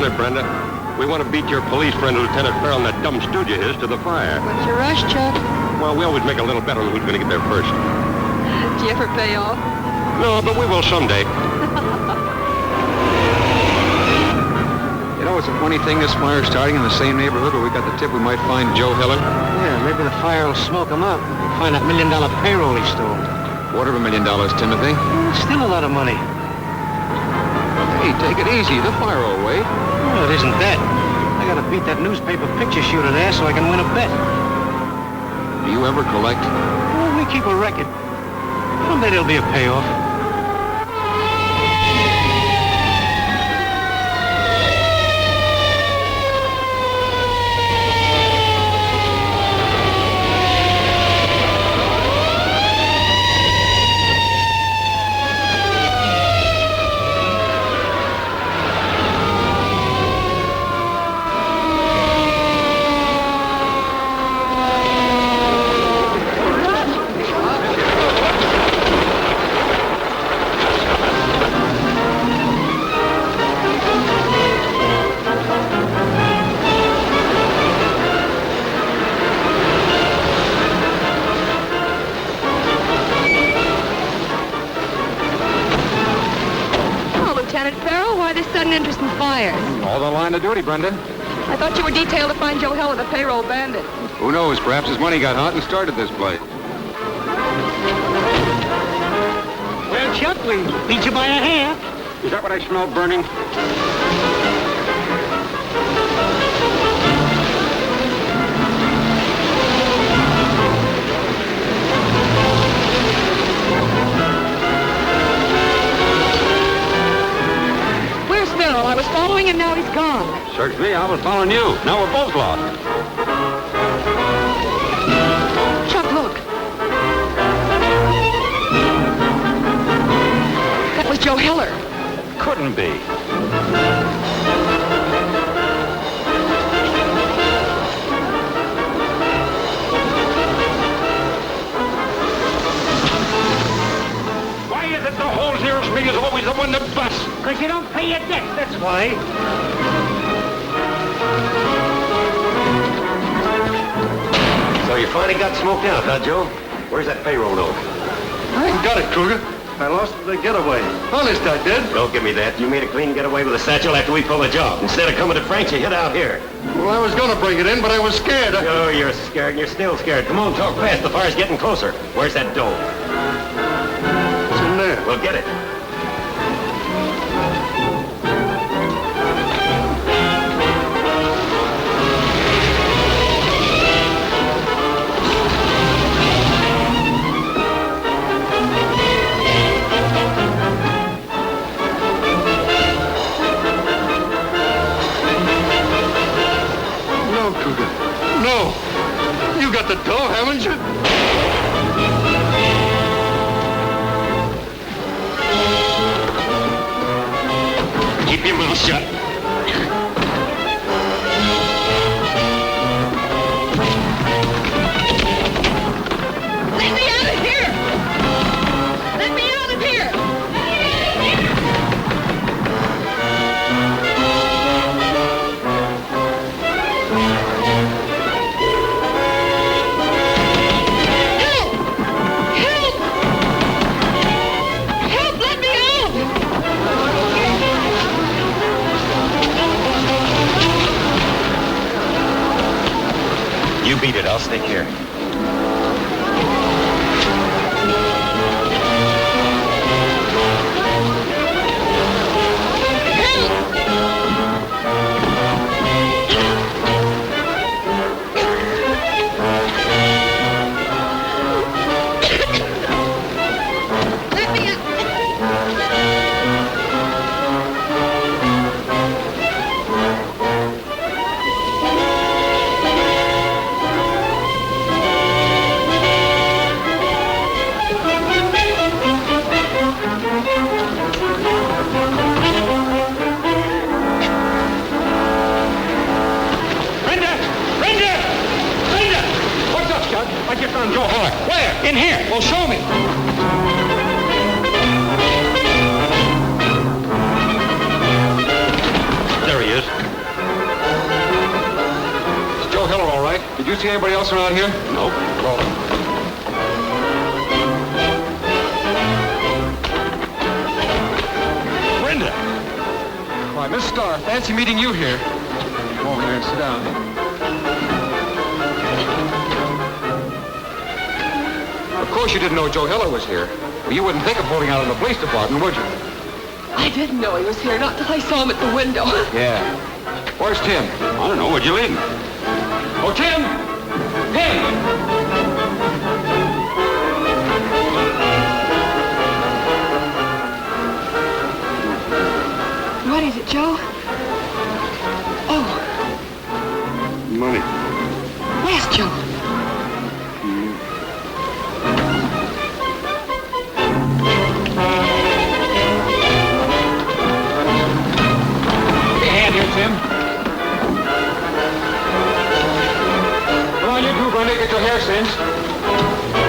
it, Brenda. We want to beat your police friend, Lieutenant Farrell, and that dumb stooge of his to the fire. What's your rush, Chuck? Well, we always make a little bet on who's going to get there first. Do you ever pay off? No, but we will someday. You know, it's a funny thing, this fire's starting in the same neighborhood where we got the tip we might find Joe Hiller. Yeah, maybe the fire will smoke him up. We'll find that $1 million payroll he stole. $250,000, Timothy. Still a lot of money. Hey, take it easy. The fire will wait. Well, it isn't that. I gotta beat that newspaper picture shooter there so I can win a bet. Do you ever collect? Well, we keep a record. Someday there'll be a payoff. Interest in fire. All the line of duty, Brenda. I thought you were detailed to find Joe Hiller, the payroll bandit. Who knows? Perhaps his money got hot and started this place. Well, Chuck, we beat you by a hair. Is that what I smell burning? I was following him, now he's gone. Search me, I was following you. Now we're both lost. Chuck, look. That was Joe Hiller. Couldn't be. Why is it the whole nearest me is always the one that busts? Because you don't pay your debts, that's why. So you finally got smoked out, huh, Joe? Where's that payroll note? I ain't got it, Kruger. I lost it in the getaway. Honest, I did. Don't give me that. You made a clean getaway with a satchel after we pulled the job. Instead of coming to Frank's, you hid out here. Well, I was going to bring it in, but I was scared. Oh, you're scared, and you're still scared. Come on, talk fast. The fire's getting closer. Where's that dough? It's in there. Well, get it. No. You got the dough, haven't you? Keep your mouth shut. Let me out of here! Let me out of here! You beat it. I'll stick here. I just found Joe Hiller. Where? In here. Well, show me. There he is. you see anybody else around here? Nope. Well, Brenda! why, Miss Starr, fancy meeting you here. Come over here and sit down. Of course you didn't know Joe Heller was here. Well, you wouldn't think of holding out in the police department, would you? I didn't know he was here, not till I saw him at the window. Yeah. Where's Tim? I don't know. Where'd you leave him? Oh, Tim! Tim! What is it, Joe? Oh, Money. yes, Joe. Give me a hand here, Tim. Come on, you two, Brenda, get your hair singed.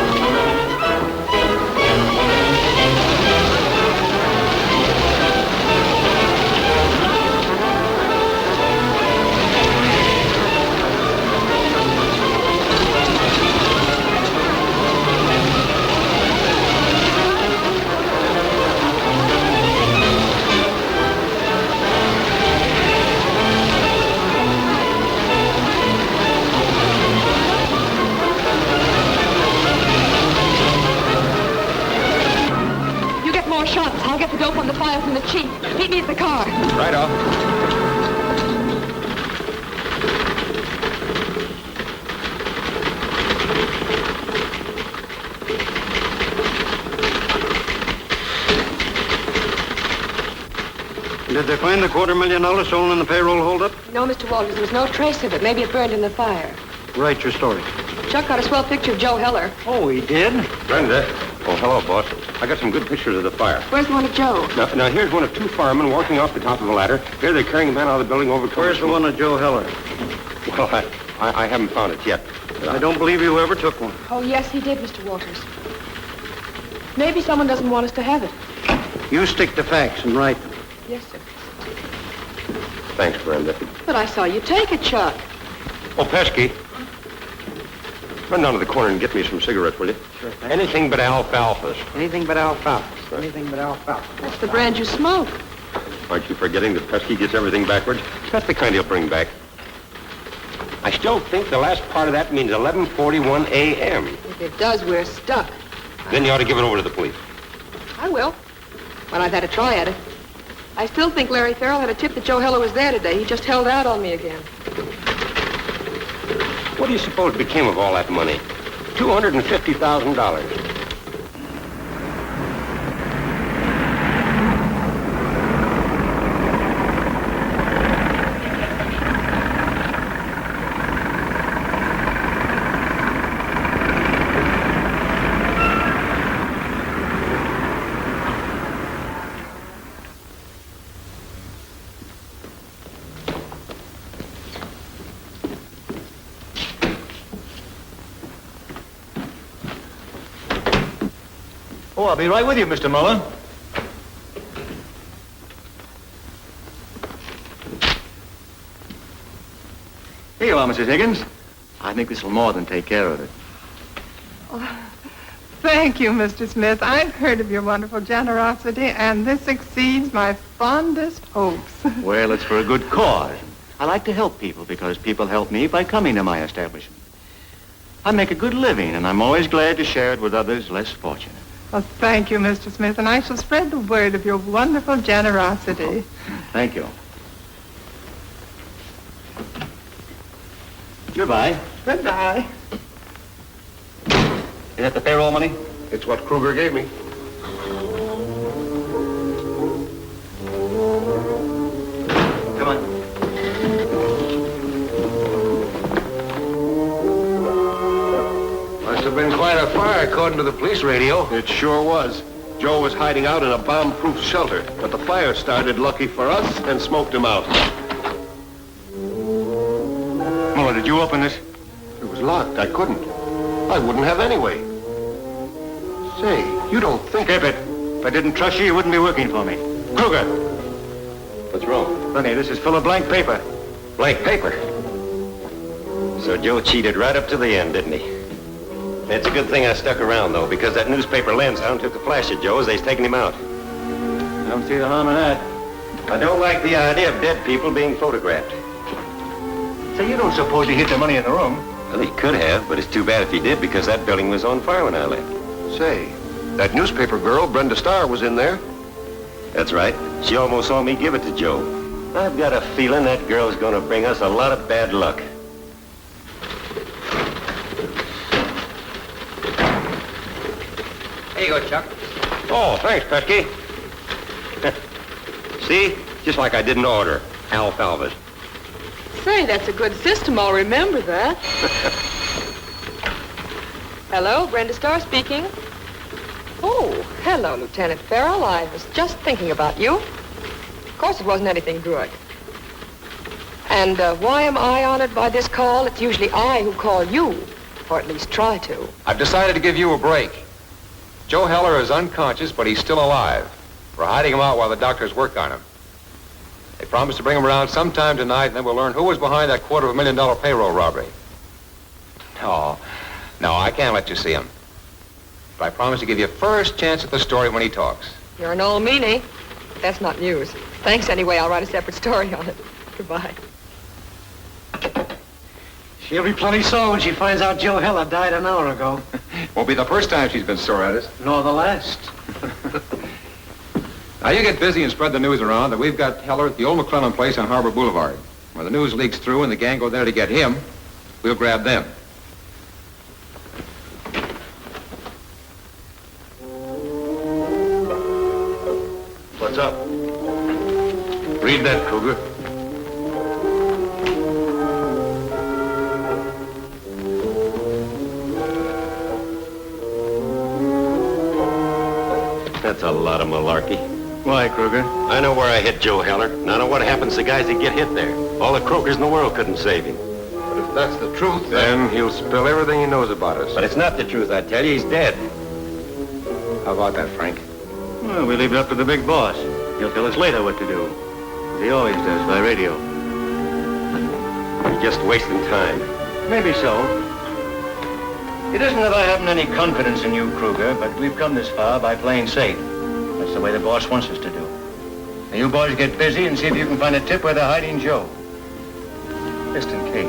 You get more shots. I'll get the dope on the file from the chief. Meet me at the car. Right off. Did they find the $250,000 stolen in the payroll holdup? No, Mr. Walters, there was no trace of it. Maybe it burned in the fire. Write your story. Chuck got a swell picture of Joe Heller. Oh, he did? Brenda. Oh, hello, boss. I got some good pictures of the fire. Where's the one of Joe? Now here's one of two firemen walking off the top of a ladder. Here they're carrying a man out of the building over... Where's the one of Joe Heller? Well, I haven't found it yet. I don't believe you ever took one. Oh, yes, he did, Mr. Walters. Maybe someone doesn't want us to have it. You stick to facts and write them. Yes, sir. Thanks, Brenda. But I saw you take it, Chuck. Oh, Pesky. Run down to the corner and get me some cigarettes, will you? Sure thing. Anything but alfalfas. Anything but alfalfa. Anything but alfalfa. That's the brand you smoke. Aren't you forgetting that Pesky gets everything backwards? That's the kind he'll bring back. I still think the last part of that means 11:41 a.m. If it does, we're stuck. Then you ought to give it over to the police. I will. When I've had a try at it. I still think Larry Farrell had a tip that Joe Heller was there today. He just held out on me again. What do you suppose became of all that money? $250,000. Oh, I'll be right with you, Mr. Muller. Here you are, Mrs. Higgins. I think this will more than take care of it. Thank you, Mr. Smith. I've heard of your wonderful generosity, and this exceeds my fondest hopes. Well, it's for a good cause. I like to help people because people help me by coming to my establishment. I make a good living, and I'm always glad to share it with others less fortunate. Well, thank you, Mr. Smith, and I shall spread the word of your wonderful generosity. Thank you. Goodbye. Goodbye. Is that the payroll money? It's what Kruger gave me. Come on. Must have been quite a fire, according to the police radio. It sure was. Joe was hiding out in a bomb-proof shelter, but the fire started, lucky for us, and smoked him out. Muller, did you open this? It was locked. I couldn't. I wouldn't have anyway. Say, you don't think... Skip it. If I didn't trust you, you wouldn't be working for me. Kruger. What's wrong? Sonny, this is full of blank paper. Blank paper. So Joe cheated right up to the end, didn't he? It's a good thing I stuck around, though, because that newspaper Lansdowne took a flash at Joe as they's taking him out. I don't see the harm in that. I don't like the idea of dead people being photographed. So you don't suppose he hid the money in the room? Well, he could have, but it's too bad if he did, because that building was on fire when I left. Say, that newspaper girl, Brenda Starr, was in there. That's right. She almost saw me give it to Joe. I've got a feeling that girl's gonna bring us a lot of bad luck. Here you go, Chuck. Oh, thanks, Pesky. See? Just like I didn't order. Alfalfas. Say, that's a good system. I'll remember that. Hello, Brenda Starr speaking. Oh, hello, Lieutenant Farrell. I was just thinking about you. Of course, it wasn't anything good. And why am I honored by this call? It's usually I who call you, or at least try to. I've decided to give you a break. Joe Heller is unconscious, but he's still alive. We're hiding him out while the doctors work on him. They promised to bring him around sometime tonight, and then we'll learn who was behind that $250,000 payroll robbery. No, I can't let you see him. But I promise to give you first chance at the story when he talks. You're an old meanie. But that's not news. Thanks anyway. I'll write a separate story on it. Goodbye. She'll be plenty sore when she finds out Joe Heller died an hour ago. Won't be the first time she's been sore at us. Nor the last. Now, you get busy and spread the news around that we've got Heller at the old McClellan place on Harbor Boulevard. When the news leaks through and the gang go there to get him, we'll grab them. What's up? Read that, Kruger. That's a lot of malarkey. Why, Kruger? I know where I hit Joe Heller, and I know what happens to guys that get hit there. All the croakers in the world couldn't save him. But if that's the truth, then he'll spill everything he knows about us. But it's not the truth, I tell you. He's dead. How about that, Frank? Well, we leave it up to the big boss. He'll tell us later what to do. As he always does by radio. You're just wasting time. Maybe so. It isn't that I haven't any confidence in you, Kruger, but we've come this far by playing safe. That's the way the boss wants us to do. Now, you boys get busy and see if you can find a tip where they're hiding Joe. Just in case.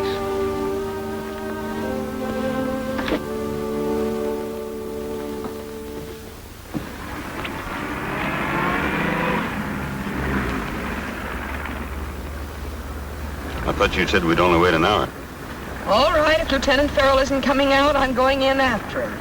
I thought you said we'd only wait an hour. All right, if Lieutenant Farrell isn't coming out, I'm going in after him.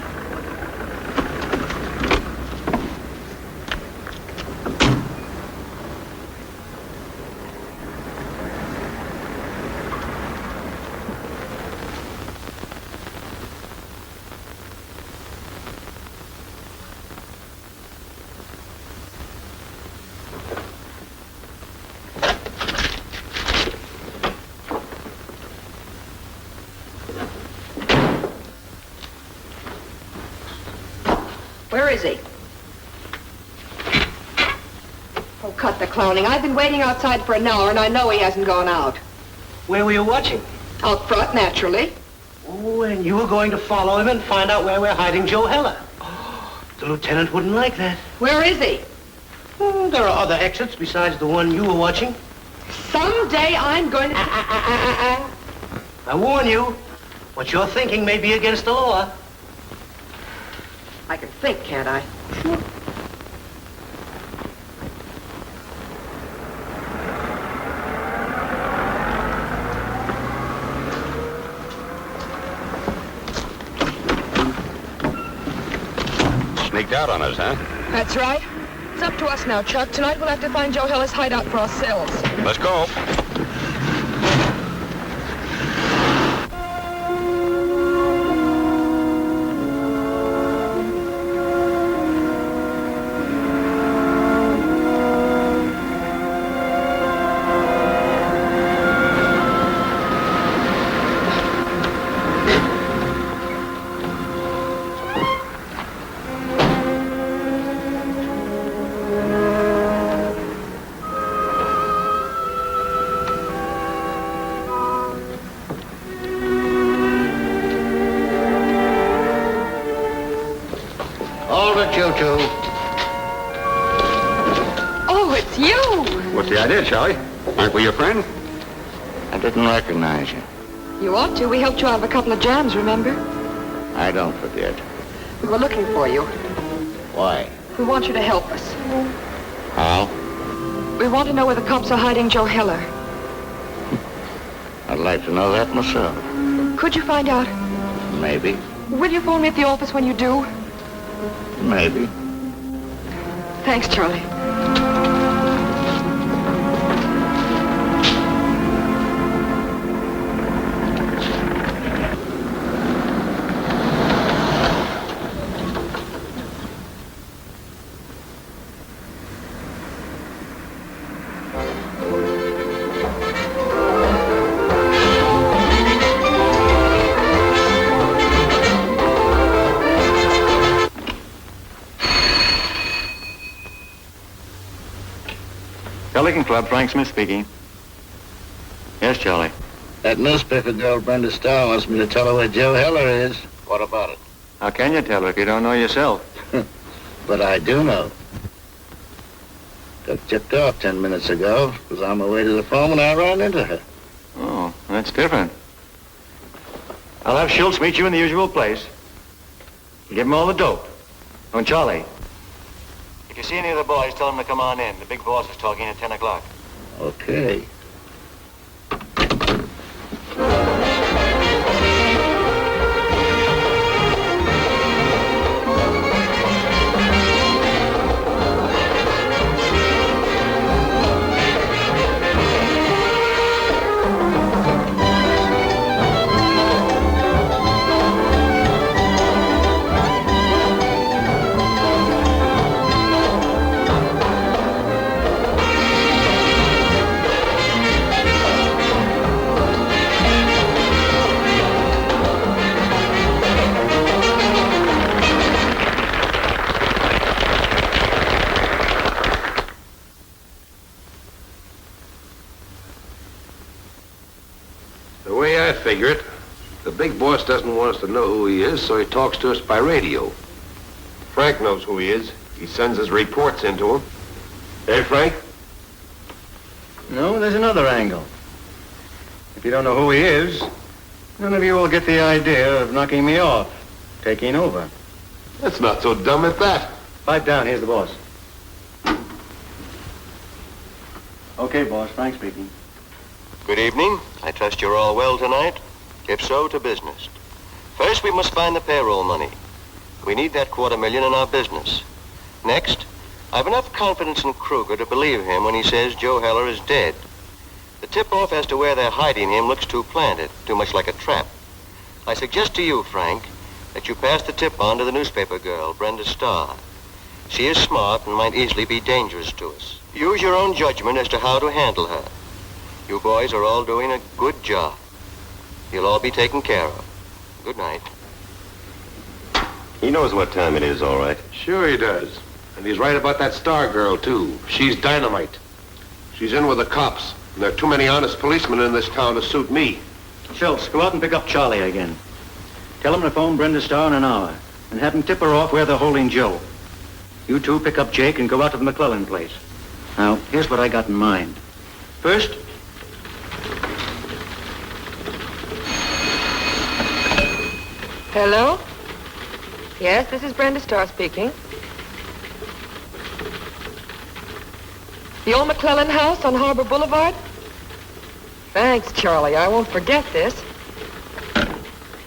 Where is he? Oh, cut the clowning. I've been waiting outside for an hour, and I know he hasn't gone out. Where were you watching? Out front, naturally. Oh, and you were going to follow him and find out where we're hiding Joe Heller. Oh, the lieutenant wouldn't like that. Where is he? There are other exits besides the one you were watching. Someday I'm going to... I warn you, what you're thinking may be against the law. I can think, can't I? Sure. Sneaked out on us, huh? That's right. It's up to us now, Chuck. Tonight we'll have to find Joe Heller's hideout for ourselves. Let's go. you two. Oh, it's you. What's the idea, Charlie? Aren't we your friends? I didn't recognize you. You ought to. We helped you out of a couple of jams, remember? I don't forget. We were looking for you. Why? We want you to help us. How? We want to know where the cops are hiding Joe Heller. I'd like to know that myself. Could you find out? Maybe. Will you phone me at the office when you do? Maybe. Thanks, Charlie. Pelican Club, Frank Smith speaking. Yes, Charlie. That newspaper girl, Brenda Starr, wants me to tell her where Joe Heller is. What about it? How can you tell her if you don't know yourself? But I do know. Got tipped off 10 minutes ago. Was on my way to the phone when I ran into her. Oh, that's different. I'll have Schultz meet you in the usual place. Give him all the dope. Oh, and Charlie, if you see any of the boys, tell them to come on in. The big boss is talking at 10 o'clock. Okay. Figure it. The big boss doesn't want us to know who he is, so he talks to us by radio. Frank knows who he is. He sends his reports into him. Hey, Frank? No, there's another angle. If you don't know who he is, none of you will get the idea of knocking me off, taking over. That's not so dumb at that. Pipe down, here's the boss. Okay, boss, Frank speaking. Good evening. I trust you're all well tonight. If so, to business. First, we must find the payroll money. We need that $250,000 in our business. Next, I've enough confidence in Kruger to believe him when he says Joe Heller is dead. The tip-off as to where they're hiding him looks too planted, too much like a trap. I suggest to you, Frank, that you pass the tip on to the newspaper girl, Brenda Starr. She is smart and might easily be dangerous to us. Use your own judgment as to how to handle her. You boys are all doing a good job. You'll all be taken care of. Good night. He knows what time it is, all right. Sure he does. And he's right about that Star girl, too. She's dynamite. She's in with the cops. And there are too many honest policemen in this town to suit me. Schultz, go out and pick up Charlie again. Tell him to phone Brenda Starr in an hour and have him tip her off where they're holding Joe. You two pick up Jake and go out to the McClellan place. Now, here's what I got in mind. First, Hello? Yes, this is Brenda Starr speaking. The old McClellan house on Harbor Boulevard? Thanks, Charlie. I won't forget this.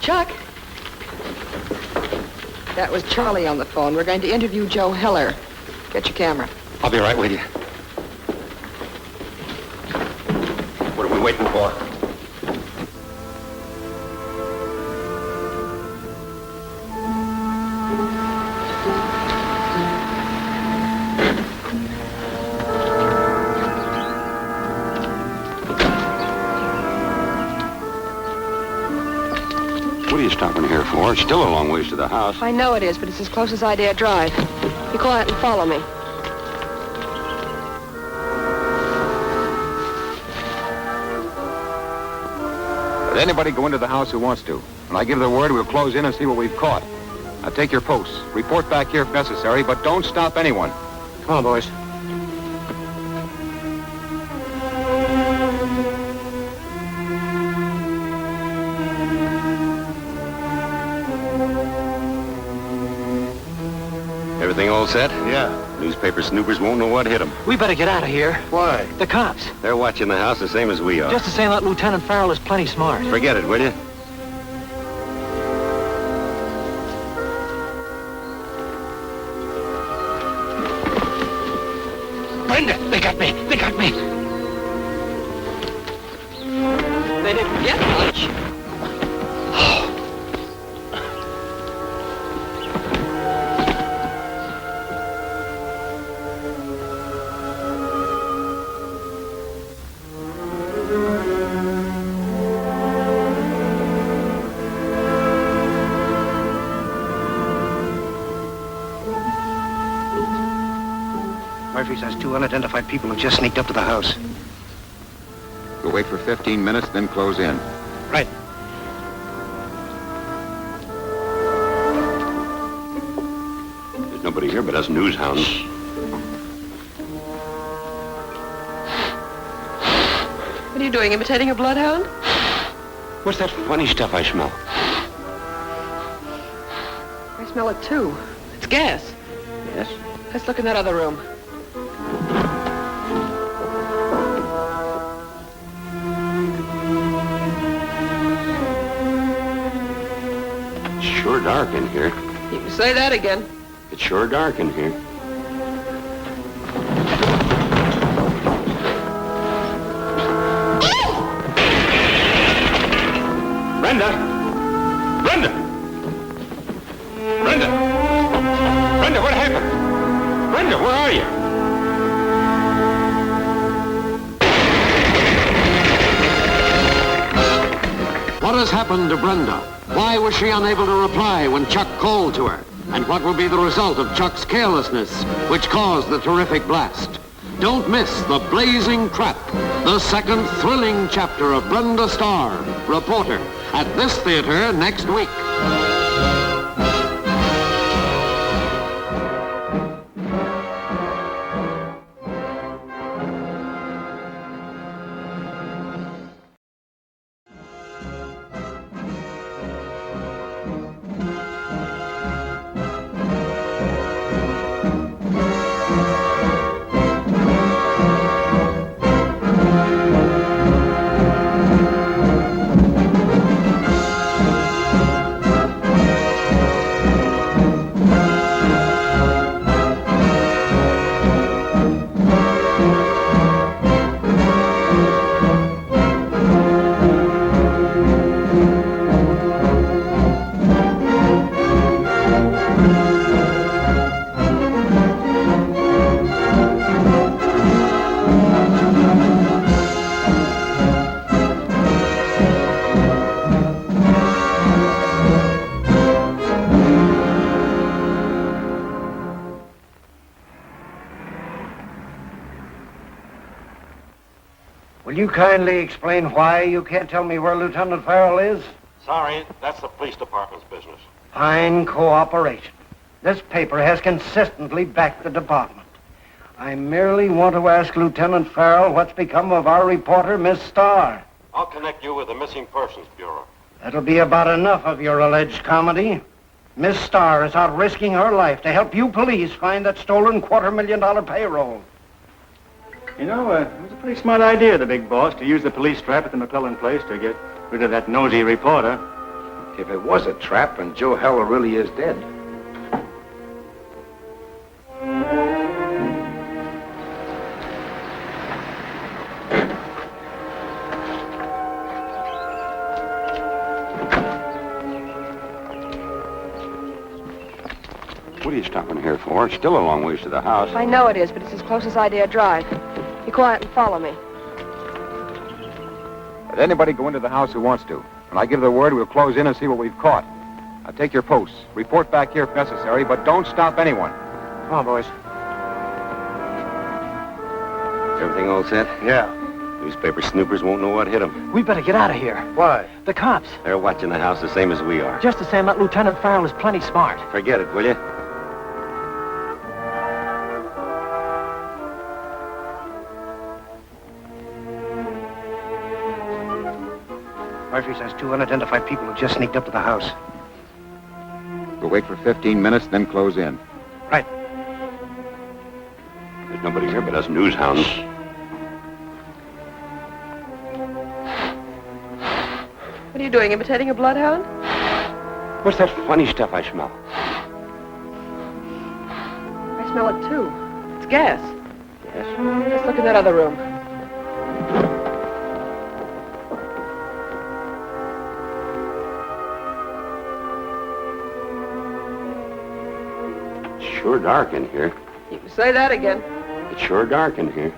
Chuck? That was Charlie on the phone. We're going to interview Joe Heller. Get your camera. I'll be right with you. What are we waiting for? What are you stopping here for? It's still a long ways to the house. I know it is, but it's as close as I dare drive. Be quiet and follow me. let anybody go into the house who wants to. When I give the word, we'll close in and see what we've caught. Now take your posts. Report back here if necessary, but don't stop anyone. Come on, boys. Everything all set? Yeah. Newspaper snoopers won't know what hit them. We better get out of here. Why? The cops. They're watching the house the same as we are. Just the same, that Lieutenant Farrell is plenty smart. Forget it, will you? Brenda, they got me. They got me. They didn't get much. Murphy says 2 unidentified people have just sneaked up to the house. We'll wait for 15 minutes, then close in. Right. There's nobody here but us news hounds. What are you doing, imitating a bloodhound? What's that funny stuff I smell? I smell it too. It's gas. Yes? Let's look in that other room. It's sure dark in here. You can say that again. It's sure dark in here. Brenda! Brenda! Brenda! Brenda, what happened? Brenda, where are you? What has happened to Brenda? Why was she unable to reply when Chuck called to her? And what will be the result of Chuck's carelessness, which caused the terrific blast? Don't miss The Blazing Trap, the second thrilling chapter of Brenda Starr, reporter, at this theater next week. Will you kindly explain why you can't tell me where Lieutenant Farrell is? Sorry, that's the police department's business. Fine cooperation. This paper has consistently backed the department. I merely want to ask Lieutenant Farrell what's become of our reporter, Miss Starr. I'll connect you with the Missing Persons Bureau. That'll be about enough of your alleged comedy. Miss Starr is out risking her life to help you police find that stolen $250,000 payroll. You know, it was a pretty smart idea, the big boss, to use the police trap at the McClellan place to get rid of that nosy reporter. If it was a trap and Joe Heller really is dead. What are you stopping here for? It's still a long ways to the house. I know it is, but it's as close as I dare drive. Be quiet and follow me. Let anybody go into the house who wants to. When I give the word, we'll close in and see what we've caught. Now take your posts. Report back here if necessary, but don't stop anyone. Come on, boys. Everything all set? Yeah. Newspaper snoopers won't know what hit them. We better get out of here. Why? The cops. They're watching the house the same as we are. Just the same, that Lieutenant Farrell is plenty smart. Forget it, will you? Murphy says 2 unidentified people have just sneaked up to the house. We'll wait for 15 minutes, then close in. Right. There's nobody here but us news hounds. What are you doing, imitating a bloodhound? What's that funny stuff I smell? I smell it, too. It's gas. Yes? Let's look in that other room. It's sure dark in here. You can say that again. It's sure dark in here.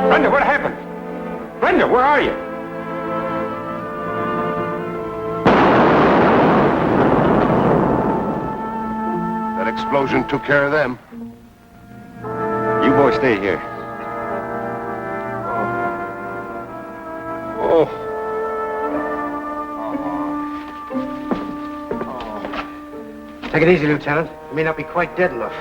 Brenda, what happened? Brenda, where are you? That explosion took care of them. You boys stay here. Oh. Take it easy, Lieutenant. You may not be quite dead enough.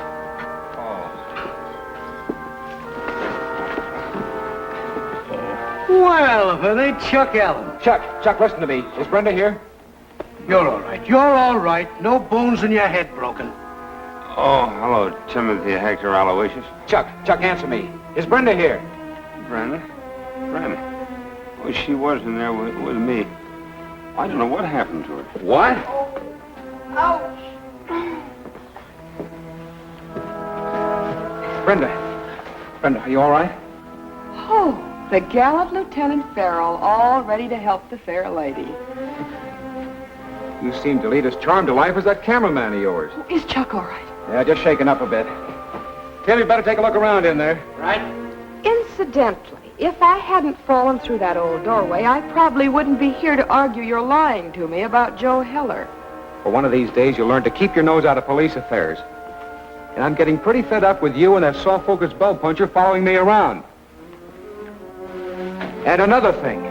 Well, for they Chuck Allen. Chuck, listen to me. Is Brenda here? You're all right. You're all right. No bones in your head broken. Oh, hello, Timothy Hector Aloysius. Chuck, answer me. Is Brenda here? Brenda? Oh, she was in there with me. I don't know what happened to her. What? Ouch! Brenda, are you all right? Oh, the gallant Lieutenant Farrell, all ready to help the fair lady. You seem to lead as charmed a life as that cameraman of yours. Is Chuck all right? Yeah, just shaken up a bit. Tim, you better take a look around in there. Right. Incidentally, if I hadn't fallen through that old doorway, I probably wouldn't be here to argue you're lying to me about Joe Heller. For one of these days, you'll learn to keep your nose out of police affairs. And I'm getting pretty fed up with you and that soft-focused bell puncher following me around. And another thing.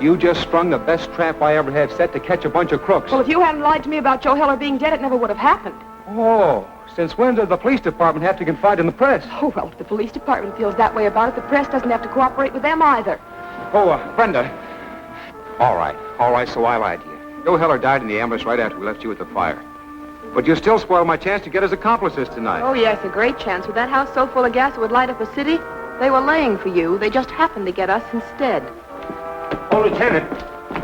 You just sprung the best trap I ever had set to catch a bunch of crooks. Well, if you hadn't lied to me about Joe Heller being dead, it never would have happened. Oh, since when does the police department have to confide in the press? Oh, well, if the police department feels that way about it, the press doesn't have to cooperate with them either. Oh, Brenda. All right, so I lied to you. Joe Heller died in the ambulance right after we left you at the fire. But you still spoiled my chance to get his accomplices tonight. Oh, yes, a great chance. With that house so full of gas it would light up a city, they were laying for you. They just happened to get us instead. Oh, Lieutenant,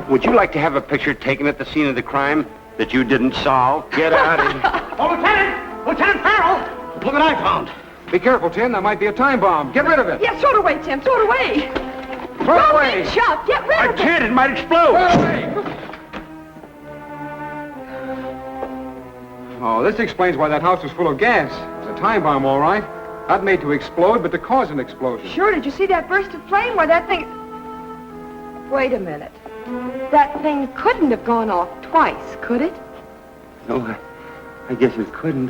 would you like to have a picture taken at the scene of the crime that you didn't solve? Get out of here. Oh, Lieutenant! Lieutenant Farrell! Look what I found. Be careful, Tim. That might be a time bomb. Get rid of it. Yeah, throw it away, Tim. Throw it away. Throw it away. Big Chuck, get rid of it. I can't. It might explode. Throw it away. Oh, this explains why that house was full of gas. It was a time bomb, all right. Not made to explode, but to cause an explosion. Sure, did you see that burst of flame where that thing... Wait a minute. That thing couldn't have gone off twice, could it? No, I guess it couldn't.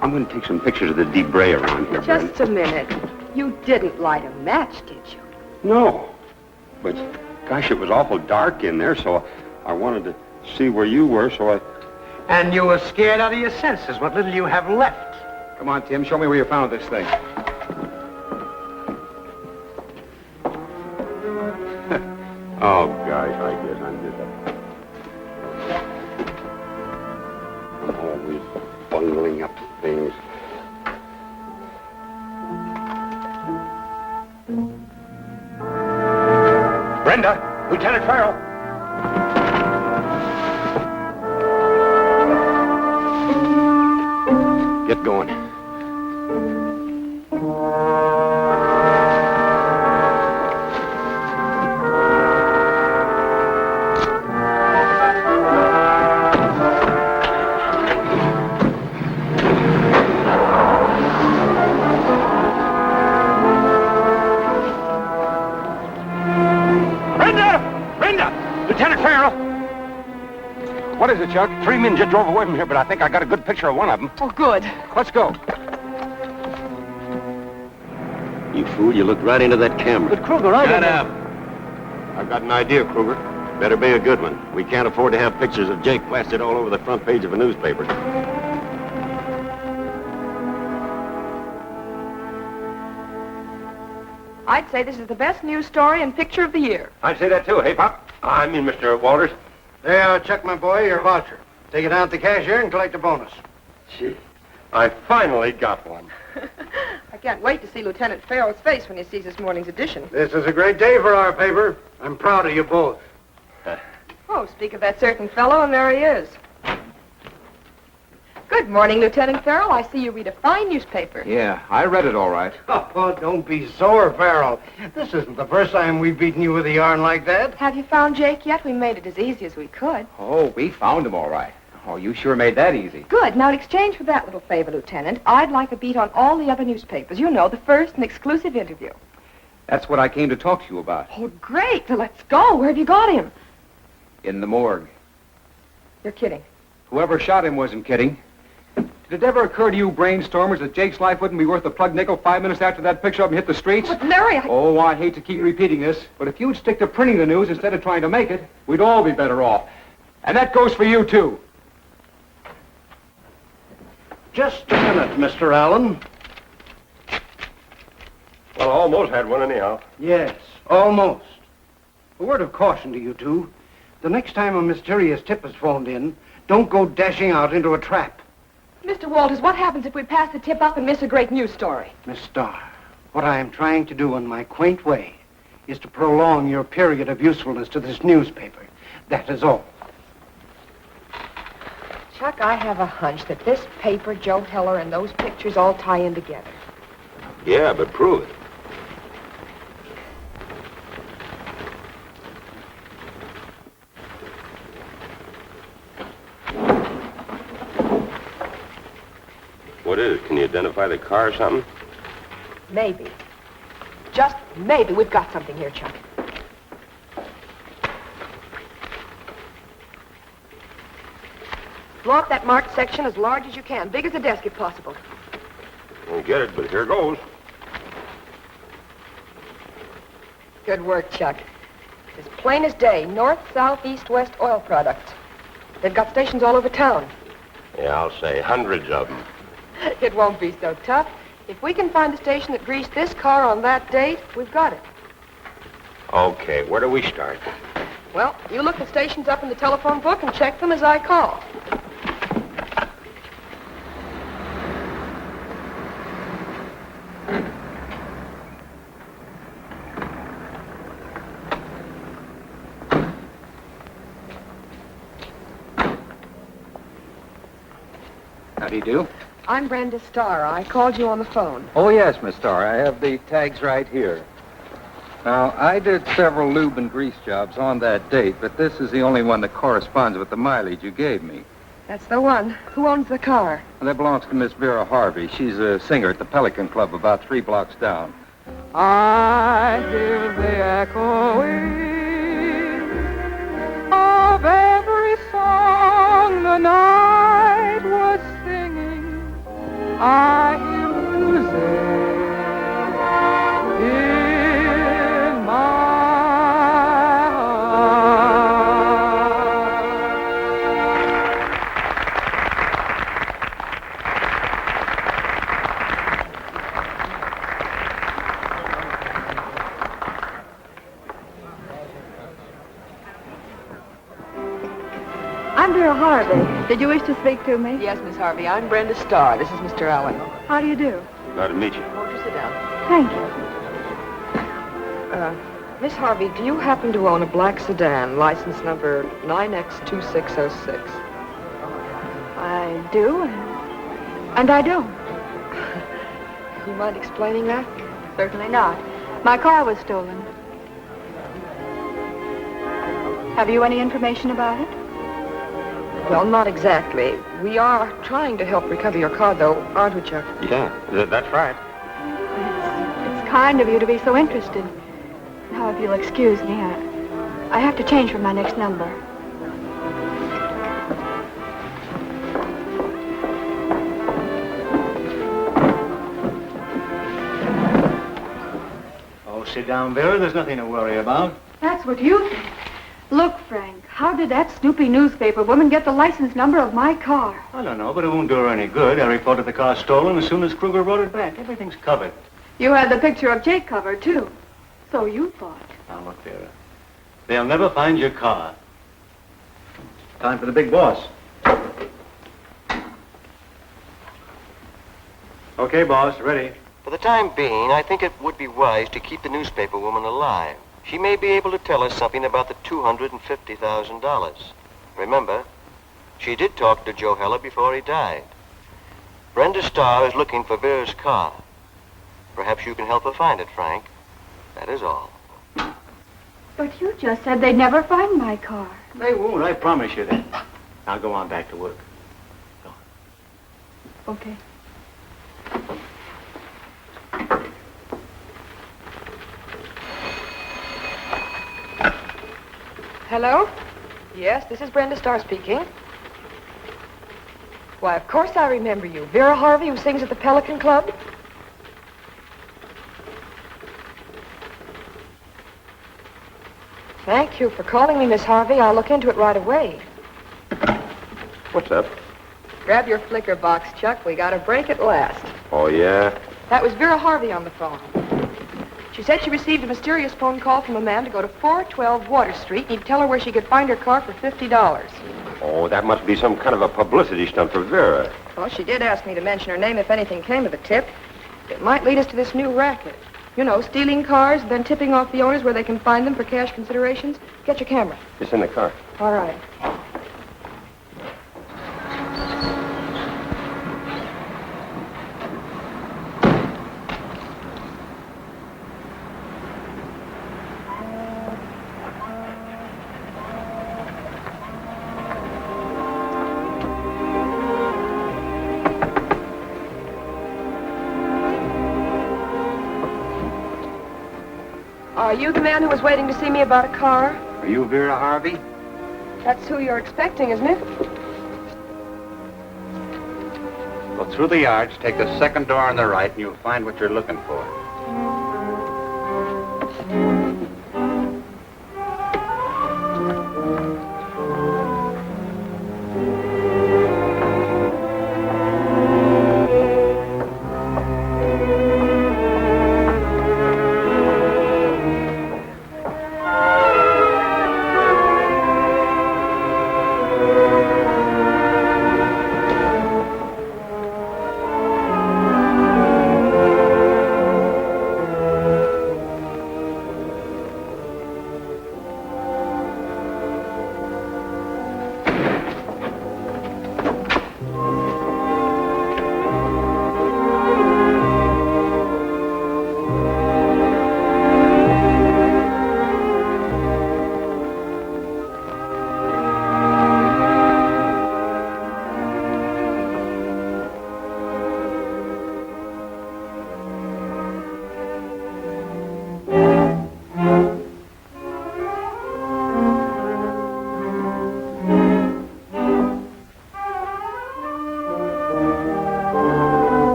I'm going to take some pictures of the debris around here, Just Brenda. a minute. You didn't light a match, did you? No. But, gosh, it was awful dark in there, so I wanted to see where you were, so I... And you were scared out of your senses, what little you have left. Come on, Tim. Show me where you found this thing. Oh, gosh, I guess I'm just always bungling up things. Brenda! Lieutenant Farrell! Get going. What is it, Chuck? 3 men just drove away from here, but I think I got a good picture of one of them. Oh, good. Let's go. You fool, you looked right into that camera. But Kruger, I Shut don't up. I've got an idea, Kruger. Better be a good one. We can't afford to have pictures of Jake plastered all over the front page of a newspaper. I'd say this is the best news story and picture of the year. I'd say that too. Hey, Pop. I mean, Mr. Walters. There, Chuck, my boy, your voucher. Take it down to the cashier and collect a bonus. Gee, I finally got one. I can't wait to see Lieutenant Farrell's face when he sees this morning's edition. This is a great day for our paper. I'm proud of you both. Oh, speak of that certain fellow, and there he is. Good morning, Lieutenant Farrell. I see you read a fine newspaper. Yeah, I read it all right. Oh, don't be sore, Farrell. This isn't the first time we've beaten you with a yarn like that. Have you found Jake yet? We made it as easy as we could. Oh, we found him all right. Oh, you sure made that easy. Good. Now, in exchange for that little favor, Lieutenant, I'd like a beat on all the other newspapers. You know, the first and exclusive interview. That's what I came to talk to you about. Oh, great. Well, let's go. Where have you got him? In the morgue. You're kidding. Whoever shot him wasn't kidding. Did it ever occur to you, brainstormers, that Jake's life wouldn't be worth a plug nickel 5 minutes after that picture of him hit the streets? But, Larry, Oh, I hate to keep repeating this, but if you'd stick to printing the news instead of trying to make it, we'd all be better off. And that goes for you, too. Just a minute, Mr. Allen. Well, I almost had one anyhow. Yes, almost. A word of caution to you two. The next time a mysterious tip is phoned in, don't go dashing out into a trap. Mr. Walters, what happens if we pass the tip up and miss a great news story? Miss Starr, what I am trying to do in my quaint way is to prolong your period of usefulness to this newspaper. That is all. Chuck, I have a hunch that this paper, Joe Heller, and those pictures all tie in together. Yeah, but prove it. What is it? Can you identify the car or something? Maybe. Just maybe we've got something here, Chuck. Blow up that marked section as large as you can. Big as a desk, if possible. Won't get it, but here goes. Good work, Chuck. It's plain as day. North, south, east, west oil products. They've got stations all over town. Yeah, I'll say hundreds of them. It won't be so tough. If we can find the station that greased this car on that date, we've got it. Okay, where do we start? Well, you look the stations up in the telephone book and check them as I call. How do you do? I'm Brenda Starr. I called you on the phone. Oh, yes, Miss Starr. I have the tags right here. Now, I did several lube and grease jobs on that date, but this is the only one that corresponds with the mileage you gave me. That's the one. Who owns the car? Well, that belongs to Miss Vera Harvey. She's a singer at the Pelican Club about 3 blocks down. I hear the echoing of every song the night was singing. I hear music in my I'm Vera Harvey. Did you wish to speak to me? Yes, Miss Harvey. I'm Brenda Starr. This is Mr. Allen. How do you do? Glad to meet you. Won't you sit down? Thank you. Miss Harvey, do you happen to own a black sedan, license number 9X2606? I do, and I don't. You mind explaining that? Certainly not. My car was stolen. Have you any information about it? Well, not exactly. We are trying to help recover your car, though, aren't we, Chuck? Yeah, that's right. It's kind of you to be so interested. Now, if you'll excuse me, I have to change for my next number. Oh, sit down, Vera. There's nothing to worry about. That's what you think. Look, Frank, how did that Snoopy newspaper woman get the license number of my car? I don't know, but it won't do her any good. I reported the car stolen as soon as Kruger wrote it back. Everything's covered. You had the picture of Jake covered, too. So you thought. Now, look, Vera. They'll never find your car. Time for the big boss. Okay, boss, ready. For the time being, I think it would be wise to keep the newspaper woman alive. She may be able to tell us something about the $250,000. Remember, she did talk to Joe Heller before he died. Brenda Starr is looking for Vera's car. Perhaps you can help her find it, Frank. That is all. But you just said they'd never find my car. They won't, I promise you that. Now go on back to work. Go. Okay. Hello? Yes, this is Brenda Starr speaking. Why, of course I remember you. Vera Harvey, who sings at the Pelican Club? Thank you for calling me, Miss Harvey. I'll look into it right away. What's up? Grab your flicker box, Chuck. We got a break at last. Oh, yeah? That was Vera Harvey on the phone. She said she received a mysterious phone call from a man to go to 412 Water Street, and he'd tell her where she could find her car for $50. Oh, that must be some kind of a publicity stunt for Vera. Well, she did ask me to mention her name if anything came of the tip. It might lead us to this new racket. You know, stealing cars, then tipping off the owners where they can find them for cash considerations. Get your camera. It's in the car. All right. Are you the man who was waiting to see me about a car? Are you Vera Harvey? That's who you're expecting, isn't it? Go through the yards, take the second door on the right, and you'll find what you're looking for.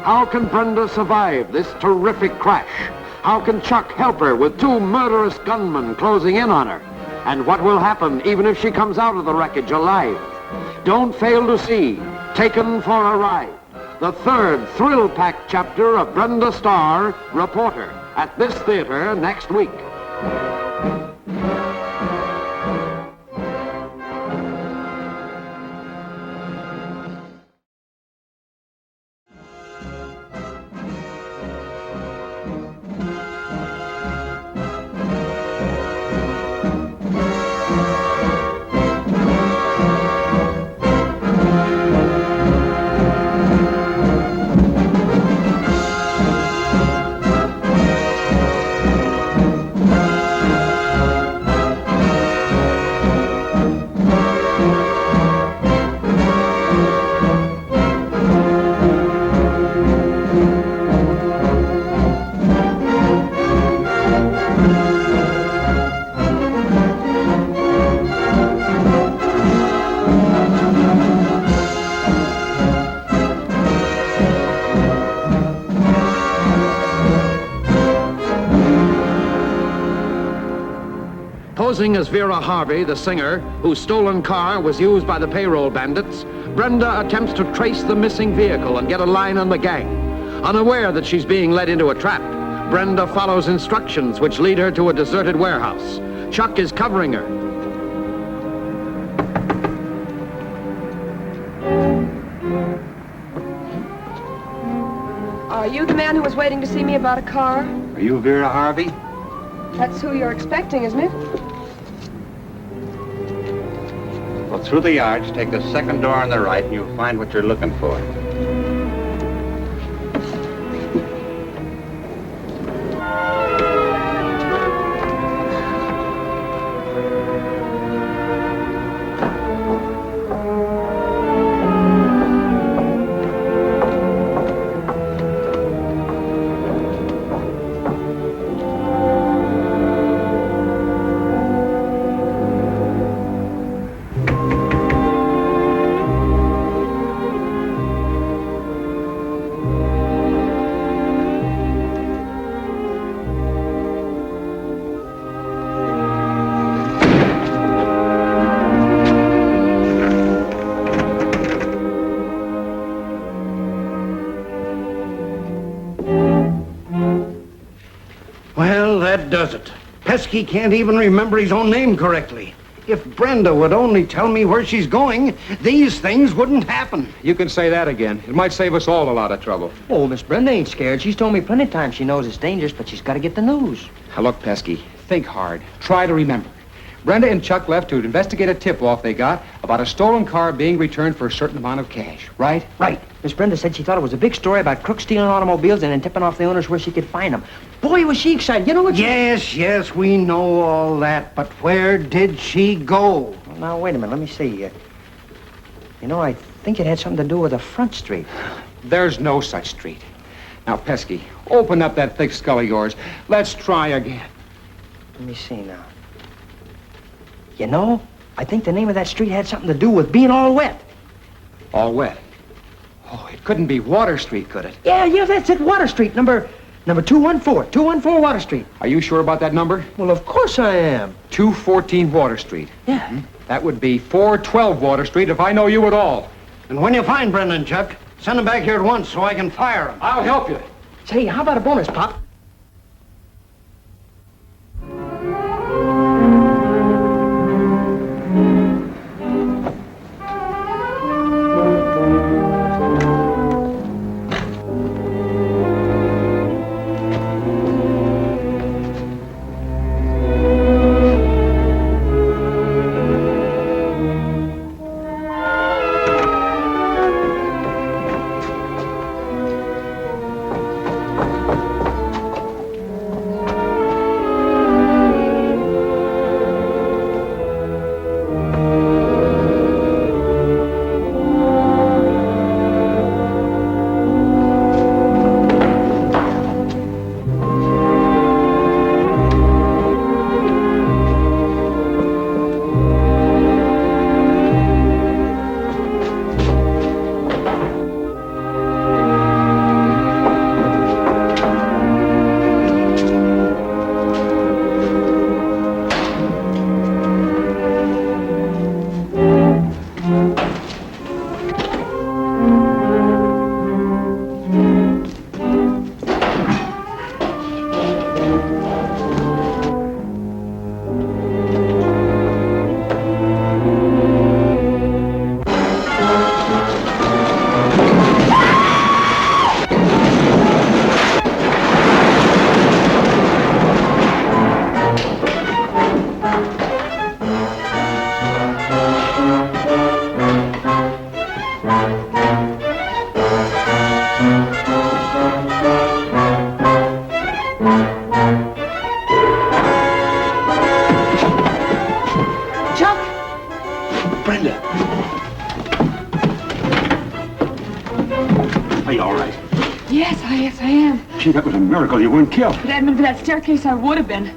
How can Brenda survive this terrific crash? How can Chuck help her with two murderous gunmen closing in on her? And what will happen even if she comes out of the wreckage alive? Don't fail to see Taken for a Ride, the third thrill-packed chapter of Brenda Starr, Reporter, at this theater next week. Posing as Vera Harvey, the singer, whose stolen car was used by the payroll bandits, Brenda attempts to trace the missing vehicle and get a line on the gang. Unaware that she's being led into a trap, Brenda follows instructions which lead her to a deserted warehouse. Chuck is covering her. Are you the man who was waiting to see me about a car? Are you Vera Harvey? That's who you're expecting, isn't it? Well, through the arch, take the second door on the right, and you'll find what you're looking for. Well, that does it. Pesky can't even remember his own name correctly. If Brenda would only tell me where she's going, these things wouldn't happen. You can say that again. It might save us all a lot of trouble. Oh, Miss Brenda ain't scared. She's told me plenty of times she knows it's dangerous, but she's got to get the news. Now, look, Pesky, think hard. Try to remember. Brenda and Chuck left to investigate a tip-off they got about a stolen car being returned for a certain amount of cash, right? Right. Miss Brenda said she thought it was a big story about crooks stealing automobiles and then tipping off the owners where she could find them. Boy, was she excited. You know what? Yes, we know all that, but where did she go? Well, now, wait a minute. Let me see. You know, I think it had something to do with a front street. There's no such street. Now, Pesky, open up that thick skull of yours. Let's try again. Let me see now. You know, I think the name of that street had something to do with being all wet. All wet? Oh, it couldn't be Water Street, could it? Yeah, that's it. Water Street, number 214. 214 Water Street. Are you sure about that number? Well, of course I am. 214 Water Street. Yeah. That would be 412 Water Street if I know you at all. And when you find Brenda and Chuck, send them back here at once so I can fire them. I'll help you. Say, how about a bonus, Pop? Yes, I am. Gee, that was a miracle you weren't killed. If it hadn't been for that staircase, I would have been.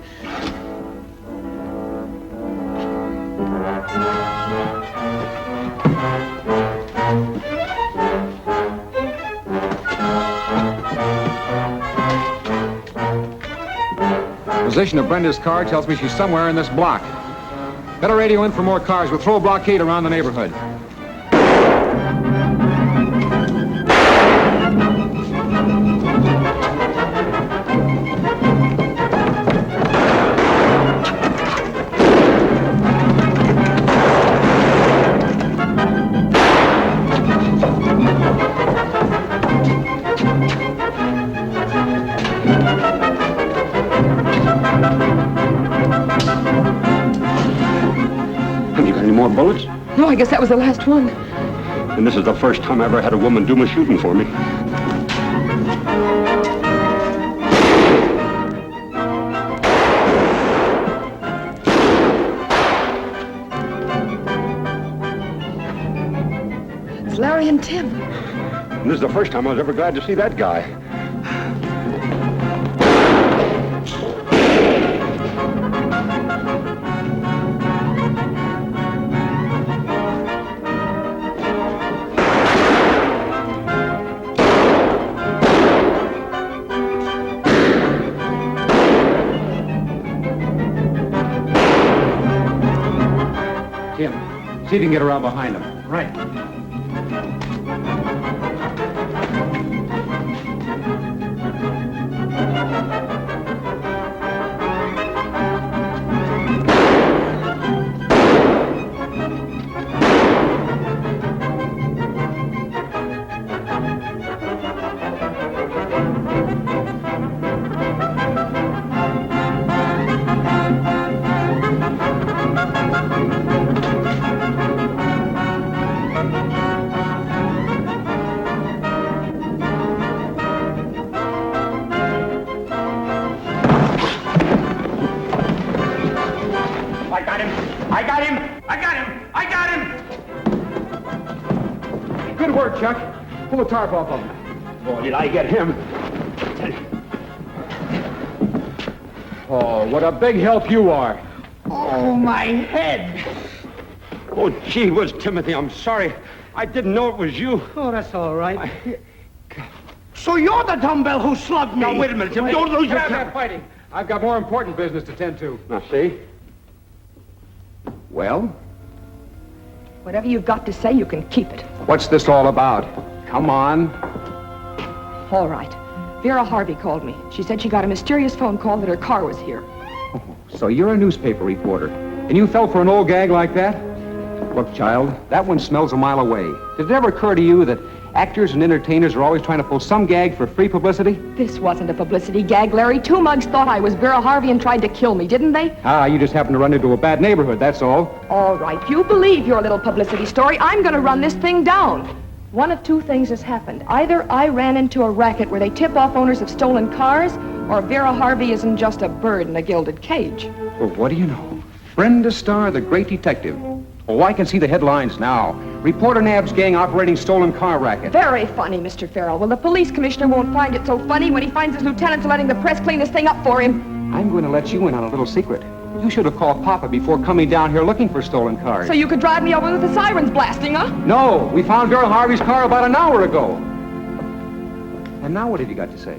position of Brenda's car tells me she's somewhere in this block. Better radio in for more cars. We'll throw a blockade around the neighborhood. Have you got any more bullets? No, I guess that was the last one. And this is the first time I ever had a woman do my shooting for me. It's Larry and Tim. And this is the first time I was ever glad to see that guy. Tim, see if you can get around behind him. Right. I got him! I got him! I got him! I got him! Good work, Chuck. Pull the tarp off of him. Boy, did I get him. Oh, what a big help you are. Oh, my head! Oh, gee whiz, Timothy, I'm sorry. I didn't know it was you. Oh, that's all right. So you're the dumbbell who slugged me. Now, wait a minute, Tim. Don't lose your Stop temper. that fighting. I've got more important business to tend to. Now, see? Well, Whatever you've got to say, you can keep it. what's this all about? Come on. All right. Vera Harvey called me. She said she got a mysterious phone call that her car was here. So you're a newspaper reporter, and you fell for an old gag like that? Look, child, that one smells a mile away. Did it ever occur to you that actors and entertainers are always trying to pull some gag for free publicity? This wasn't a publicity gag, Larry. Two mugs thought I was Vera Harvey and tried to kill me, didn't they? Ah, you just happened to run into a bad neighborhood, that's all. All right, you believe your little publicity story. I'm going to run this thing down. One of two things has happened. Either I ran into a racket where they tip off owners of stolen cars, or Vera Harvey isn't just a bird in a gilded cage. Well, what do you know? Brenda Starr, the great detective. Oh, I can see the headlines now. Reporter nabs gang operating stolen car racket. Very funny, Mr. Farrell. Well, the police commissioner won't find it so funny when he finds his lieutenants letting the press clean this thing up for him. I'm going to let you in on a little secret. You should have called Papa before coming down here looking for stolen cars. So you could drive me over with the sirens blasting, huh? No, we found Vera Harvey's car about an hour ago. And now what have you got to say?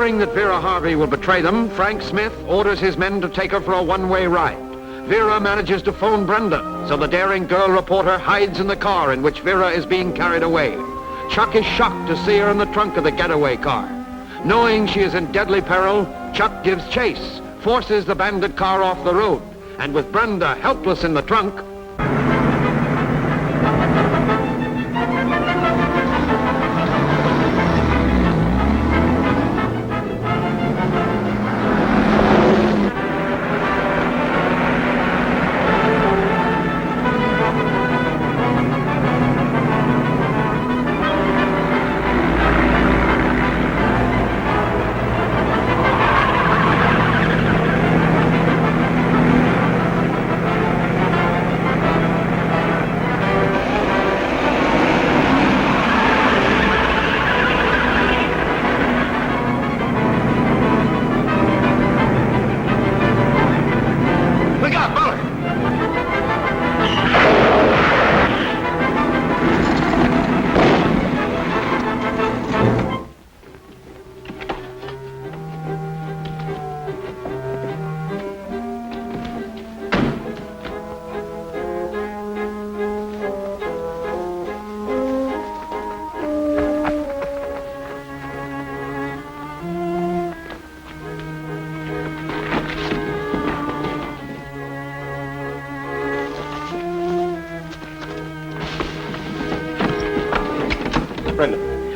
Fearing that Vera Harvey will betray them, Frank Smith orders his men to take her for a one-way ride. Vera manages to phone Brenda, so the daring girl reporter hides in the car in which Vera is being carried away. Chuck is shocked to see her in the trunk of the getaway car. Knowing she is in deadly peril, Chuck gives chase, forces the bandit car off the road, and with Brenda helpless in the trunk,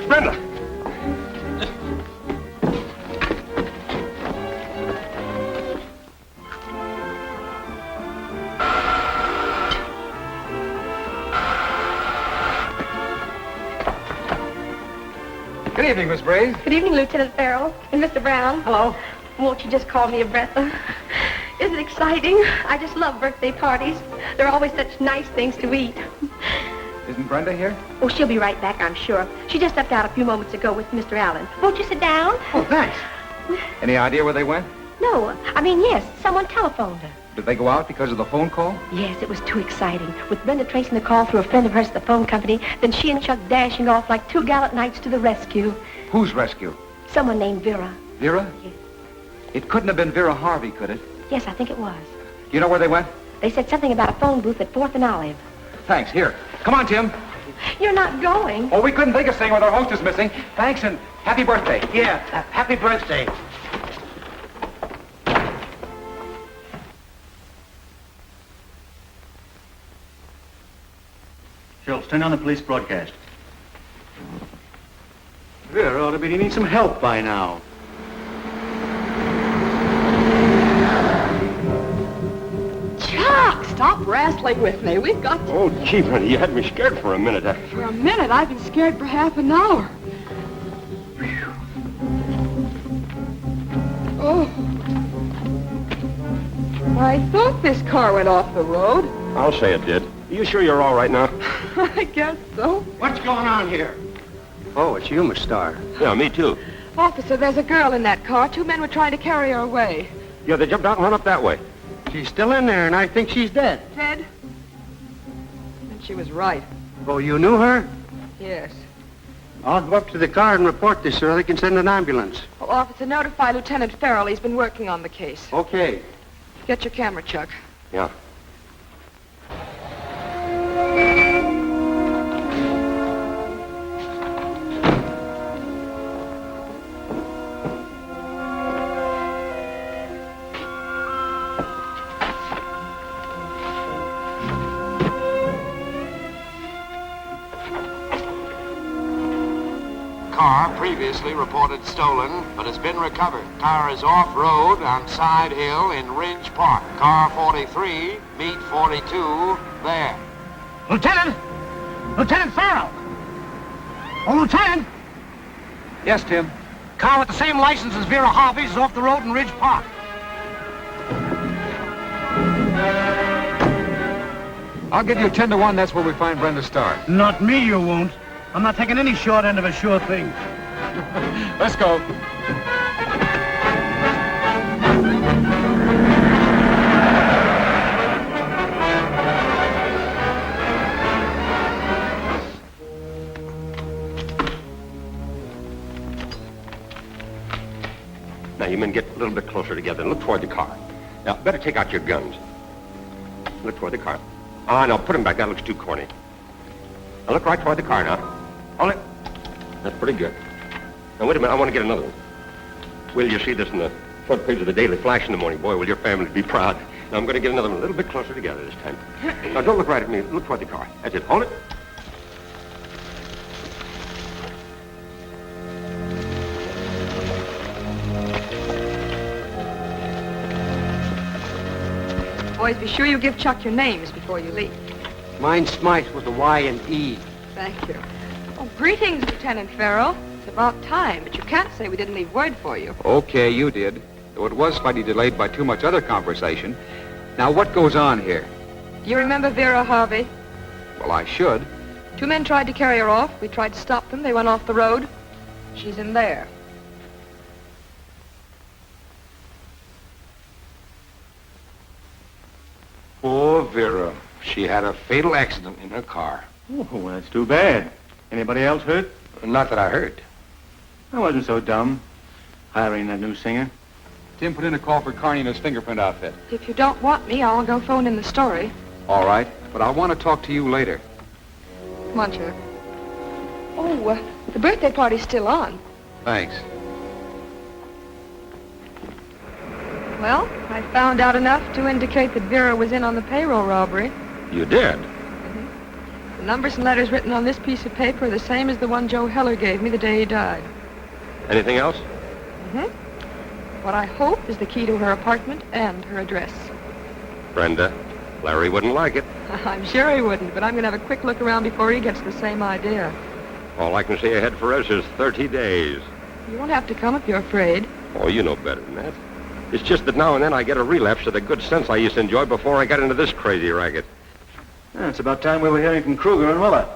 Brenda! Good evening, Miss Braze. Good evening, Lieutenant Farrell and Mr. Brown. Hello. Won't you just call me a Bertha? Isn't it exciting? I just love birthday parties. There are always such nice things to eat. Isn't Brenda here? Oh, she'll be right back, I'm sure. She just stepped out a few moments ago with Mr. Allen. Won't you sit down? Oh, thanks. Any idea where they went? No, I mean, yes, someone telephoned her. Did they go out because of the phone call? Yes, it was too exciting. With Brenda tracing the call through a friend of hers at the phone company, then she and Chuck dashing off like two gallant knights to the rescue. Whose rescue? Someone named Vera. Vera? Yes. It couldn't have been Vera Harvey, could it? Yes, I think it was. Do you know where they went? They said something about a phone booth at 4th and Olive. Thanks. Here. Come on, Tim. You're not going. Oh, we couldn't think of staying with our host is missing. Thanks and happy birthday. Yeah, happy birthday. Schultz, turn on the police broadcast. Vera ought to be needing some help by now. Chuck, stop wrestling with me. We've got to... Oh, gee, Brenda, you had me scared for a minute. For a minute, I've been scared for half an hour. Oh. I thought this car went off the road. I'll say it did. Are you sure you're all right now? I guess so. What's going on here? Oh, it's you, Miss Starr. Yeah, me too. Officer, there's a girl in that car. Two men were trying to carry her away. Yeah, they jumped out and run up that way. She's still in there, and I think she's dead. Dead? And she was right. Oh, you knew her? Yes. I'll go up to the car and report this so they can send an ambulance. Oh, officer, notify Lieutenant Farrell. He's been working on the case. Okay. Get your camera, Chuck. Yeah. car previously reported stolen, but has been recovered. Car is off-road on Side Hill in Ridge Park. Car 43, meet 42, there. Lieutenant! Lieutenant Farrell! Oh, Lieutenant! Yes, Tim. Car with the same license as Vera Harvey's is off the road in Ridge Park. I'll give you 10 to 1. That's where we find Brenda Starr. Not me, you won't. I'm not taking any short end of a sure thing. Let's go. Now, you men get a little bit closer together and look toward the car. Now, better take out your guns. Look toward the car. Ah, no, put them back. That looks too corny. Now, look right toward the car now. Hold it. That's pretty good. Now, wait a minute. I want to get another one. Will you see this in the front page of the Daily Flash in the morning? Boy, will your family be proud. Now, I'm going to get another one a little bit closer together this time. Now, don't look right at me. Look toward the car. That's it. Hold it. Boys, be sure you give Chuck your names before you leave. Mine's Smythe with a Y and E. Thank you. Oh, greetings, Lieutenant Farrell. It's about time, but you can't say we didn't leave word for you. Okay, you did. Though it was slightly delayed by too much other conversation. Now, what goes on here? Do you remember Vera Harvey? Well, I should. 2 men tried to carry her off. We tried to stop them. They went off the road. She's in there. Poor Vera. She had a fatal accident in her car. Oh, well, that's too bad. Anybody else hurt? Not that I heard. I wasn't so dumb. Hiring that new singer. Tim put in a call for Carney and his fingerprint outfit. If you don't want me, I'll go phone in the story. All right, but I want to talk to you later. Come on, Chuck. Oh, the birthday party's still on. Thanks. Well, I found out enough to indicate that Vera was in on the payroll robbery. You did? The numbers and letters written on this piece of paper are the same as the one Joe Heller gave me the day he died. Anything else? What I hope is the key to her apartment and her address. Brenda, Larry wouldn't like it. I'm sure he wouldn't, but I'm going to have a quick look around before he gets the same idea. All I can see ahead for us is 30 days. You won't have to come if you're afraid. Oh, you know better than that. It's just that now and then I get a relapse of the good sense I used to enjoy before I got into this crazy racket. Yeah, it's about time we were hearing from Kruger and Willa.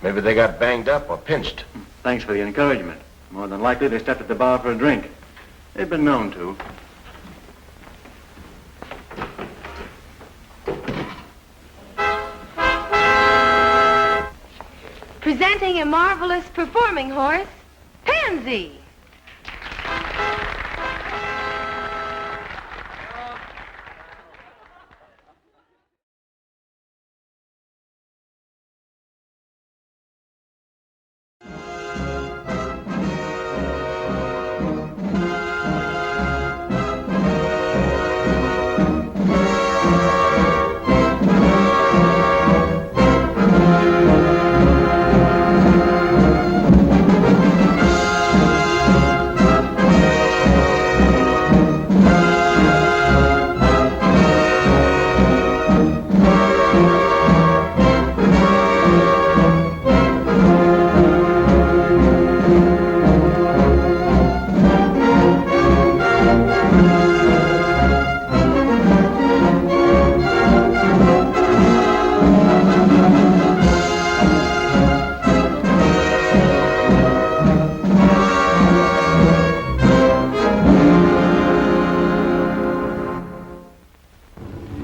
Maybe they got banged up or pinched. Thanks for the encouragement. More than likely they stepped at the bar for a drink. They've been known to. Presenting a marvelous performing horse, Pansy.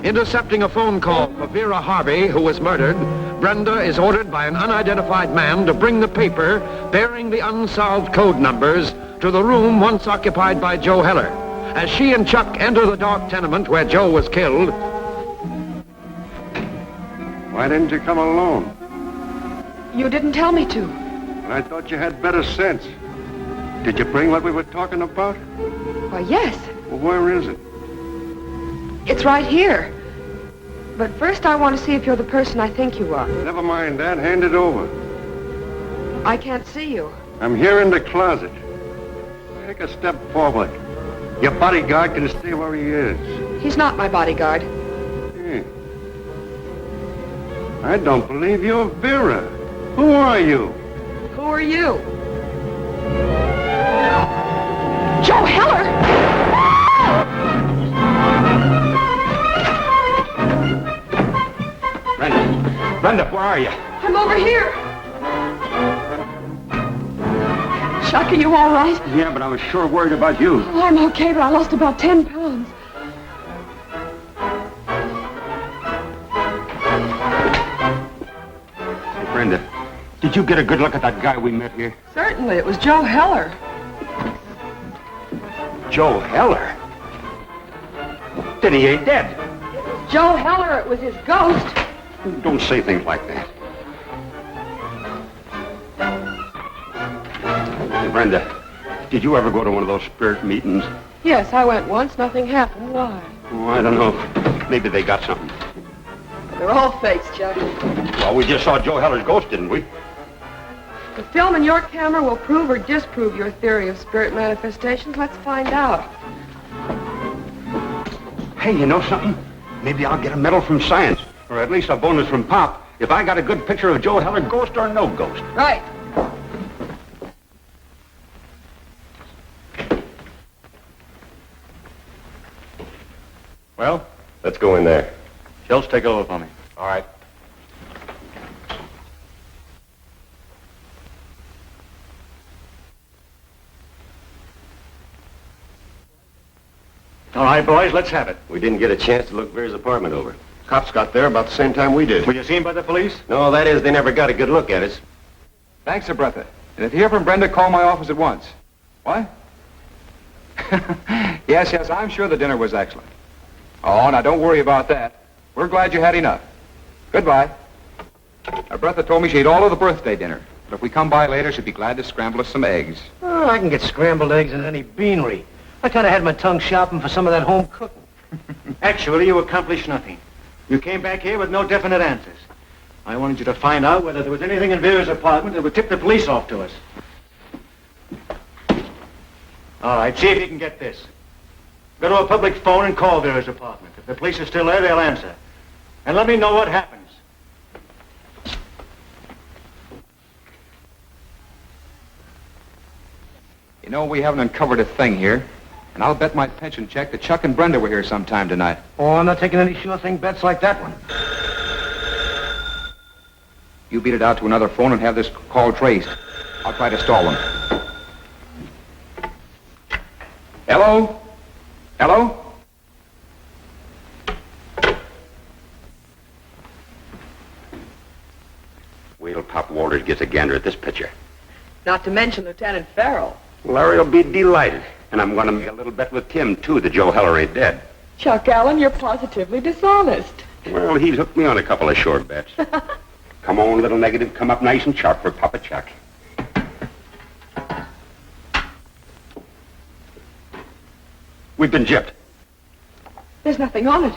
Intercepting a phone call for Vera Harvey, who was murdered, Brenda is ordered by an unidentified man to bring the paper bearing the unsolved code numbers to the room once occupied by Joe Heller. As she and Chuck enter the dark tenement where Joe was killed... Why didn't you come alone? You didn't tell me to. I thought you had better sense. Did you bring what we were talking about? Why, yes. Well, where is it? It's right here. But first I want to see if you're the person I think you are. Never mind that. Hand it over. I can't see you. I'm here in the closet. Take a step forward. Your bodyguard can stay where he is. He's not my bodyguard. Hey. I don't believe you're Vera. Who are you? Who are you? Joe Heller! Brenda, where are you? I'm over here. Chuck, are you all right? Yeah, but I was sure worried about you. Oh, I'm okay, but I lost about 10 pounds. Hey, Brenda, did you get a good look at that guy we met here? Certainly, it was Joe Heller. Joe Heller? Then he ain't dead. Joe Heller, it was his ghost. Don't say things like that. Hey, Brenda, did you ever go to one of those spirit meetings? Yes, I went once. Nothing happened. Why? Oh, I don't know. Maybe they got something. They're all fakes, Chuck. Well, we just saw Joe Heller's ghost, didn't we? The film in your camera will prove or disprove your theory of spirit manifestations. Let's find out. Hey, you know something? Maybe I'll get a medal from science, or at least a bonus from Pop, if I got a good picture of Joe Heller, ghost or no ghost. Right. Well, Let's go in there. Schultz, take over for me. All right. All right, boys, let's have it. We didn't get a chance to look Vera's apartment over. Cops got there about the same time we did. Were you seen by the police? No, that is, they never got a good look at us. Thanks, Sir Bertha. And if you hear from Brenda, call my office at once. What? Yes, I'm sure the dinner was excellent. Oh, now don't worry about that. We're glad you had enough. Goodbye. Now, Bertha told me she ate all of the birthday dinner. But if we come by later, she'd be glad to scramble us some eggs. Oh, I can get scrambled eggs in any beanery. I kind of had my tongue shopping for some of that home cooking. Actually, you accomplished nothing. You came back here with no definite answers. I wanted you to find out whether there was anything in Vera's apartment that would tip the police off to us. All right, see if you can get this. Go to a public phone and call Vera's apartment. If the police are still there, they'll answer. And let me know what happens. You know, we haven't uncovered a thing here. And I'll bet my pension check that Chuck and Brenda were here sometime tonight. Oh, I'm not taking any sure thing bets like that one. You beat it out to another phone and have this call traced. I'll try to stall them. Hello? Hello? Wait till Pop Walters gets a gander at this picture. Not to mention Lieutenant Farrell. Larry will be delighted. And I'm going to make a little bet with Tim, too, that Joe Heller ain't dead. Chuck Allen, you're positively dishonest. Well, he's hooked me on a couple of short bets. Come on, little negative, come up nice and sharp for Papa Chuck. We've been gypped. There's nothing on it.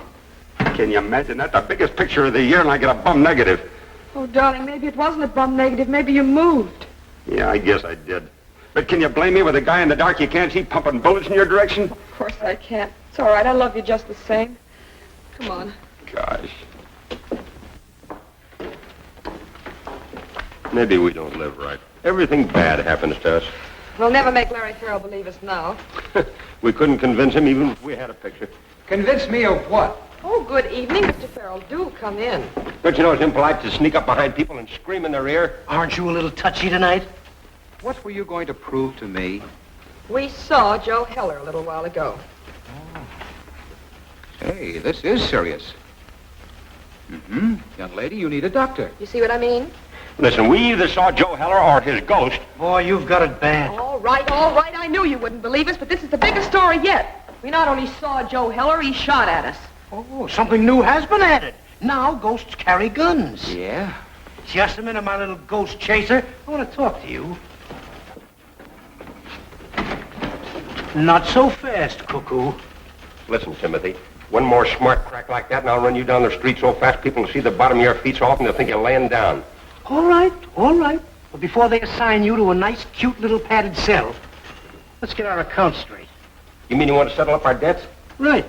Can you imagine that? The biggest picture of the year, and I get a bum negative. Oh, darling, maybe it wasn't a bum negative. Maybe you moved. Yeah, I guess I did. But can you blame me with a guy in the dark you can't see pumping bullets in your direction? Of course I can't. It's all right. I love you just the same. Come on. Gosh. Maybe we don't live right. Everything bad happens to us. We'll never make Larry Farrell believe us now. We couldn't convince him even if we had a picture. Convince me of what? Oh, good evening, Mr. Farrell. Do come in. Don't you know it's impolite to sneak up behind people and scream in their ear? Aren't you a little touchy tonight? What were you going to prove to me? We saw Joe Heller a little while ago. Hey, this is serious. Young lady, you need a doctor. You see what I mean? Listen, we either saw Joe Heller or his ghost. Boy, you've got it bad. All right. I knew you wouldn't believe us, but this is the biggest story yet. We not only saw Joe Heller, he shot at us. Oh, something new has been added. Now ghosts carry guns. Yeah? Just a minute, my little ghost chaser. I want to talk to you. Not so fast, cuckoo. Listen, Timothy, one more smart crack like that and I'll run you down the street so fast people will see the bottom of your feet so often they'll think you're laying down. All right. But before they assign you to a nice, cute little padded cell, let's get our accounts straight. You mean you want to settle up our debts? Right.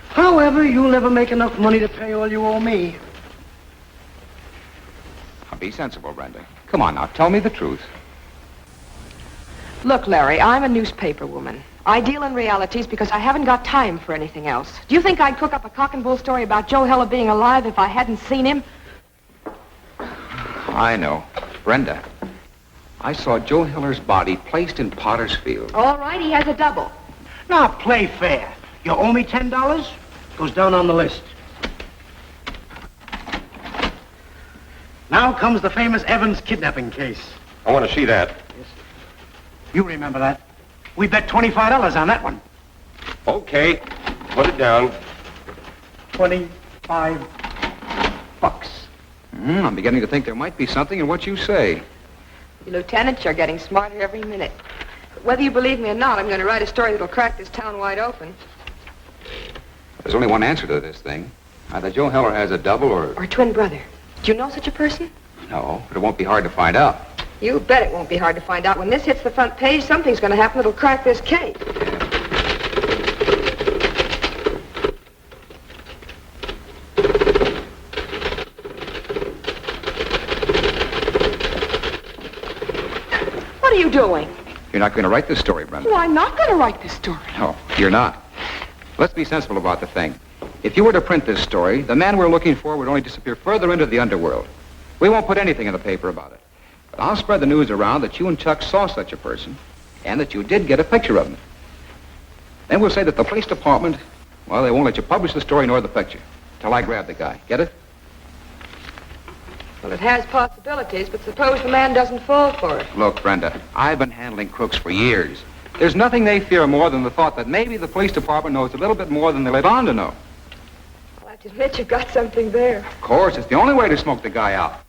However, you'll never make enough money to pay all you owe me. Now, be sensible, Brenda. Come on now, tell me the truth. Look, Larry, I'm a newspaper woman. I deal in realities because I haven't got time for anything else. Do you think I'd cook up a cock and bull story about Joe Heller being alive if I hadn't seen him? I know. Brenda, I saw Joe Heller's body placed in Potter's Field. All right, he has a double. Now, play fair. You owe me $10? Goes down on the list. Now comes the famous Evans kidnapping case. I want to see that. You remember that? We bet $25 on that one. Okay, put it down. 25 bucks. I'm beginning to think there might be something in what you say. You lieutenants are getting smarter every minute. But whether you believe me or not, I'm going to write a story that'll crack this town wide open. There's only one answer to this thing. Either Joe Heller has a double or... Or a twin brother. Do you know such a person? No, but it won't be hard to find out. You bet it won't be hard to find out. When this hits the front page, something's going to happen that'll crack this case. What are you doing? You're not going to write this story, Brenda. Oh, I'm not going to write this story. No, you're not. Let's be sensible about the thing. If you were to print this story, the man we're looking for would only disappear further into the underworld. We won't put anything in the paper about it. But I'll spread the news around that you and Chuck saw such a person, and that you did get a picture of him. Then we'll say that the police department, well, they won't let you publish the story nor the picture, till I grab the guy. Get it? Well, it has possibilities, but suppose the man doesn't fall for it. Look, Brenda, I've been handling crooks for years. There's nothing they fear more than the thought that maybe the police department knows a little bit more than they let on to know. I'll have to admit you've got something there. Of course, it's the only way to smoke the guy out.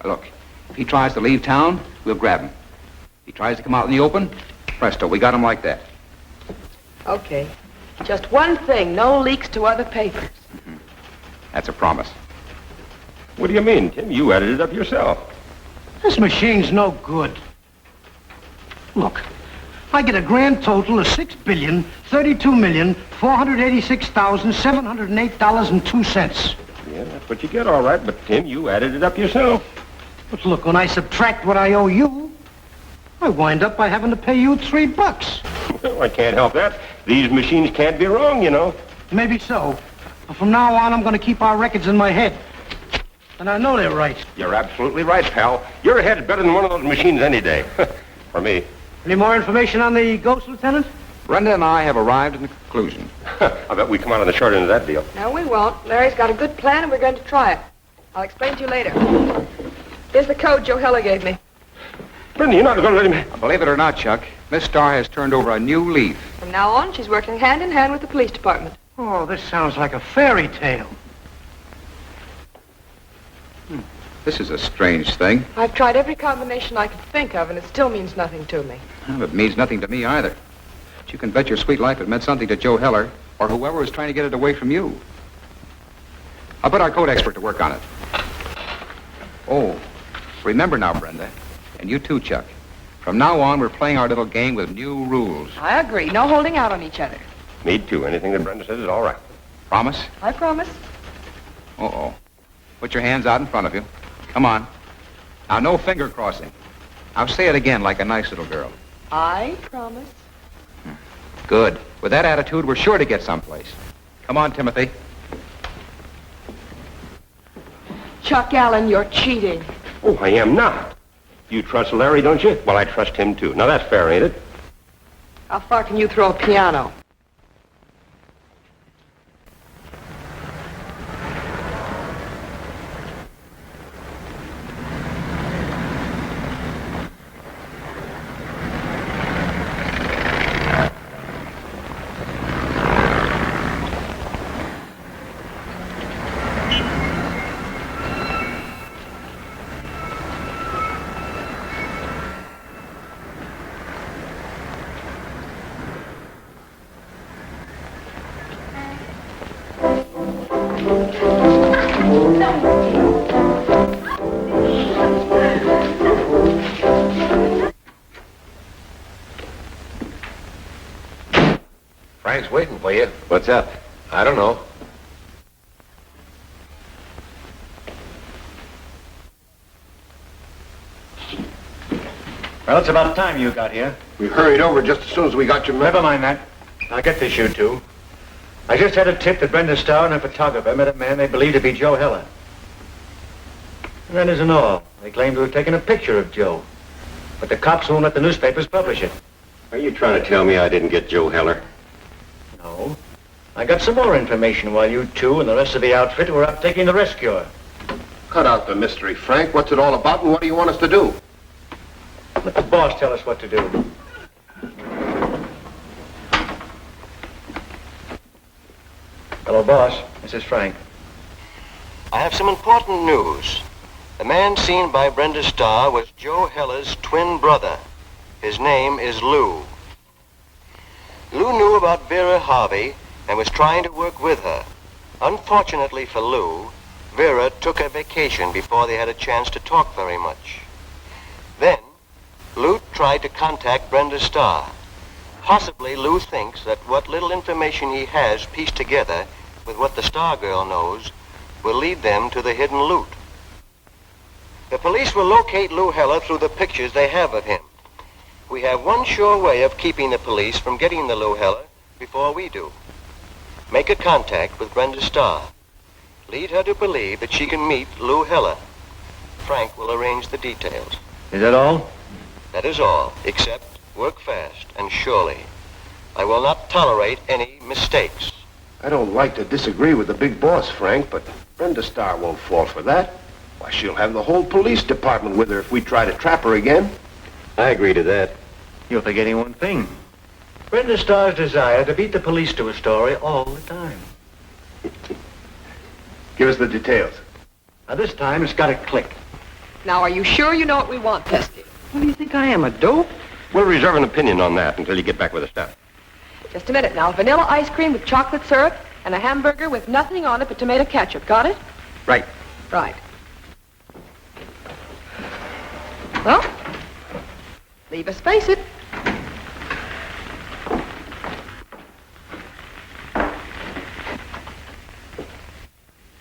Now, look, if he tries to leave town, we'll grab him. If he tries to come out in the open, presto, we got him like that. Okay. Just one thing, no leaks to other papers. That's a promise. What do you mean, Tim? You added it up yourself. This machine's no good. Look, I get a grand total of $6,032,486,708.02. Yeah, that's what you get, all right. But, Tim, you added it up yourself. But look, when I subtract what I owe you, I wind up by having to pay you $3. Well, I can't help that. These machines can't be wrong, you know. Maybe so. But from now on, I'm going to keep our records in my head. And I know they're right. You're absolutely right, pal. Your head's better than one of those machines any day. For me. Any more information on the ghost, Lieutenant? Brenda and I have arrived at a conclusion. I bet we come out on the short end of that deal. No, we won't. Larry's got a good plan, and we're going to try it. I'll explain to you later. Here's the code Joe Heller gave me. Brenda, you're not going to let him... Believe it or not, Chuck, Miss Starr has turned over a new leaf. From now on, she's working hand in hand with the police department. Oh, this sounds like a fairy tale. This is a strange thing. I've tried every combination I could think of, and it still means nothing to me. Well, it means nothing to me either. But you can bet your sweet life it meant something to Joe Heller, or whoever was trying to get it away from you. I'll put our code expert to work on it. Oh, remember now, Brenda, and you too, Chuck. From now on, we're playing our little game with new rules. I agree. No holding out on each other. Me too. Anything that Brenda says is all right. Promise? I promise. Uh-oh. Put your hands out in front of you. Come on. Now, no finger crossing. Now, say it again like a nice little girl. I promise. Good. With that attitude, we're sure to get someplace. Come on, Timothy. Chuck Allen, you're cheating. Oh, I am not. You trust Larry, don't you? Well, I trust him, too. Now, that's fair, ain't it? How far can you throw a piano? Frank's waiting for you. What's up? I don't know. Well, it's about time you got here. We hurried over just as soon as we got your... Never mind that. I'll get this, you two. I just had a tip that Brenda Starr and her photographer met a man they believe to be Joe Heller. And that isn't all. They claim to have taken a picture of Joe. But the cops won't let the newspapers publish it. Are you trying to tell me I didn't get Joe Heller? No. I got some more information while you two and the rest of the outfit were out taking the rescuer. Cut out the mystery, Frank. What's it all about, and what do you want us to do? Let the boss tell us what to do. Hello, boss. This is Frank. I have some important news. The man seen by Brenda Starr was Joe Heller's twin brother. His name is Lou. Lou knew about Vera Harvey and was trying to work with her. Unfortunately for Lou, Vera took a vacation before they had a chance to talk very much. Then, Lou tried to contact Brenda Starr. Possibly Lou thinks that what little information he has pieced together with what the Starr girl knows will lead them to the hidden loot. The police will locate Lou Heller through the pictures they have of him. We have one sure way of keeping the police from getting the Lou Heller before we do. Make a contact with Brenda Starr. Lead her to believe that she can meet Lou Heller. Frank will arrange the details. Is that all? That is all, except work fast and surely. I will not tolerate any mistakes. I don't like to disagree with the big boss, Frank, but Brenda Starr won't fall for that. Why, she'll have the whole police department with her if we try to trap her again. I agree to that. You're forgetting one thing. Brenda Starr's desire to beat the police to a story all the time. Give us the details. Now, this time it's got to click. Now, are you sure you know what we want, Pesky? What do you think I am, a dope? We'll reserve an opinion on that until you get back with the stuff. Just a minute now. Vanilla ice cream with chocolate syrup and a hamburger with nothing on it but tomato ketchup. Got it? Right. Right. Well, leave us face it.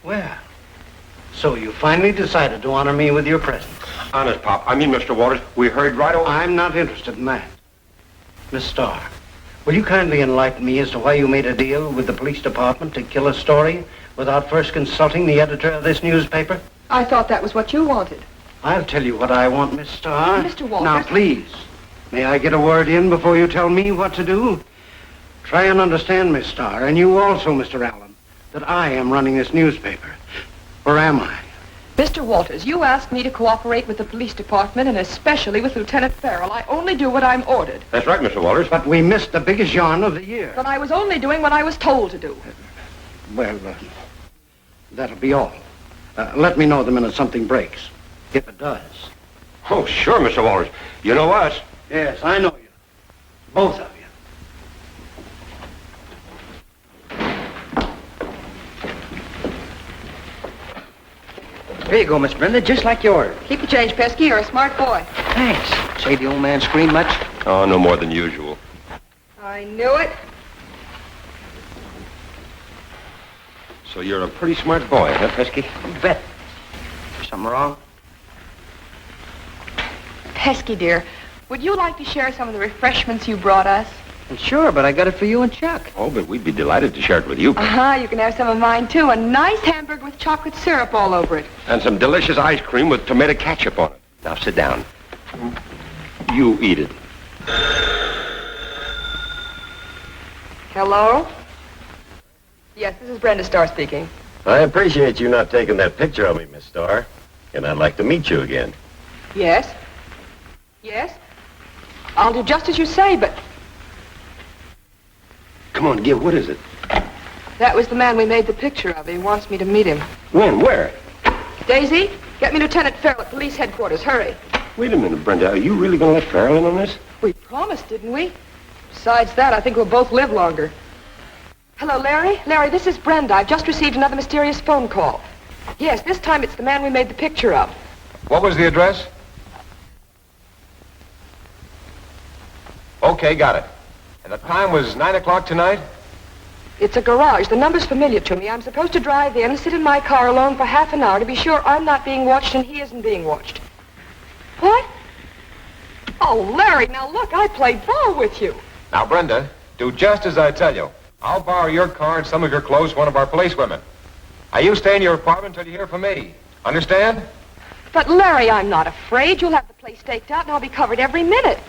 Well, so you finally decided to honor me with your presence. Honest, Pop. I mean, Mr. Waters, we heard right over... I'm not interested in that. Miss Starr, will you kindly enlighten me as to why you made a deal with the police department to kill a story without first consulting the editor of this newspaper? I thought that was what you wanted. I'll tell you what I want, Miss Starr. Mr. Walters. Now, please, may I get a word in before you tell me what to do? Try and understand, Miss Starr, and you also, Mr. Allen, that I am running this newspaper. Or am I? Mr. Walters, you asked me to cooperate with the police department and especially with Lieutenant Farrell. I only do what I'm ordered. That's right, Mr. Walters. But we missed the biggest yarn of the year. But I was only doing what I was told to do. Well, that'll be all. Let me know the minute something breaks. If it does. Oh, sure, Mr. Walters. You know us. Yes, I know you. Both of you. Here you go, Miss Brenda, just like yours. Keep the change, Pesky. You're a smart boy. Thanks. Say the old man scream much? Oh, no more than usual. I knew it. So you're a pretty smart boy, huh, Pesky? You bet. Something wrong? Pesky, dear, would you like to share some of the refreshments you brought us? Well, sure, but I got it for you and Chuck. Oh, but we'd be delighted to share it with you. Uh-huh, you can have some of mine, too. A nice hamburger with chocolate syrup all over it. And some delicious ice cream with tomato ketchup on it. Now, sit down. You eat it. Hello? Yes, this is Brenda Starr speaking. I appreciate you not taking that picture of me, Miss Starr. And I'd like to meet you again. Yes? Yes? I'll do just as you say, but... Come on, Gib, what is it? That was the man we made the picture of. He wants me to meet him. When? Where? Daisy, get me Lieutenant Farrell at police headquarters. Hurry. Wait a minute, Brenda. Are you really going to let Farrell in on this? We promised, didn't we? Besides that, I think we'll both live longer. Hello, Larry? Larry, this is Brenda. I've just received another mysterious phone call. Yes, this time it's the man we made the picture of. What was the address? Okay, got it. And the time was 9 o'clock tonight? It's a garage. The number's familiar to me. I'm supposed to drive in, sit in my car alone for half an hour to be sure I'm not being watched and he isn't being watched. What? Oh, Larry, now look, I played ball with you. Now, Brenda, do just as I tell you. I'll borrow your car and some of your clothes from one of our policewomen. Now, you stay in your apartment until you hear from me. Understand? But, Larry, I'm not afraid. You'll have the place staked out and I'll be covered every minute.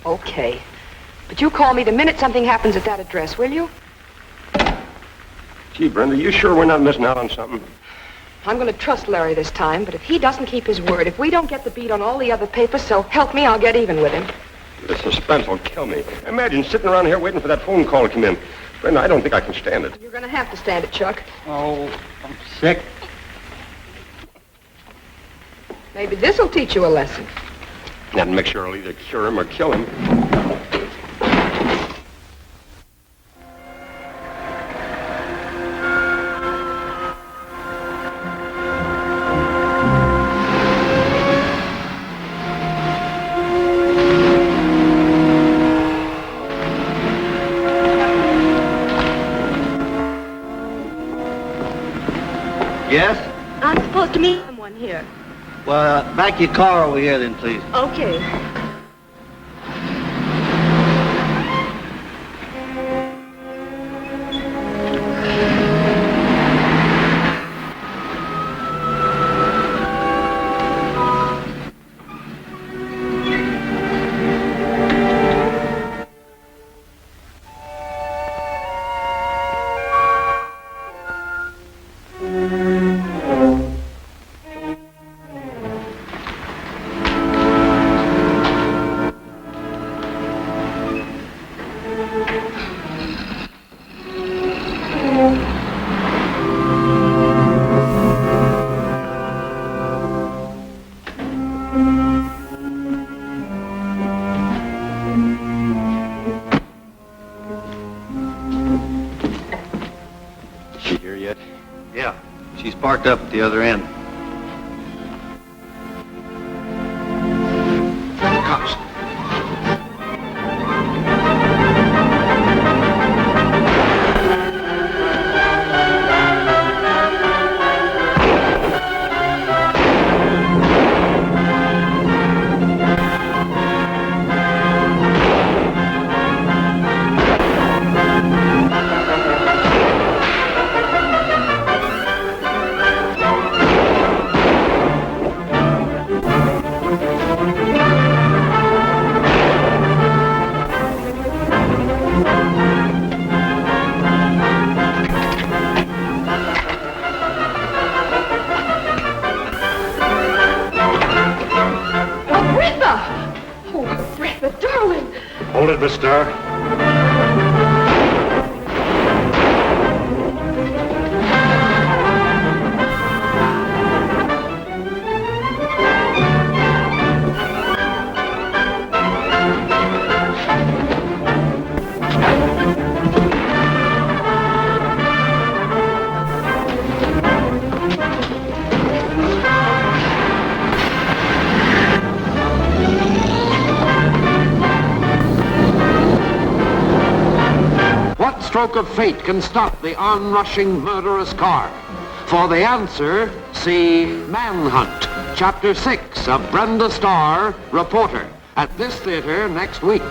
Okay. But you call me the minute something happens at that address, will you? Gee, Brenda, you sure we're not missing out on something? I'm going to trust Larry this time, but if he doesn't keep his word, if we don't get the beat on all the other papers, so help me, I'll get even with him. The suspense will kill me. Imagine sitting around here waiting for that phone call to come in. Brenda, I don't think I can stand it. You're going to have to stand it, Chuck. Oh, I'm sick. Maybe this will teach you a lesson. That mixture will either cure him or kill him. Yes? I'm supposed to meet someone here. Well, back your car over here then, please. Okay. Parked up at the other end. Cops. Hold it, Miss Starr. Stroke of fate can stop the onrushing murderous car? For the answer, see Manhunt, Chapter 6 of Brenda Starr, Reporter, at this theater next week.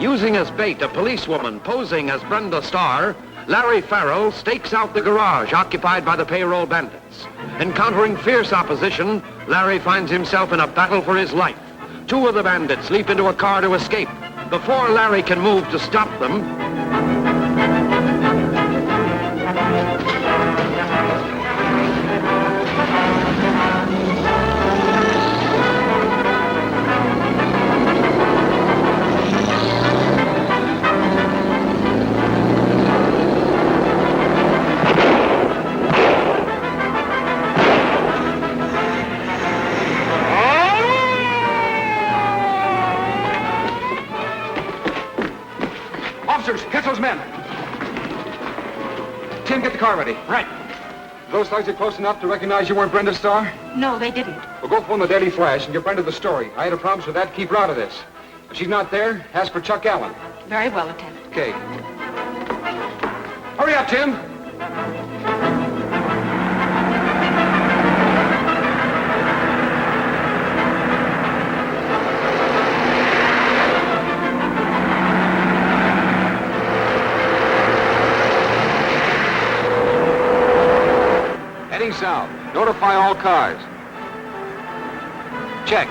Using as bait a policewoman posing as Brenda Starr, Larry Farrell stakes out the garage occupied by the payroll bandits. Encountering fierce opposition, Larry finds himself in a battle for his life. Two of the bandits leap into a car to escape. Before Larry can move to stop them, Tim, get the car ready. Right. Those thugs are close enough to recognize you weren't Brenda Starr? No, they didn't. Well, go phone the Daily Flash and give Brenda the story. I had a promise with that to keep her out of this. If she's not there, ask for Chuck Allen. Very well, Lieutenant. Okay. Hurry up, Tim. Heading south. Notify all cars. Check.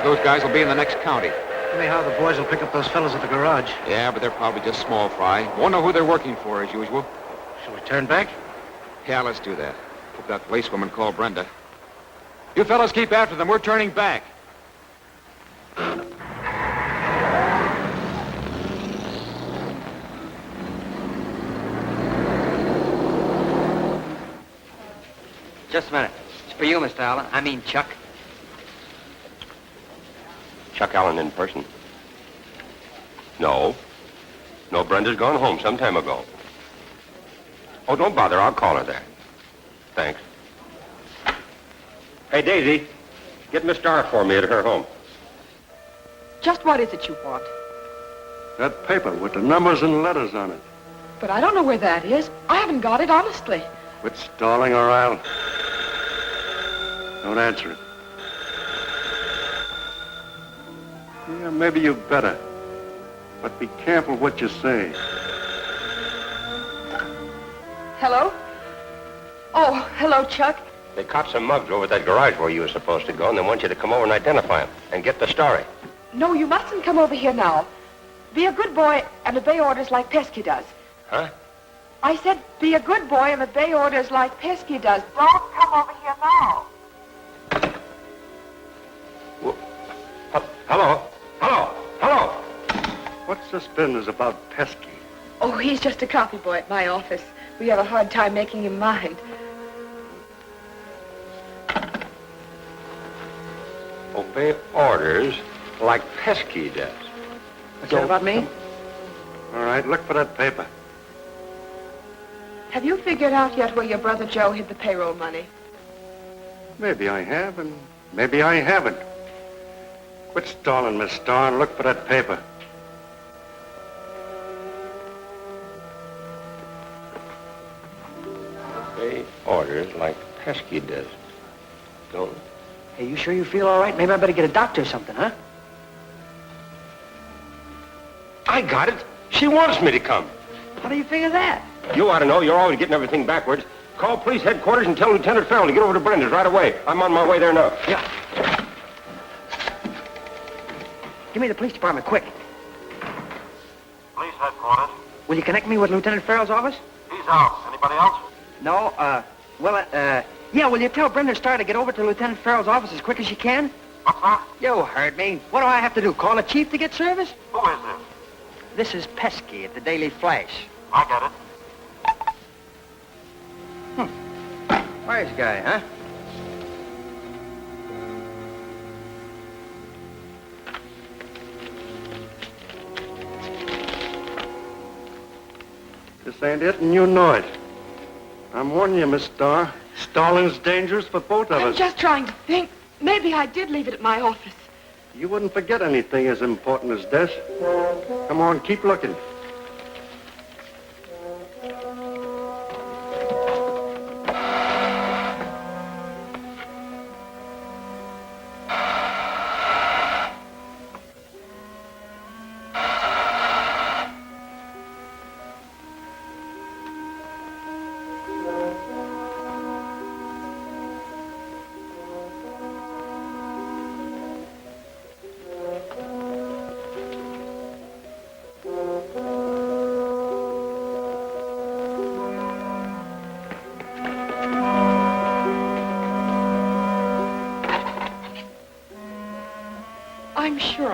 Those guys will be in the next county. Anyhow, the boys will pick up those fellas at the garage. Yeah, but they're probably just small fry. Won't know who they're working for, as usual. Shall we turn back? Yeah, let's do that. Hope that policewoman called Brenda. You fellas keep after them. We're turning back. Just a minute. It's for you, Mr. Allen. I mean Chuck. Chuck Allen in person. No. No, Brenda's gone home some time ago. Oh, don't bother. I'll call her there. Thanks. Hey, Daisy, get Miss Starr for me at her home. Just what is it you want? That paper with the numbers and letters on it. But I don't know where that is. I haven't got it, honestly. Quit stalling or I'll... Don't answer it. Yeah, maybe you better. But be careful what you say. Hello? Oh, hello, Chuck. They caught some mugs over at that garage where you were supposed to go, and they want you to come over and identify them and get the story. No, you mustn't come over here now. Be a good boy and obey orders like Pesky does. Huh? I said be a good boy and obey orders like Pesky does. Don't come over here now. Hello? Hello? Hello? What's this business about Pesky? Oh, he's just a copy boy at my office. We have a hard time making him mind. Obey orders like Pesky does. What's that about me? All right, look for that paper. Have you figured out yet where your brother Joe hid the payroll money? Maybe I have, and maybe I haven't. Quit stalling, Miss Starr, and look for that paper. Obey orders like Pesky does. Don't. Hey, you sure you feel all right? Maybe I better get a doctor or something, huh? I got it. She wants me to come. How do you figure that? You ought to know. You're always getting everything backwards. Call police headquarters and tell Lieutenant Farrell to get over to Brenda's right away. I'm on my way there now. Yeah. Give me the police department, quick. Police headquarters. Will you connect me with Lieutenant Farrell's office? He's out. Anybody else? No, yeah, will you tell Brenda Starr to get over to Lieutenant Farrell's office as quick as she can? What's that? You heard me. What do I have to do, call the chief to get service? Who is this? This is Pesky at the Daily Flash. I get it. Wise guy, huh? This ain't it, and you know it. I'm warning you, Miss Starr. Stalling's dangerous for both of I'm us. just trying to think. Maybe I did leave it at my office. You wouldn't forget anything as important as this. Come on, keep looking.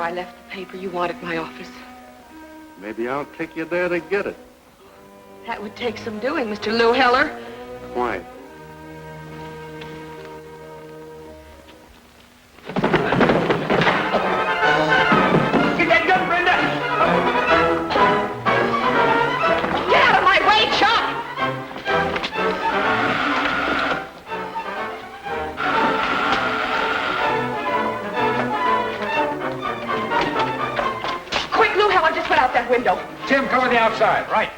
I left the paper you want at my office. Maybe I'll take you there to get it. That would take some doing, Mr. Lou Heller. Why? Get that gun, Brenda! Get out of my way, Chuck! Quick, Lou Heller just went out that window. Tim, cover the outside. Right.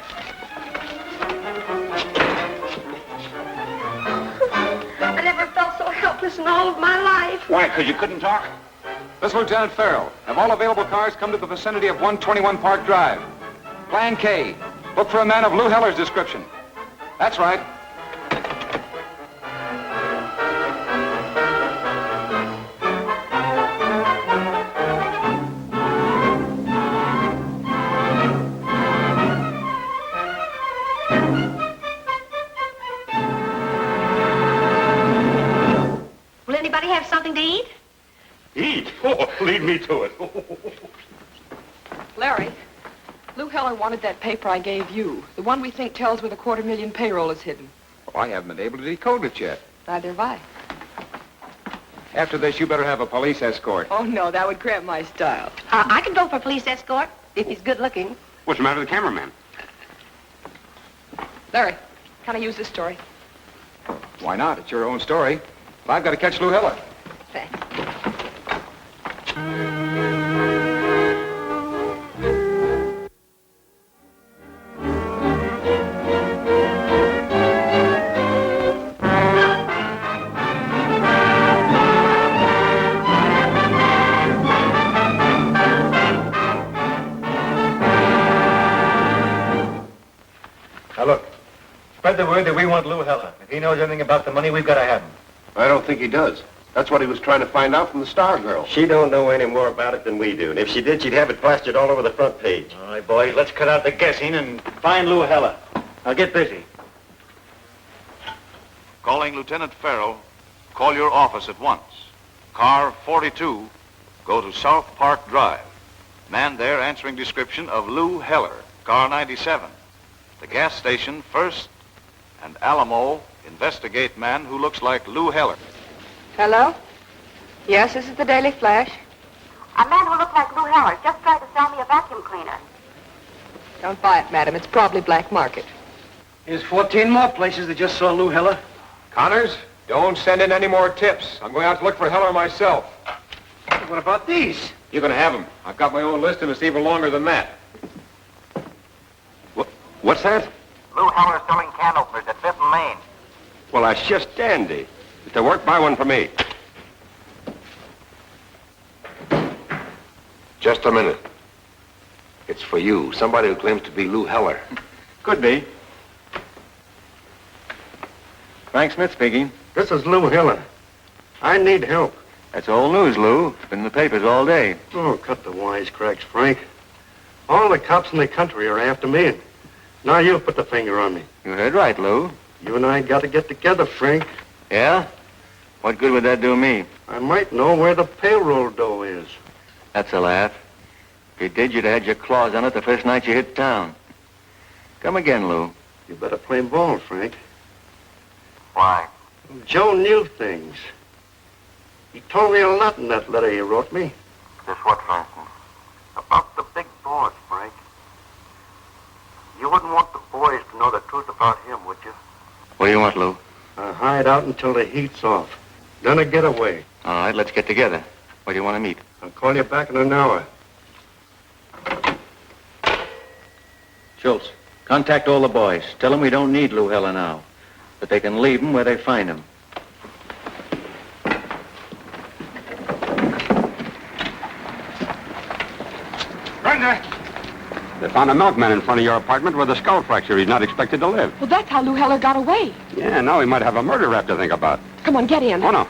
I never felt so helpless in all of my life. Why, because you couldn't talk? This is Lieutenant Farrell. Have all available cars come to the vicinity of 121 Park Drive. Plan K. Look for a man of Lou Heller's description. That's right. Will anybody have something to eat? Eat? Oh, lead me to it. Larry, Lou Heller wanted that paper I gave you. The one we think tells where the $250,000 payroll is hidden. Oh, I haven't been able to decode it yet. Neither have I. After this, you better have a police escort. Oh, no, that would cramp my style. I can go for a police escort if he's good looking. What's the matter with the cameraman? Larry, can I use this story? Why not? It's your own story. But I've got to catch Lou Heller. Thanks. Now look, spread the word that we want Lou Heller. If he knows anything about the money, we've got to have him. I don't think he does. That's what he was trying to find out from the Star girl. She don't know any more about it than we do. And if she did, she'd have it plastered all over the front page. All right, boys, let's cut out the guessing and find Lou Heller. Now get busy. Calling Lieutenant Farrell, call your office at once. Car 42, go to South Park Drive. Man there answering description of Lou Heller, car 97. The gas station first, and Alamo, investigate man who looks like Lou Heller. Hello? Yes, this is the Daily Flash. A man who looked like Lou Heller just tried to sell me a vacuum cleaner. Don't buy it, madam. It's probably black market. Here's 14 more places that just saw Lou Heller. Connors, don't send in any more tips. I'm going out to look for Heller myself. What about these? You're going to have them. I've got my own list, and it's even longer than that. What's that? Lou Heller selling can openers at 5th and Main. Well, that's just dandy. If they work, buy one for me. Just a minute. It's for you. Somebody who claims to be Lou Heller. Could be. Frank Smith speaking. This is Lou Heller. I need help. That's old news, Lou. It's been in the papers all day. Oh, cut the wisecracks, Frank. All the cops in the country are after me. And now you put the finger on me. You heard right, Lou. You and I got to get together, Frank. Yeah? What good would that do me? I might know where the payroll dough is. That's a laugh. If you did, you'd have had your claws on it the first night you hit town. Come again, Lou. You better play ball, Frank. Why? Joe knew things. He told me a lot in that letter he wrote me. Just what, for instance? About the big boss, Frank. You wouldn't want the boys to know the truth about him, would you? What do you want, Lou? A hideout until the heat's off. Then a getaway. All right, let's get together. Where do you want to meet? I'll call you back in an hour. Schultz, contact all the boys. Tell them we don't need Lou Heller now. But they can leave him where they find him. Brenda! They found a milkman in front of your apartment with a skull fracture. He's not expected to live. Well, that's how Lou Heller got away. Yeah, now he might have a murder rap to think about. Come on, get in. Oh, no.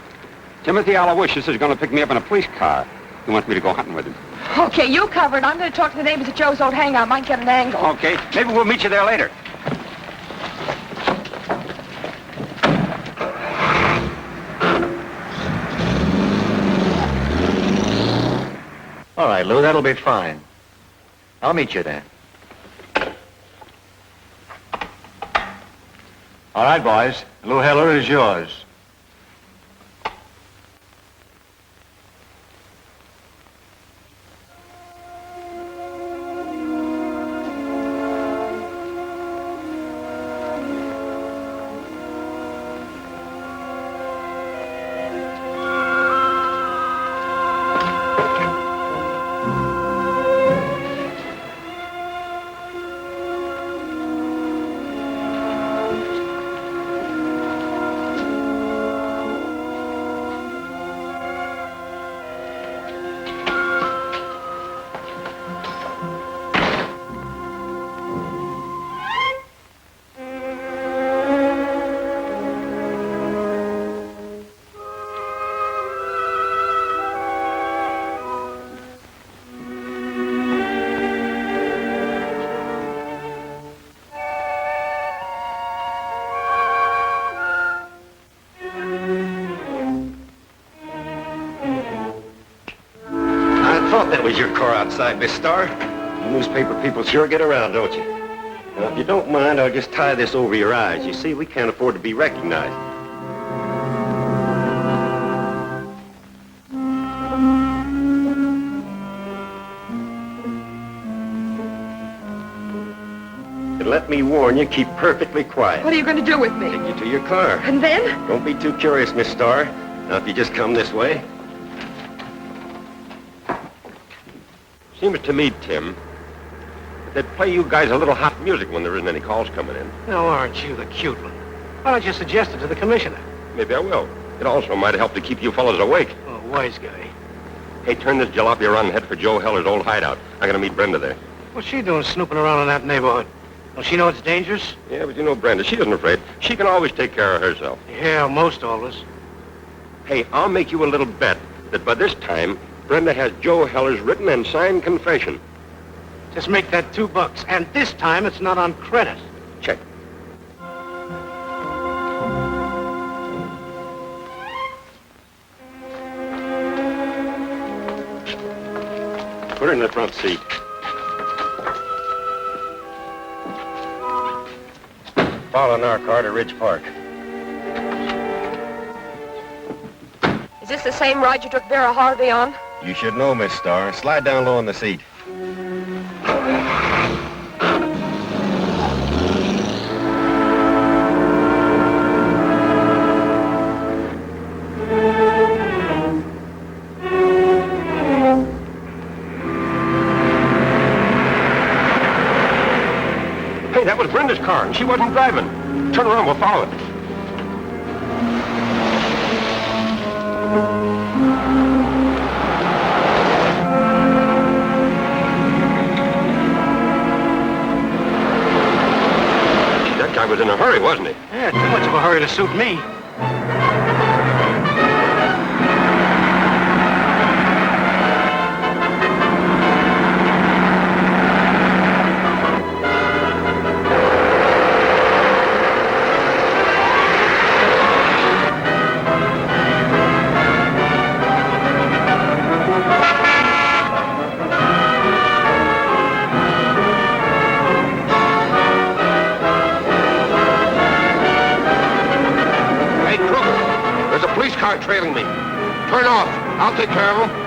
Timothy Aloysius is going to pick me up in a police car. He wants me to go hunting with him. Okay, you cover it. I'm going to talk to the neighbors at Joe's old hangout. Might get an angle. Okay, maybe we'll meet you there later. All All right, Lou, that'll be fine. I'll meet you there. All right, boys. Lou Heller is yours. That was your car outside, Miss Starr. You newspaper people sure get around, don't you? Now, if you don't mind, I'll just tie this over your eyes. You see, we can't afford to be recognized. And let me warn you, keep perfectly quiet. What are you going to do with me? Take you to your car. And then? Don't be too curious, Miss Starr. Now, if you just come this way. Seems to me, Tim, that they'd play you guys a little hot music when there isn't any calls coming in. Now, aren't you the cute one? Why don't you suggest it to the commissioner? Maybe I will. It also might help to keep you fellas awake. Oh, wise guy. Hey, turn this jalopy around and head for Joe Heller's old hideout. I'm gonna meet Brenda there. What's she doing snooping around in that neighborhood? Don't she know it's dangerous? Yeah, but you know Brenda, she isn't afraid. She can always take care of herself. Yeah, most always. Hey, I'll make you a little bet that by this time, Brenda has Joe Heller's written and signed confession. Just make that $2, and this time it's not on credit. Check. Put her in the front seat. Follow our car to Ridge Park. Is this the same ride you took Vera Harvey on? You should know, Miss Starr. Slide down low on the seat. Hey, that was Brenda's car, and she wasn't driving. Turn around, we'll follow it. That guy was in a hurry, wasn't he? Yeah, too much of a hurry to suit me. Trailing me. Turn off. I'll take care of him.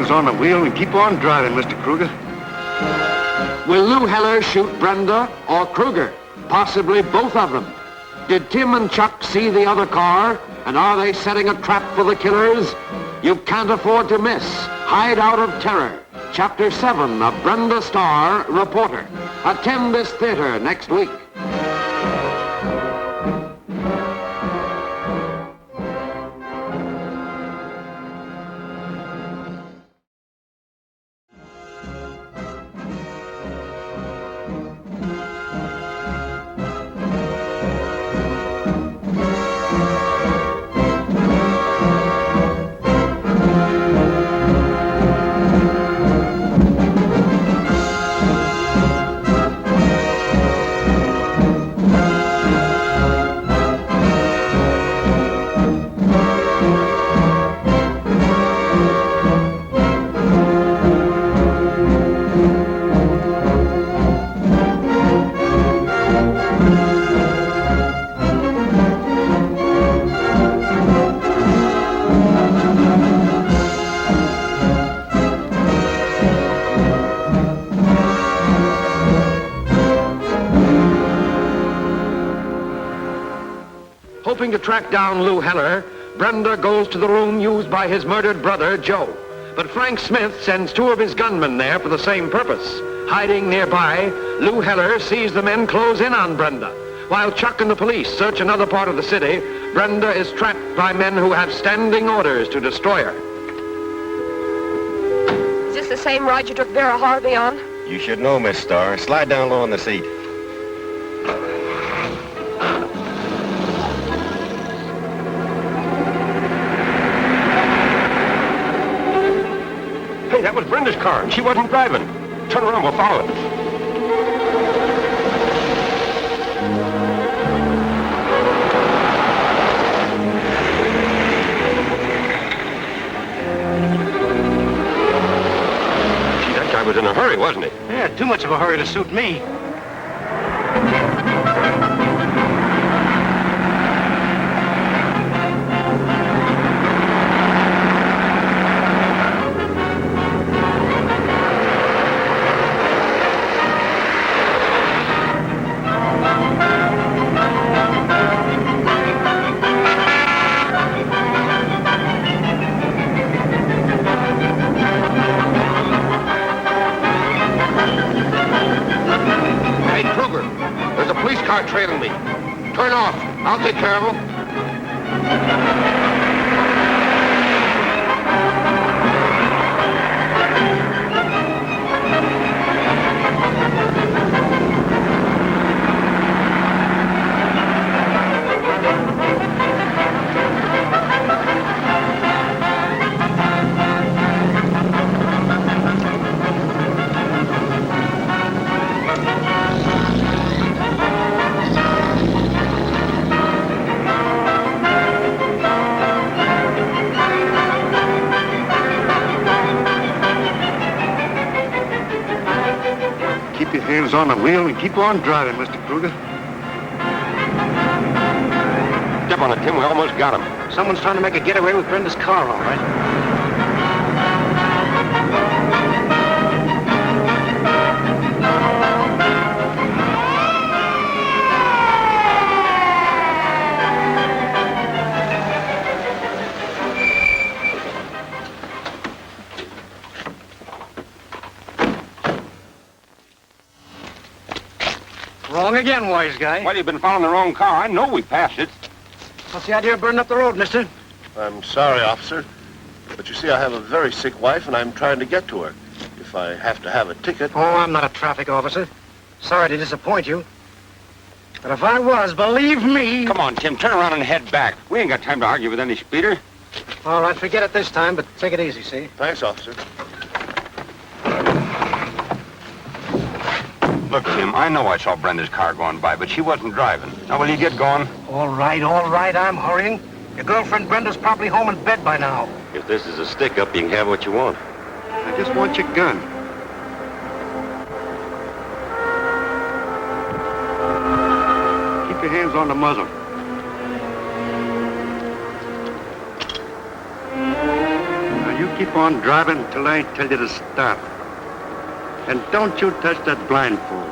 On the wheel and keep on driving, Mr. Kruger. Will Lou Heller shoot Brenda or Kruger? Possibly both of them. Did Tim and Chuck see the other car? And are they setting a trap for the killers? You can't afford to miss Hideout of Terror, Chapter 7 of Brenda Starr, Reporter. Attend this theater next week. Hoping to track down Lou Heller, Brenda goes to the room used by his murdered brother, Joe. But Frank Smith sends 2 of his gunmen there for the same purpose. Hiding nearby, Lou Heller sees the men close in on Brenda. While Chuck and the police search another part of the city, Brenda is trapped by men who have standing orders to destroy her. Is this the same ride you took Vera Harvey on? You should know, Miss Starr. Slide down low on the seat. Hey, that was Brenda's car, and she wasn't driving. Turn around, we'll follow it. Gee, that guy was in a hurry, wasn't he? Yeah, too much of a hurry to suit me. Trailing me. Turn off. I'll take care of him. Keep your hands on the wheel and keep on driving, Mr. Kruger. Step on it, Tim. We almost got him. Someone's trying to make a getaway with Brenda's car, all right. Wrong again, wise guy. Well, you've been following the wrong car. I know we passed it. What's the idea of burning up the road, mister? I'm sorry, officer. But you see, I have a very sick wife, and I'm trying to get to her. If I have to have a ticket... Oh, I'm not a traffic officer. Sorry to disappoint you. But if I was, believe me... Come on, Tim. Turn around and head back. We ain't got time to argue with any speeder. All right, forget it this time, but take it easy, see? Thanks, officer. Look, Tim, I know I saw Brenda's car going by, but she wasn't driving. Now, will you get going? All right, I'm hurrying. Your girlfriend Brenda's probably home in bed by now. If this is a stick-up, you can have what you want. I just want your gun. Keep your hands on the muzzle. Now, you keep on driving till I tell you to stop. And don't you touch that blindfold.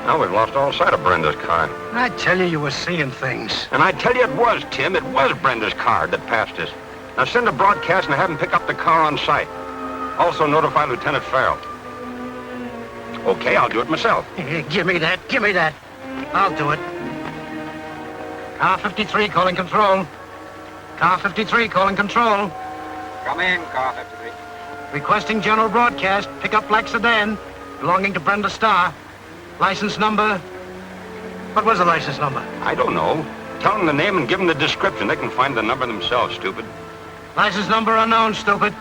Now we've lost all sight of Brenda's car. I tell you, you were seeing things. And I tell you it was, Tim. It was Brenda's car that passed us. Now send a broadcast and have him pick up the car on site. Also notify Lieutenant Farrell. Okay, I'll do it myself. Give me that. I'll do it. Car 53 calling control. Car 53 calling control. Come in, car 53. Requesting general broadcast. Pick up black sedan belonging to Brenda Starr. License number. What was the license number? I don't know. Tell them the name and give them the description. They can find the number themselves, stupid. License number unknown, stupid.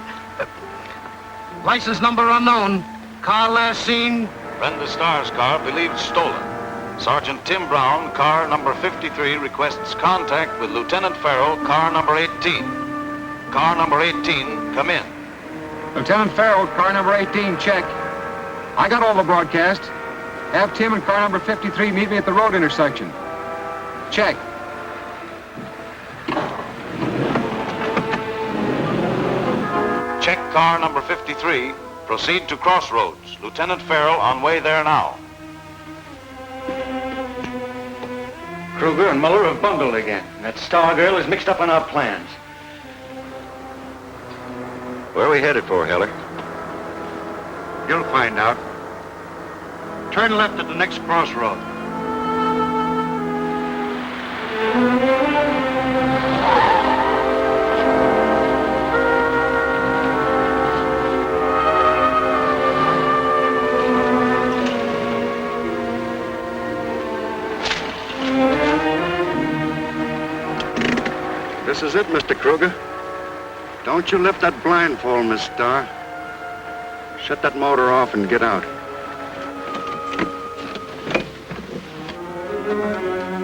License number unknown. Car last seen. Brenda Starr's car believed stolen. Sergeant Tim Brown, car number 53, requests contact with Lieutenant Farrell, car number 18. Car number 18, come in. Lieutenant Farrell, car number 18, check. I got all the broadcast. Have Tim and car number 53 meet me at the road intersection. Check. Check car number 53. Proceed to Crossroads. Lieutenant Farrell on way there now. Kruger and Muller have bungled again. That Starr girl is mixed up in our plans. Where are we headed for, Heller? You'll find out. Turn left at the next crossroad. This is it, Mr. Kruger. Don't you lift that blindfold, Miss Starr. Shut that motor off and get out.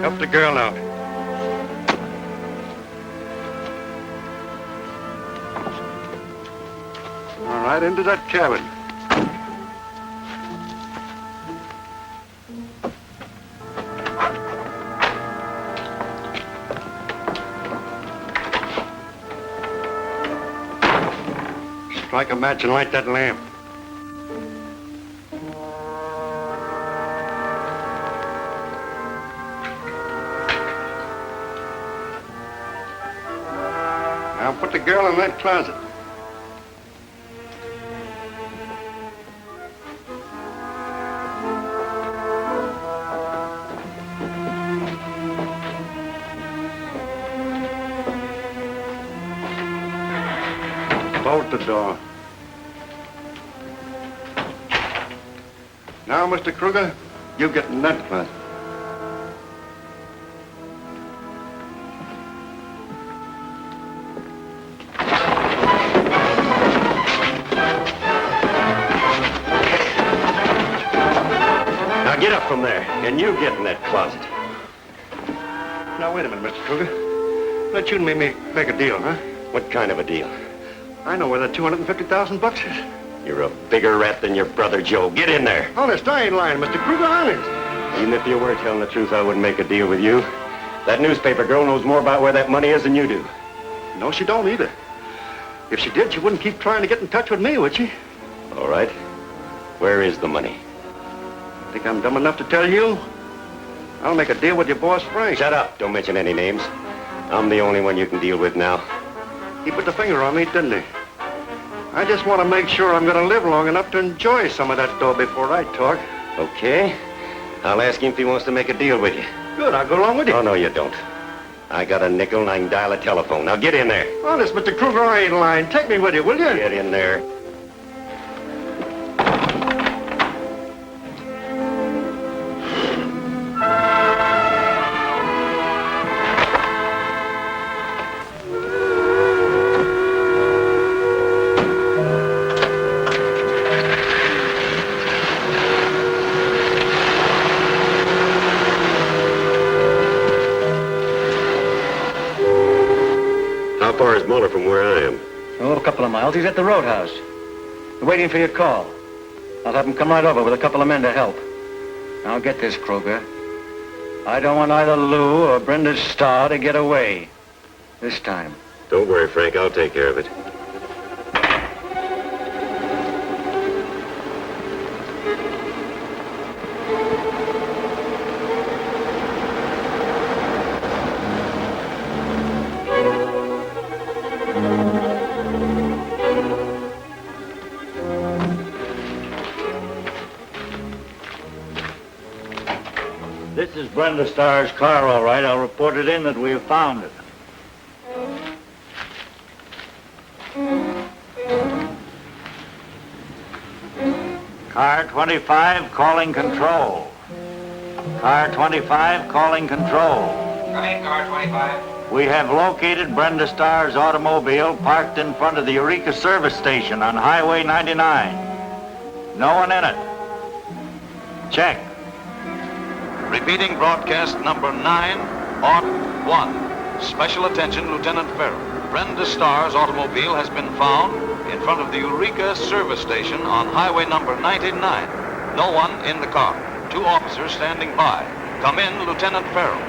Help the girl out. All right, into that cabin. Strike a match and light that lamp. Now put the girl in that closet. Bolt the door. Now, Mr. Kruger, you get in that closet. Now get up from there, and you get in that closet. Now, wait a minute, Mr. Kruger. Let you and me make a deal, huh? What kind of a deal? I know where that $250,000 is. You're a bigger rat than your brother Joe. Get in there. Honest, I ain't lying, Mr. Kruger, honest. Even if you were telling the truth, I wouldn't make a deal with you. That newspaper girl knows more about where that money is than you do. No, she don't either. If she did, she wouldn't keep trying to get in touch with me, would she? All right. Where is the money? Think I'm dumb enough to tell you? I'll make a deal with your boss, Frank. Shut up. Don't mention any names. I'm the only one you can deal with now. He put the finger on me, didn't he? I just want to make sure I'm going to live long enough to enjoy some of that dough before I talk. Okay. I'll ask him if he wants to make a deal with you. Good, I'll go along with you. Oh, no, you don't. I got a nickel and I can dial a telephone. Now get in there. Honest, Mr. Kruger, I ain't lying. Take me with you, will you? Get in there. How far is Muller from where I am? Oh, a couple of miles. He's at the roadhouse. We're waiting for your call. I'll have him come right over with a couple of men to help. Now get this, Kruger. I don't want either Lou or Brenda Starr to get away. This time. Don't worry, Frank. I'll take care of it. This is Brenda Starr's car, all right. I'll report it in that we have found it. Car 25 calling control. Car 25 calling control. Come in, car 25. We have located Brenda Starr's automobile parked in front of the Eureka service station on Highway 99. No one in it. Check. Repeating broadcast number 9-1. Special attention, Lieutenant Farrell. Brenda Starr's automobile has been found in front of the Eureka service station on highway number 99. No one in the car. 2 officers standing by. Come in, Lieutenant Farrell.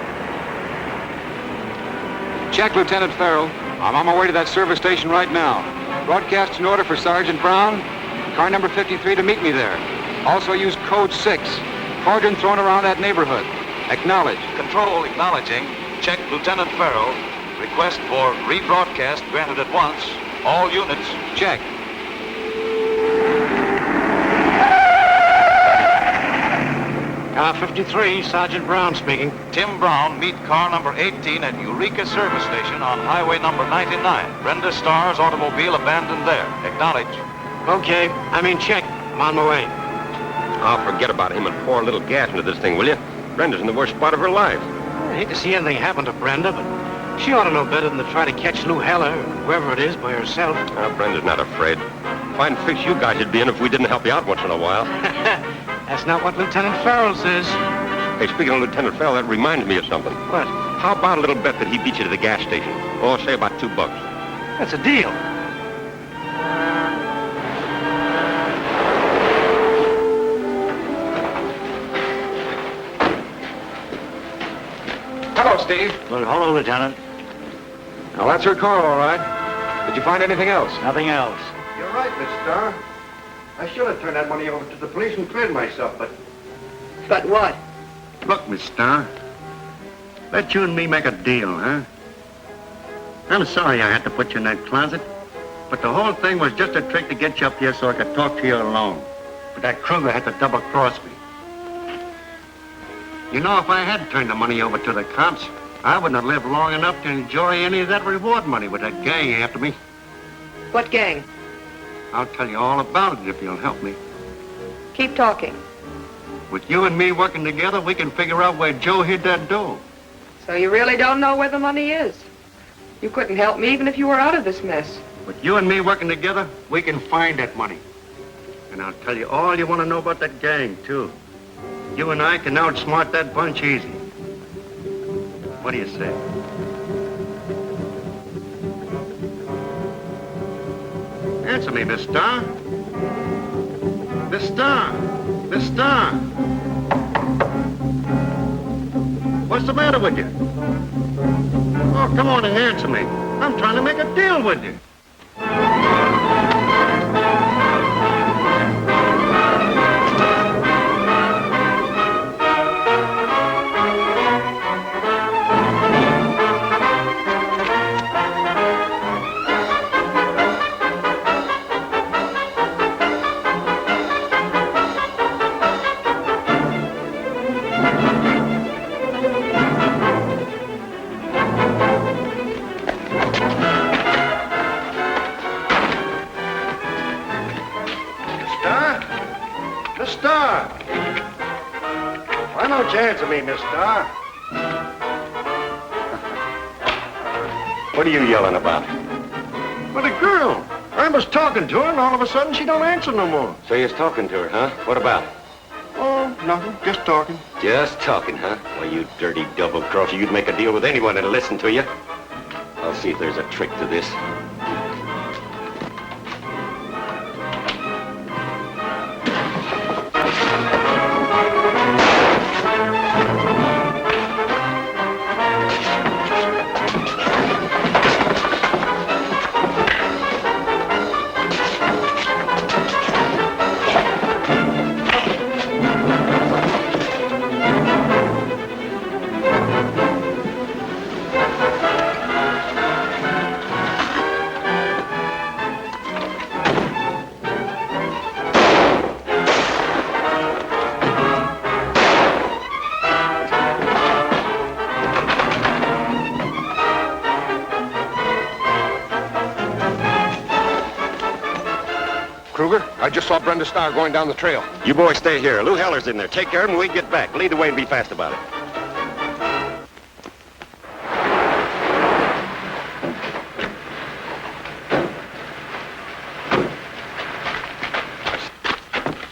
Check, Lieutenant Farrell. I'm on my way to that service station right now. Broadcast an order for Sergeant Brown, car number 53 to meet me there. Also use code 6. Cauldron thrown around that neighborhood. Acknowledge. Control acknowledging. Check Lieutenant Farrell. Request for rebroadcast granted at once. All units. Check. Car 53, Sergeant Brown speaking. Tim Brown, meet car number 18 at Eureka Service Station on highway number 99. Brenda Starr's automobile abandoned there. Acknowledge. Okay, I'm in check. I'm on my way. Oh, forget about him and pour a little gas into this thing, will you? Brenda's in the worst spot of her life. I hate to see anything happen to Brenda, but she ought to know better than to try to catch Lou Heller, or whoever it is, by herself. Oh, Brenda's not afraid. Fine fix you guys would be in if we didn't help you out once in a while. That's not what Lieutenant Farrell says. Hey, speaking of Lieutenant Farrell, that reminds me of something. What? How about a little bet that he beat you to the gas station? Oh, say about $2. That's a deal. Hello, Steve. Well, hello, Lieutenant. Now, that's her car, all right. Did you find anything else? Nothing else. You're right, Miss Starr. I should have turned that money over to the police and cleared myself, but... But what? Look, Miss Starr. Let you and me make a deal, huh? I'm sorry I had to put you in that closet, but the whole thing was just a trick to get you up here so I could talk to you alone. But that Kruger had to double-cross me. You know, if I had turned the money over to the cops, I wouldn't have lived long enough to enjoy any of that reward money with that gang after me. What gang? I'll tell you all about it if you'll help me. Keep talking. With you and me working together, we can figure out where Joe hid that dough. So you really don't know where the money is? You couldn't help me even if you were out of this mess. With you and me working together, we can find that money. And I'll tell you all you want to know about that gang, too. You and I can outsmart that bunch easy. What do you say? Answer me, Miss Starr. Miss Starr. Miss Starr. What's the matter with you? Oh, come on and answer me. I'm trying to make a deal with you. Why don't you answer me, Miss Starr? What are you yelling about? Well, the girl. I was talking to her, and all of a sudden she don't answer no more. So you're talking to her, huh? What about? Oh, nothing. Just talking. Just talking, huh? Well, you dirty double-crosser. You'd make a deal with anyone that'll listen to you. I'll see if there's a trick to this. Kruger, I just saw Brenda Starr going down the trail. You boys stay here. Lou Heller's in there. Take care of him when we get back. Lead the way and be fast about it.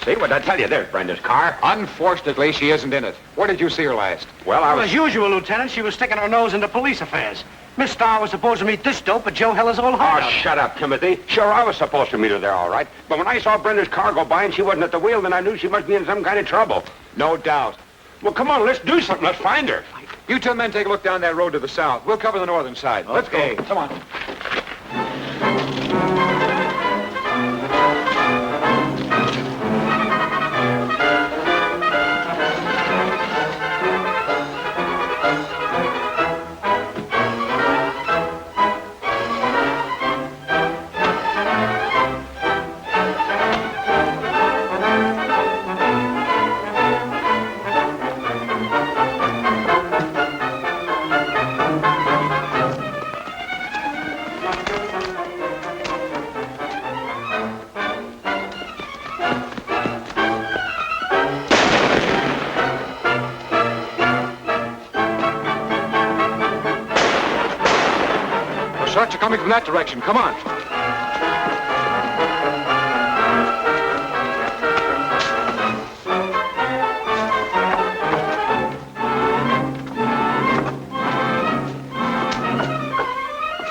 See, what did I tell you? There's Brenda's car. Unfortunately, she isn't in it. Where did you see her last? Well, I was... As usual, Lieutenant, she was sticking her nose into police affairs. Miss Starr was supposed to meet this dope at Joe Heller's old hideout. Oh, shut up, Timothy. Sure, I was supposed to meet her there, all right. But when I saw Brenda's car go by and she wasn't at the wheel, then I knew she must be in some kind of trouble. No doubt. Well, come on, let's do something. Let's find her. You two men take a look down that road to the south. We'll cover the northern side. Let's go. Come on. Shots are coming from that direction. Come on.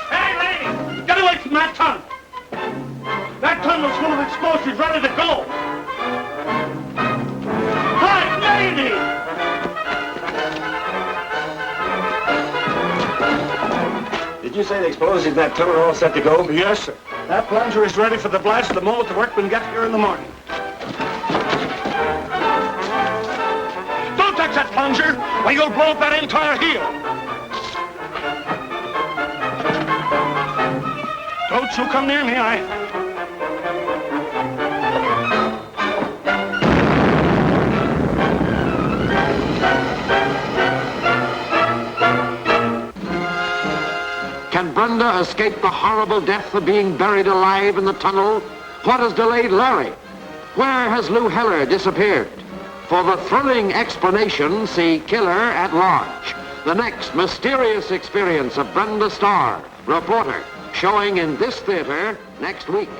Hey, lady! Get away from that ton! That tunnel's full of explosives ready to go! Hi, lady! Did you say the explosives in that tunnel are all set to go? Yes, sir. That plunger is ready for the blast the moment the workmen get here in the morning. Don't touch that plunger, or you'll blow up that entire hill. Don't you come near me, Can Brenda escape the horrible death of being buried alive in the tunnel? What has delayed Larry? Where has Lou Heller disappeared? For the thrilling explanation, see Killer at Large. The next mysterious experience of Brenda Starr, reporter, showing in this theater next week.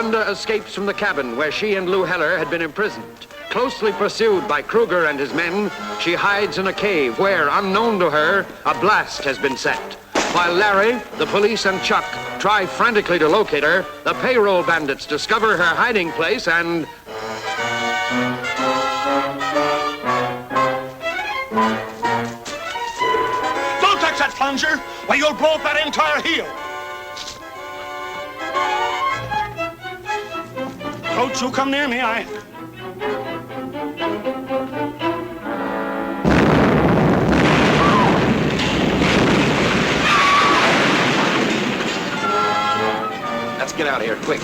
Brenda escapes from the cabin where she and Lou Heller had been imprisoned. Closely pursued by Kruger and his men, she hides in a cave where, unknown to her, a blast has been set. While Larry, the police, and Chuck try frantically to locate her, the payroll bandits discover her hiding place and... Don't touch that plunger, or you'll blow up that entire hill. Don't you come near me, Let's get out of here, quick.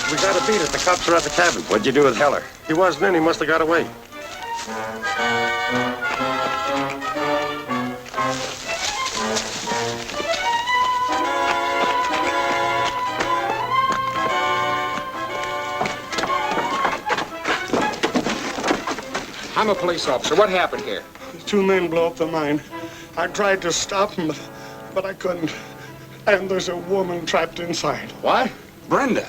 We got a beat it. The cops are at the cabin. What'd you do with Heller? He wasn't in. He must have got away. I'm a police officer. What happened here? Two men blow up the mine. I tried to stop them, but I couldn't. And there's a woman trapped inside. What? Brenda.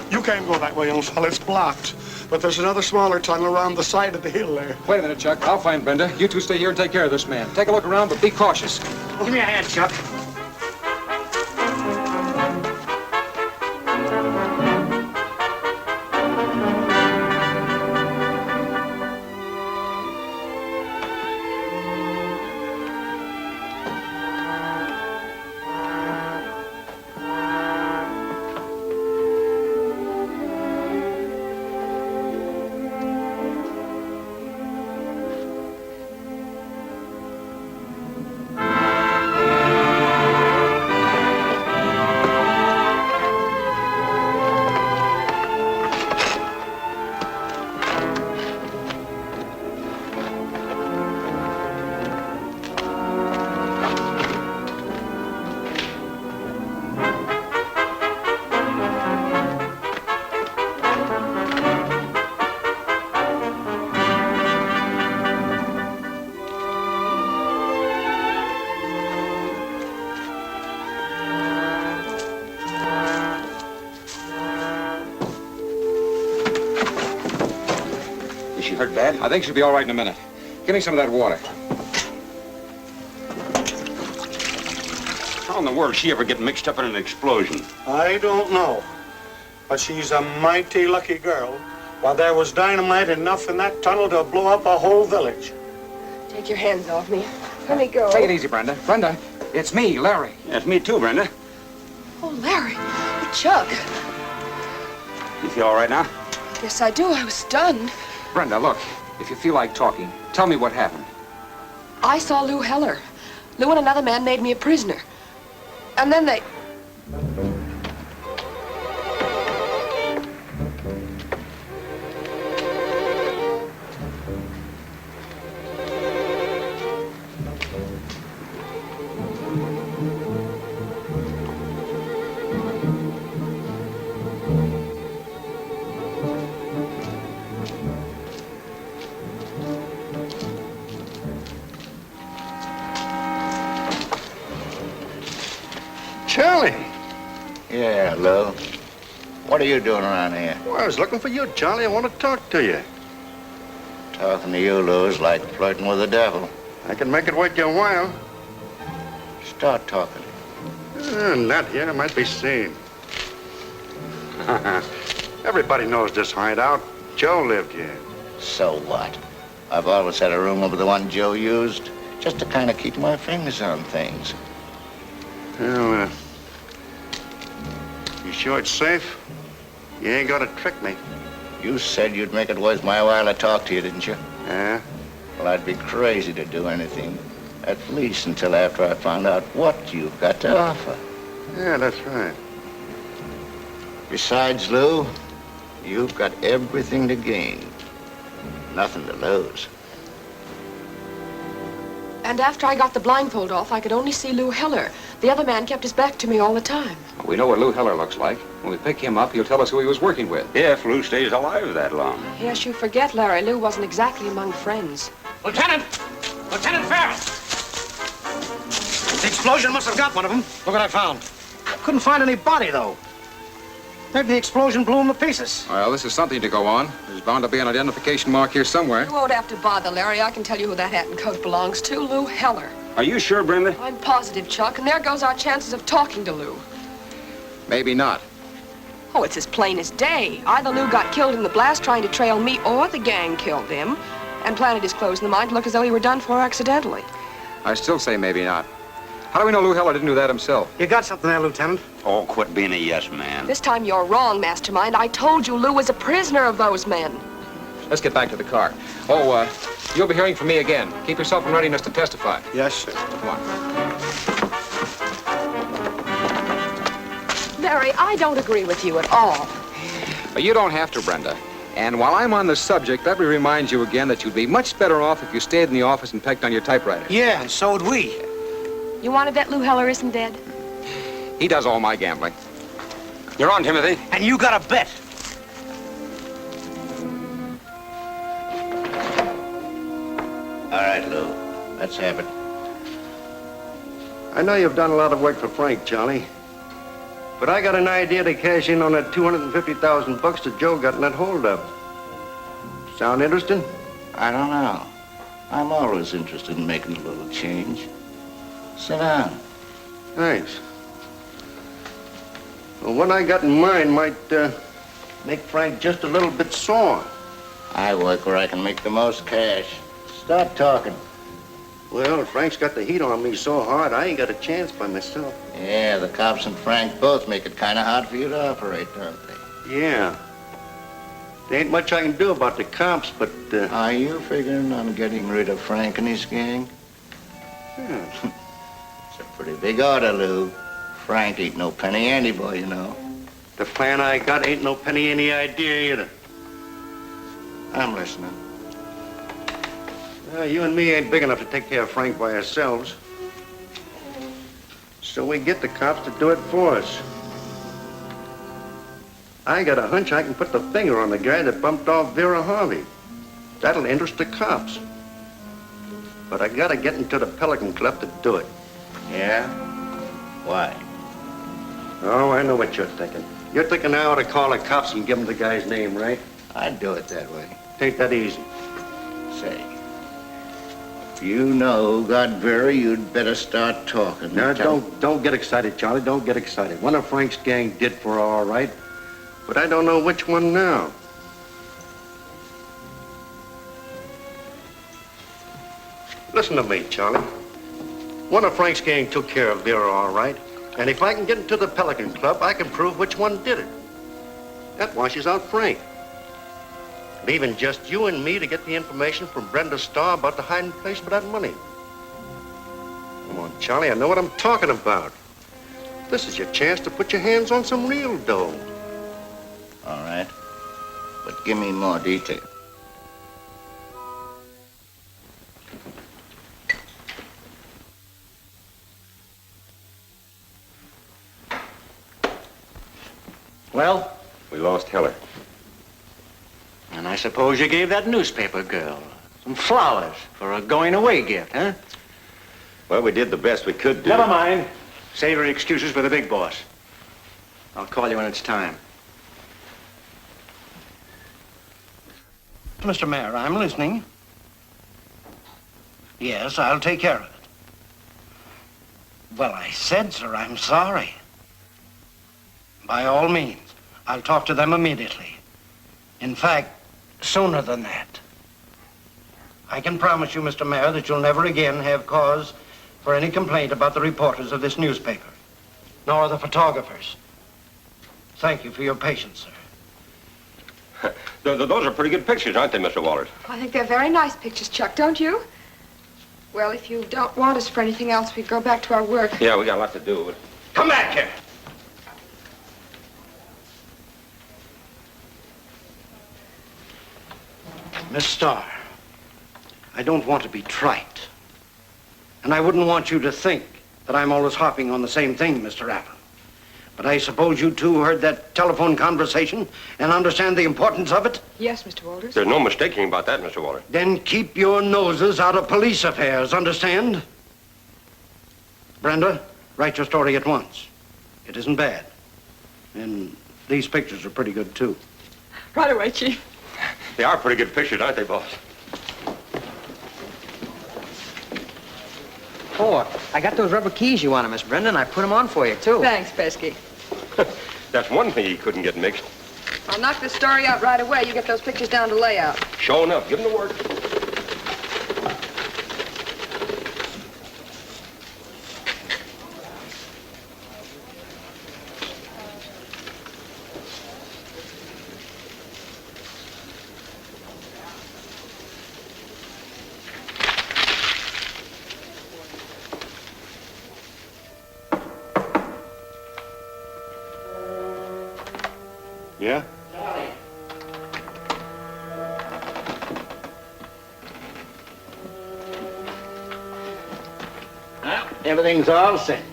You can't go that way, young fella. It's blocked. But there's another smaller tunnel around the side of the hill there. Wait a minute, Chuck. I'll find Brenda. You two stay here and take care of this man. Take a look around, but be cautious. Give me a hand, Chuck. Dad? I think she'll be all right in a minute. Give me some of that water. How in the world did she ever get mixed up in an explosion? I don't know. But she's a mighty lucky girl. While there was dynamite enough in that tunnel to blow up a whole village. Take your hands off me. Let me go. Take it easy, Brenda. Brenda, it's me, Larry. Yeah, it's me too, Brenda. Oh, Larry. Chuck. You feel all right now? Yes, I do. I was stunned. Brenda, look, if you feel like talking, tell me what happened. I saw Lou Heller. Lou and another man made me a prisoner. And then they... Charlie. Yeah, Lou. What are you doing around here? Well, I was looking for you, Charlie. I want to talk to you. Talking to you, Lou, is like flirting with the devil. I can make it worth your while. Start talking. Not here. I might be seen. Everybody knows this hideout. Joe lived here. So what? I've always had a room over the one Joe used, just to kind of keep my fingers on things. Well, you sure it's safe? You ain't gonna trick me. You said you'd make it worth my while to talk to you, didn't you? Yeah? Well, I'd be crazy to do anything, at least until after I found out what you've got to offer. Yeah, that's right. Besides, Lou, you've got everything to gain, nothing to lose. And after I got the blindfold off, I could only see Lou Heller. The other man kept his back to me all the time. We know what Lou Heller looks like. When we pick him up, he'll tell us who he was working with. Yeah, if Lou stays alive that long. Yes, you forget, Larry. Lou wasn't exactly among friends. Lieutenant! Lieutenant Farrell! The explosion must have got one of them. Look what I found. Couldn't find any body, though. Maybe the explosion blew him to pieces. Well, this is something to go on. There's bound to be an identification mark here somewhere. You won't have to bother, Larry. I can tell you who that hat and coat belongs to. Lou Heller. Are you sure, Brenda? I'm positive, Chuck, and there goes our chances of talking to Lou. Maybe not. Oh, it's as plain as day. Either Lou got killed in the blast trying to trail me, or the gang killed him and planted his clothes in the mine to look as though he were done for accidentally. I still say maybe not. How do we know Lou Heller didn't do that himself? You got something there, Lieutenant? Oh, quit being a yes man. This time you're wrong, Mastermind. I told you Lou was a prisoner of those men. Let's get back to the car. Oh, you'll be hearing from me again. Keep yourself in readiness to testify. Yes, sir. Come on. Larry, I don't agree with you at all. But you don't have to, Brenda. And while I'm on the subject, let me remind you again that you'd be much better off if you stayed in the office and pecked on your typewriter. Yeah, and so would we. You want to bet Lou Heller isn't dead? He does all my gambling. You're on, Timothy. And you got a bet. All right, Lou. Let's have it. I know you've done a lot of work for Frank, Charlie. But I got an idea to cash in on that $250,000 that Joe got in that holdup. Sound interesting? I don't know. I'm always interested in making a little change. Sit down. Thanks. Well, what I got in mind might make Frank just a little bit sore. I work where I can make the most cash. Start talking. Well, Frank's got the heat on me so hard, I ain't got a chance by myself. Yeah, the cops and Frank both make it kind of hard for you to operate, don't they? Yeah. There ain't much I can do about the cops, but... Are you figuring on getting rid of Frank and his gang? Yeah. It's a pretty big order, Lou. Frank ain't no penny ante boy, you know. The plan I got ain't no penny any idea either. I'm listening. You and me ain't big enough to take care of Frank by ourselves. So we get the cops to do it for us. I got a hunch I can put the finger on the guy that bumped off Vera Harvey. That'll interest the cops. But I gotta get into the Pelican Club to do it. Yeah? Why? Oh, I know what you're thinking. You're thinking I ought to call the cops and give them the guy's name, right? I'd do it that way. Ain't that easy. say. If you know Woodbury, you'd better start talking. Now, don't get excited, Charlie. Don't get excited. One of Frank's gang did for her, all right. But I don't know which one now. Listen to me, Charlie. One of Frank's gang took care of Vera, all right. And if I can get into the Pelican Club, I can prove which one did it. That washes out Frank. Leaving just you and me to get the information from Brenda Starr about the hiding place for that money. Come on, Charlie, I know what I'm talking about. This is your chance to put your hands on some real dough. All right. But give me more detail. Well? We lost Heller. And I suppose you gave that newspaper girl some flowers for a going-away gift, huh? Well, we did the best we could do. Never mind. Save your excuses for the big boss. I'll call you when it's time. Mr. Mayor, I'm listening. Yes, I'll take care of it. Well, I said, sir, I'm sorry. By all means, I'll talk to them immediately. In fact, sooner than that. I can promise you, Mr. Mayor, that you'll never again have cause for any complaint about the reporters of this newspaper, nor the photographers. Thank you for your patience, sir. Those are pretty good pictures, aren't they, Mr. Walters? I think they're very nice pictures, Chuck, don't you? Well, if you don't want us for anything else, we go back to our work. Yeah, we got a lot to do. Come back here. Miss Starr, I don't want to be trite. And I wouldn't want you to think that I'm always harping on the same thing, Mr. Allen. But I suppose you two heard that telephone conversation and understand the importance of it? Yes, Mr. Walters. There's no mistaking about that, Mr. Walters. Then keep your noses out of police affairs, understand? Brenda, write your story at once. It isn't bad. And these pictures are pretty good, too. Right away, Chief. They are pretty good pictures, aren't they, boss? Oh, I got those rubber keys you wanted, Miss Brenda, and I put them on for you, too. Thanks, Pesky. That's one thing he couldn't get mixed. I'll knock this story out right away. You get those pictures down to layout. Sure enough, give him the word. Yeah? Charlie. Well, everything's all set.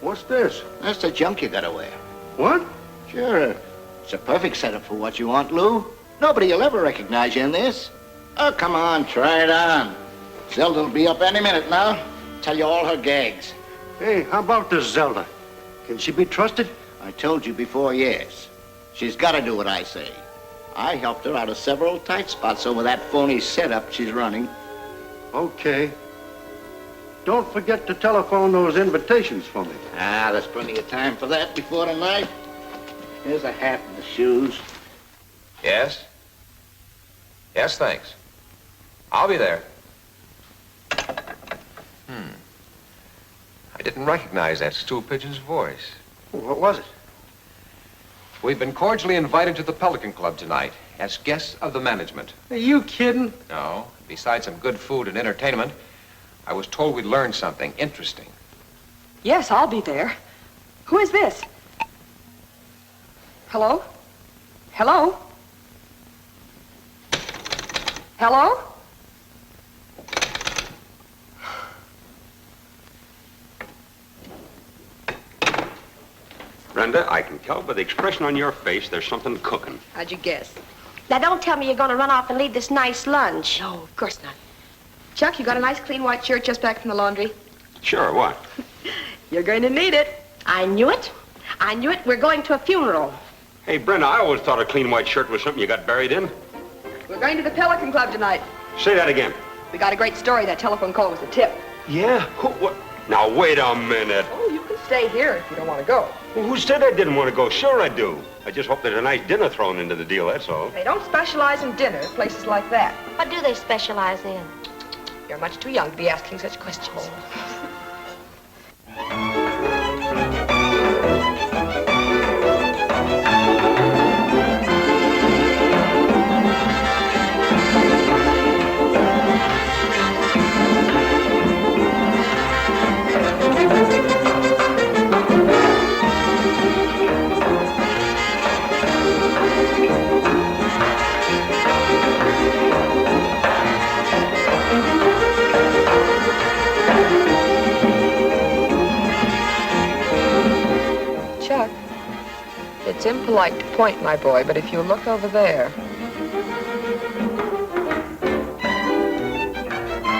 What's this? That's the junk you gotta wear. What? Sure. It's a perfect setup for what you want, Lou. Nobody will ever recognize you in this. Oh, come on, try it on. Zelda'll be up any minute now. Tell you all her gags. Hey, how about this Zelda? Can she be trusted? I told you before, yes. She's got to do what I say. I helped her out of several tight spots over that phony setup she's running. Okay. Don't forget to telephone those invitations for me. Ah, there's plenty of time for that before tonight. Here's a hat and the shoes. Yes? Yes, thanks. I'll be there. I didn't recognize that stool pigeon's voice. What was it? We've been cordially invited to the Pelican Club tonight as guests of the management. Are you kidding? No. Besides some good food and entertainment, I was told we'd learn something interesting. Yes, I'll be there. Who is this? Hello? Hello? Hello? Brenda, I can tell by the expression on your face there's something cooking. How'd you guess? Now, don't tell me you're going to run off and leave this nice lunch. No, of course not. Chuck, you got a nice clean white shirt just back from the laundry? Sure, what? You're going to need it. I knew it. I knew it. We're going to a funeral. Hey, Brenda, I always thought a clean white shirt was something you got buried in. We're going to the Pelican Club tonight. Say that again. We got a great story. That telephone call was a tip. Yeah? Who, what? Now, wait a minute. Oh, you can stay here if you don't want to go. Well, who said I didn't want to go? Sure I do. I just hope there's a nice dinner thrown into the deal, that's all. They don't specialize in dinner at places like that. What do they specialize in? You're much too young to be asking such questions. Chuck, it's impolite to point, my boy, but if you look over there.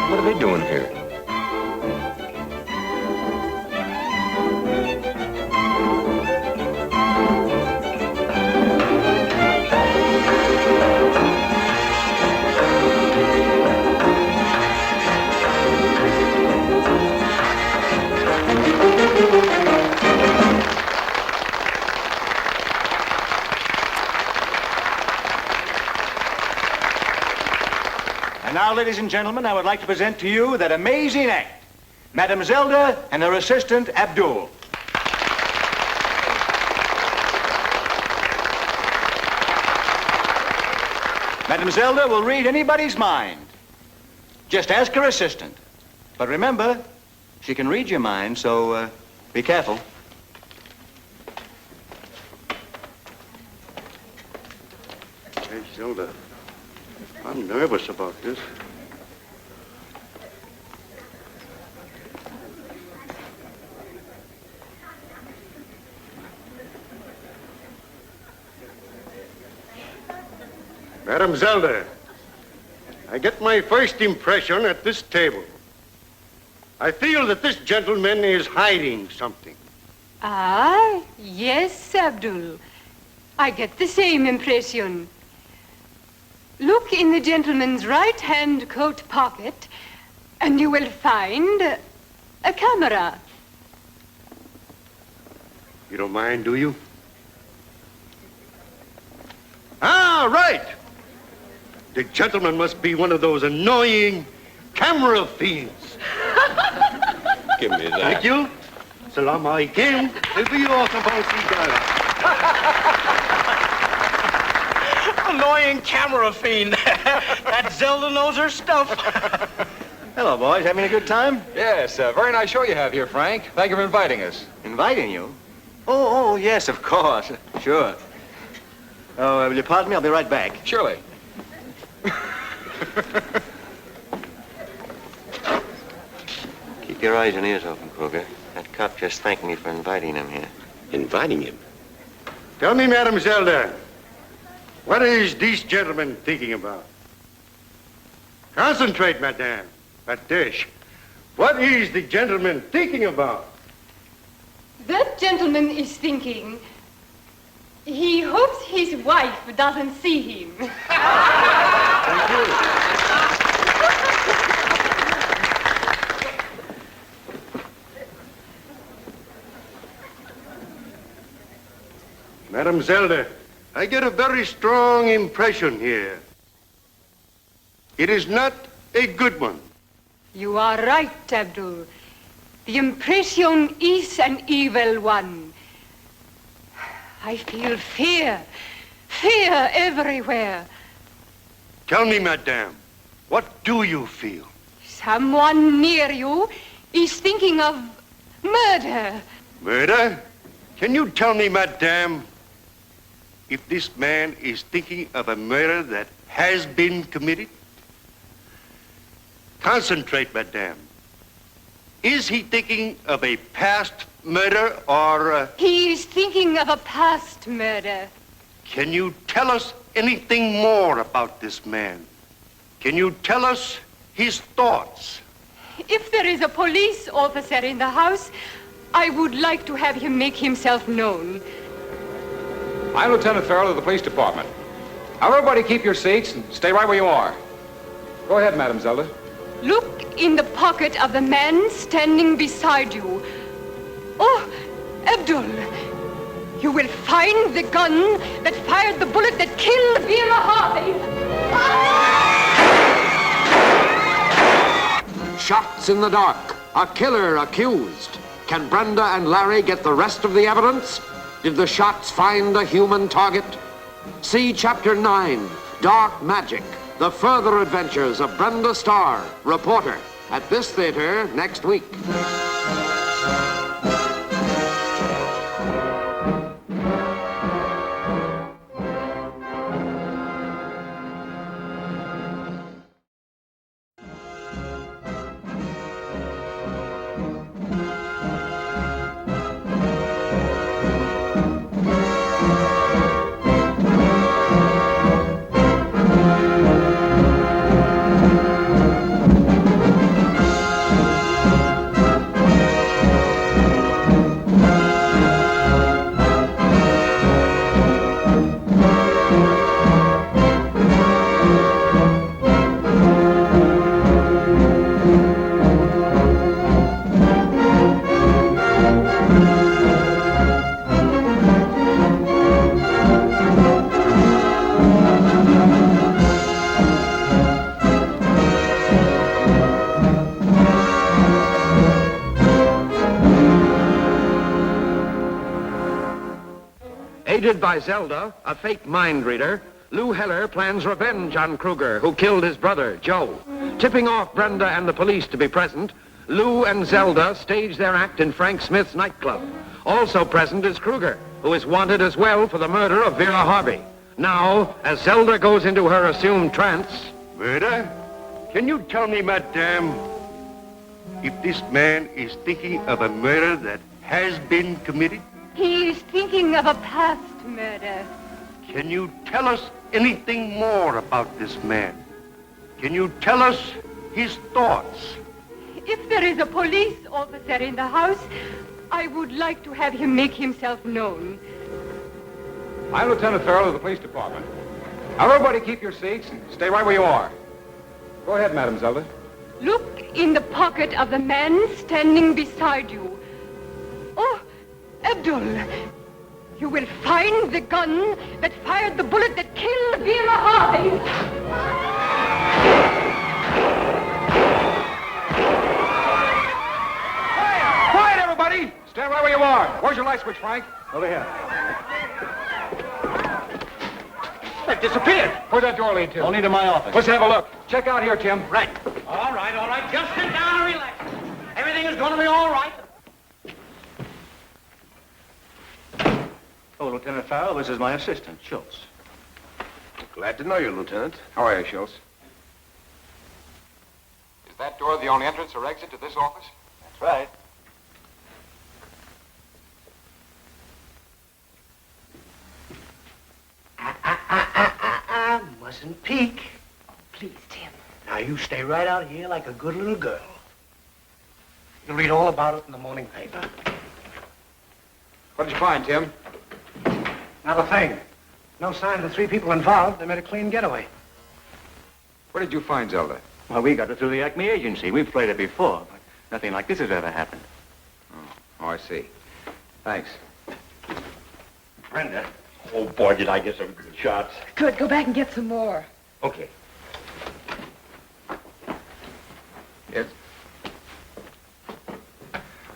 What are they doing here? And now, ladies and gentlemen, I would like to present to you that amazing act, Madame Zelda and her assistant, Abdul. Madame Zelda will read anybody's mind. Just ask her assistant. But remember, she can read your mind, so be careful. Hey, Zelda, I'm nervous about this. Madam Zelda, I get my first impression at this table. I feel that this gentleman is hiding something. Ah, yes, Abdul. I get the same impression. Look in the gentleman's right-hand coat pocket, and you will find a camera. You don't mind, do you? Ah, right! The gentleman must be one of those annoying camera fiends. Give me that. Thank you. Salam alaikum. Annoying camera fiend. That Zelda knows her stuff. Hello, boys. Having a good time? Yes, very nice show you have here, Frank. Thank you for inviting us. Inviting you? Oh, yes, of course. Sure. Oh, will you pardon me? I'll be right back. Surely. Keep your eyes and ears open, Kruger. That cop just thanked me for inviting him here. Inviting him? Tell me, Madam Zelda, what is this gentleman thinking about? Concentrate, madame. That dish. What is the gentleman thinking about? That gentleman is thinking he hopes his wife doesn't see him. Thank you. Madam Zelda, I get a very strong impression here. It is not a good one. You are right, Abdul. The impression is an evil one. I feel fear everywhere. Tell me, madame, what do you feel? Someone near you is thinking of murder. Murder? Can you tell me, madame, if this man is thinking of a murder that has been committed? Concentrate, madame. Is he thinking of a past murder or... He is thinking of a past murder. Can you tell us anything more about this man? Can you tell us his thoughts? If there is a police officer in the house, I would like to have him make himself known. I'm Lieutenant Farrell of the police department. Now, everybody keep your seats and stay right where you are. Go ahead, Madam Zelda. Look in the pocket of the man standing beside you. Oh, Abdul, you will find the gun that fired the bullet that killed Vera Harvey. Shots in the dark. A killer accused. Can Brenda and Larry get the rest of the evidence? Did the shots find a human target? See Chapter 9, Dark Magic, the further adventures of Brenda Starr, reporter, at this theater next week. Aided by Zelda, a fake mind reader, Lou Heller plans revenge on Kruger, who killed his brother, Joe. Tipping off Brenda and the police to be present, Lou and Zelda stage their act in Frank Smith's nightclub. Also present is Kruger, who is wanted as well for the murder of Vera Harvey. Now, as Zelda goes into her assumed trance... Murder? Can you tell me, madame, if this man is thinking of a murder that has been committed? He is thinking of a past murder. Can you tell us anything more about this man? Can you tell us his thoughts? If there is a police officer in the house, I would like to have him make himself known. I'm Lieutenant Farrell of the police department. Now, everybody keep your seats and stay right where you are. Go ahead, Madam Zelda. Look in the pocket of the man standing beside you. Oh, Abdul, you will find the gun that fired the bullet that killed Vera Harvey. Quiet, everybody! Stand right where you are. Where's your light switch, Frank? Over here. It disappeared. Where'd that door lead to? Only to my office. Let's have a look. Check out here, Tim. Right. All right. Just sit down and relax. Everything is going to be all right. Oh, Lieutenant Farrell, this is my assistant, Schultz. Glad to know you, Lieutenant. How are you, Schultz? Is that door the only entrance or exit to this office? That's right. Mustn't peek. Please, Tim. Now, you stay right out here like a good little girl. You'll read all about it in the morning paper. What did you find, Tim? Not a thing. No sign of the three people involved. They made a clean getaway. Where did you find Zelda? Well, we got it through the Acme agency. We've played it before, but nothing like this has ever happened. Oh, I see. Thanks. Brenda. Oh, boy, did I get some good shots. Good, go back and get some more. Okay. Yes.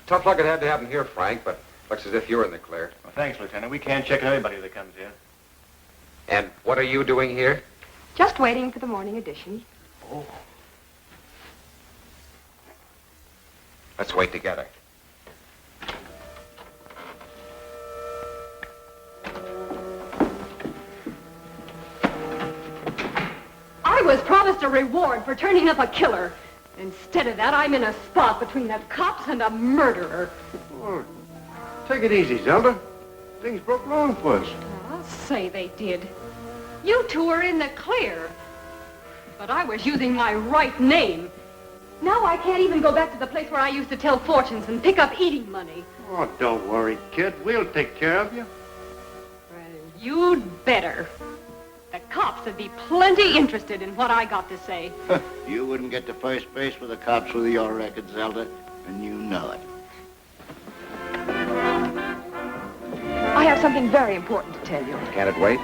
Tough luck it had to happen here, Frank, but looks as if you're in the clear. Well, thanks, Lieutenant. We can't check everybody that comes here. And what are you doing here? Just waiting for the morning edition. Oh. Let's wait together. I was promised a reward for turning up a killer. Instead of that, I'm in a spot between the cops and a murderer. Oh, take it easy, Zelda. Things broke wrong for us. I'll say they did. You two are in the clear. But I was using my right name. Now I can't even go back to the place where I used to tell fortunes and pick up eating money. Oh, don't worry, kid. We'll take care of you. Well, you'd better. The cops would be plenty interested in what I got to say. You wouldn't get to first base with the cops with your record, Zelda, and you know it. I have something very important to tell you. Can it wait?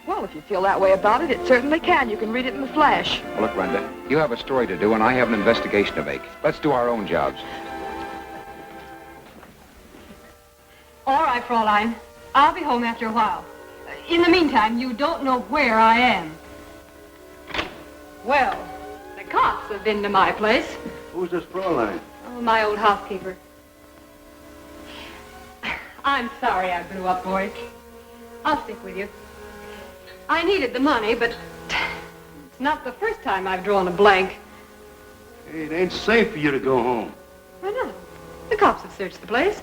Well, if you feel that way about it, it certainly can. You can read it in the flash. Well, look, Brenda, you have a story to do, and I have an investigation to make. Let's do our own jobs. All right, Fraulein. I'll be home after a while. In the meantime, you don't know where I am. Well, the cops have been to my place. Who's this Fraulein? Oh, my old housekeeper. I'm sorry I blew up, boys. I'll stick with you. I needed the money, but it's not the first time I've drawn a blank. Hey, it ain't safe for you to go home. Why not? The cops have searched the place.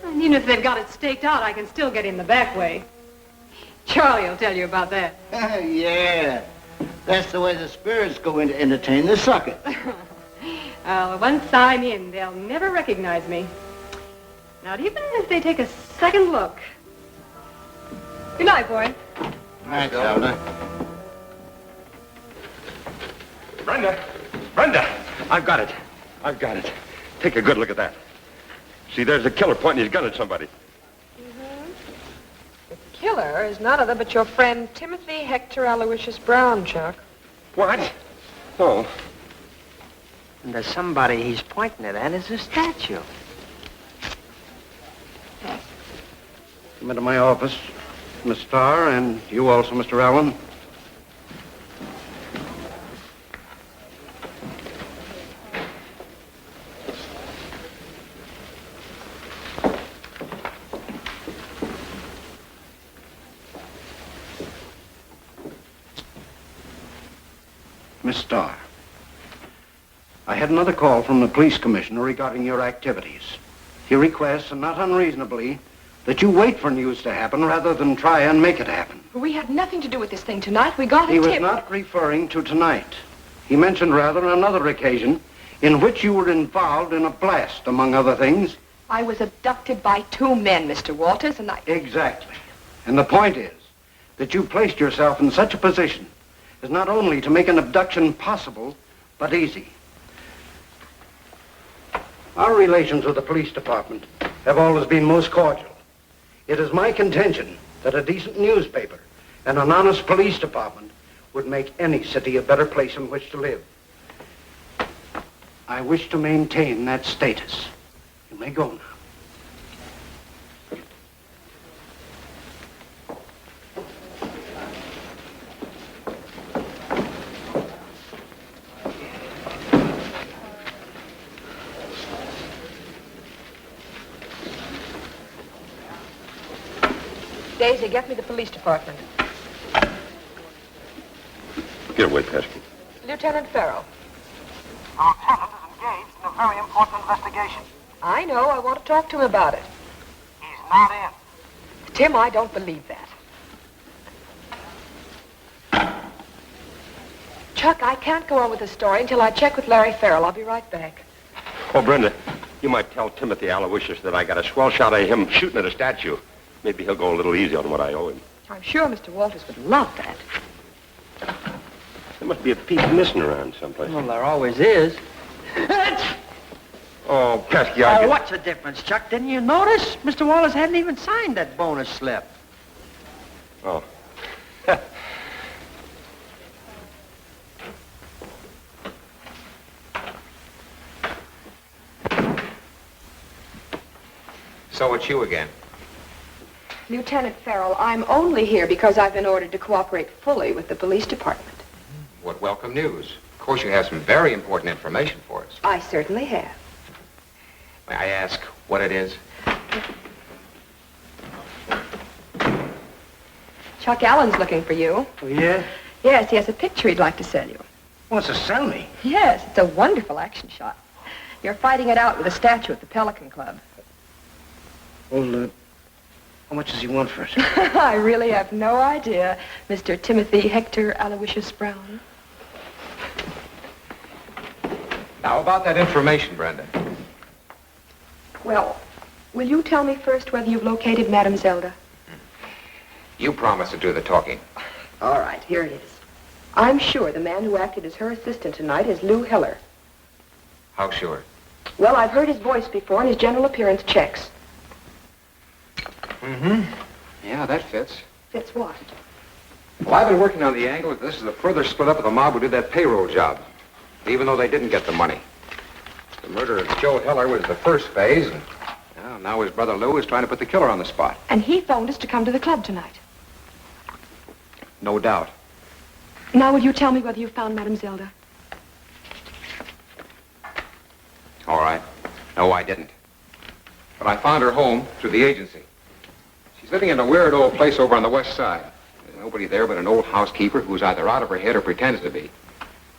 And even if they've got it staked out, I can still get in the back way. Charlie will tell you about that. Yeah. That's the way the spirits go in to entertain the sucker. Well, once I'm in, they'll never recognize me. Not even if they take a second look. Good night, boy. Night, Zelda. Brenda, I've got it. I've got it. Take a good look at that. See, there's the killer pointing his gun at somebody. The killer is none other but your friend Timothy Hector Aloysius Brown, Chuck. What? Oh. And there's somebody he's pointing at, and it's a statue. Come into my office, Miss Starr, and you also, Mr. Allen. Miss Starr, I had another call from the police commissioner regarding your activities. He requests, and not unreasonably, that you wait for news to happen rather than try and make it happen. We had nothing to do with this thing tonight. We got a He tip. was not referring to tonight. He mentioned rather another occasion in which you were involved in a blast, among other things. I was abducted by two men, Mr. Walters, and I... Exactly. And the point is that you placed yourself in such a position as not only to make an abduction possible, but easy. Our relations with the police department have always been most cordial. It is my contention that a decent newspaper and an honest police department would make any city a better place in which to live. I wish to maintain that status. You may go now. Daisy, get me the police department. Get away, Pesky. Lieutenant Farrell. Our lieutenant is engaged in a very important investigation. I know. I want to talk to him about it. He's not in. Tim, I don't believe that. Chuck, I can't go on with the story until I check with Larry Farrell. I'll be right back. Oh, Brenda, you might tell Timothy Aloysius that I got a swell shot of him shooting at a statue. Maybe he'll go a little easy on what I owe him. I'm sure Mr. Walters would love that. There must be a piece missing around someplace. Well, there always is. Oh, Pesky, What's the difference, Chuck? Didn't you notice? Mr. Walters hadn't even signed that bonus slip. Oh. So it's you again. Lieutenant Farrell, I'm only here because I've been ordered to cooperate fully with the police department. What welcome news. Of course, you have some very important information for us. I certainly have. May I ask what it is? Chuck Allen's looking for you. Oh, yeah? Yes, he has a picture he'd like to sell you. Wants to sell me? Yes, it's a wonderful action shot. You're fighting it out with a statue at the Pelican Club. Well, how much does he want for it? I really have no idea, Mr. Timothy Hector Aloysius Brown. Now, about that information, Brenda. Well, will you tell me first whether you've located Madame Zelda? You promised to do the talking. All right, here it is. I'm sure the man who acted as her assistant tonight is Lou Heller. How sure? Well, I've heard his voice before, and his general appearance checks. Mm-hmm. Yeah, that fits. Fits what? Well, I've been working on the angle that this is the further split up of the mob who did that payroll job, even though they didn't get the money. The murder of Joe Heller was the first phase, and now his brother Lou is trying to put the killer on the spot. And he phoned us to come to the club tonight. No doubt. Now, will you tell me whether you found Madame Zelda? All right. No, I didn't. But I found her home through the agency. She's living in a weird old place over on the west side. There's nobody there but an old housekeeper who's either out of her head or pretends to be.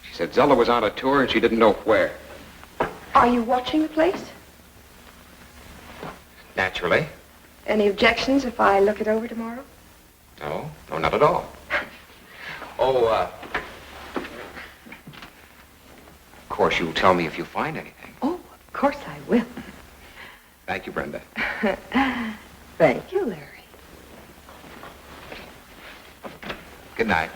She said Zelda was on a tour and she didn't know where. Are you watching the place? Naturally. Any objections if I look it over tomorrow? No, not at all. Of course, you'll tell me if you find anything. Oh, of course I will. Thank you, Brenda. Thank you, Larry. Good night.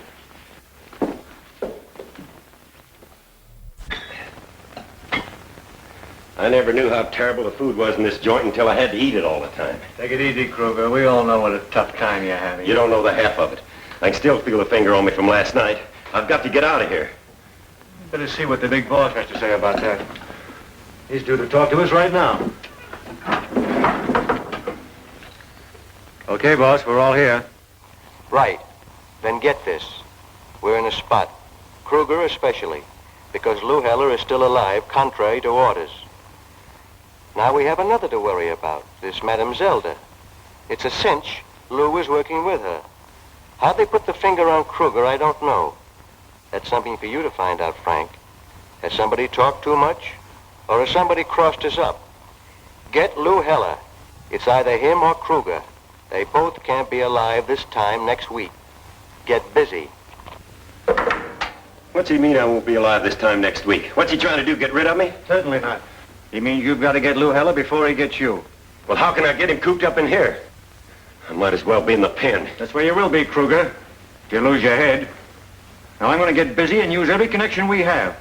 I never knew how terrible the food was in this joint until I had to eat it all the time. Take it easy, Kruger. We all know what a tough time you're having. You don't know the half of it. I can still feel the finger on me from last night. I've got to get out of here. Better see what the big boss has to say about that. He's due to talk to us right now. Okay, boss, we're all here. Right. Then get this. We're in a spot. Kruger especially. Because Lou Heller is still alive, contrary to orders. Now we have another to worry about. This Madame Zelda. It's a cinch Lou is working with her. How they put the finger on Kruger, I don't know. That's something for you to find out, Frank. Has somebody talked too much? Or has somebody crossed us up? Get Lou Heller. It's either him or Kruger. They both can't be alive this time next week. Get busy. What's he mean I won't be alive this time next week? What's he trying to do, get rid of me? Certainly not. He means you've got to get Lou Heller before he gets you. Well, how can I get him cooped up in here? I might as well be in the pen. That's where you will be, Kruger. If you lose your head. Now, I'm going to get busy and use every connection we have,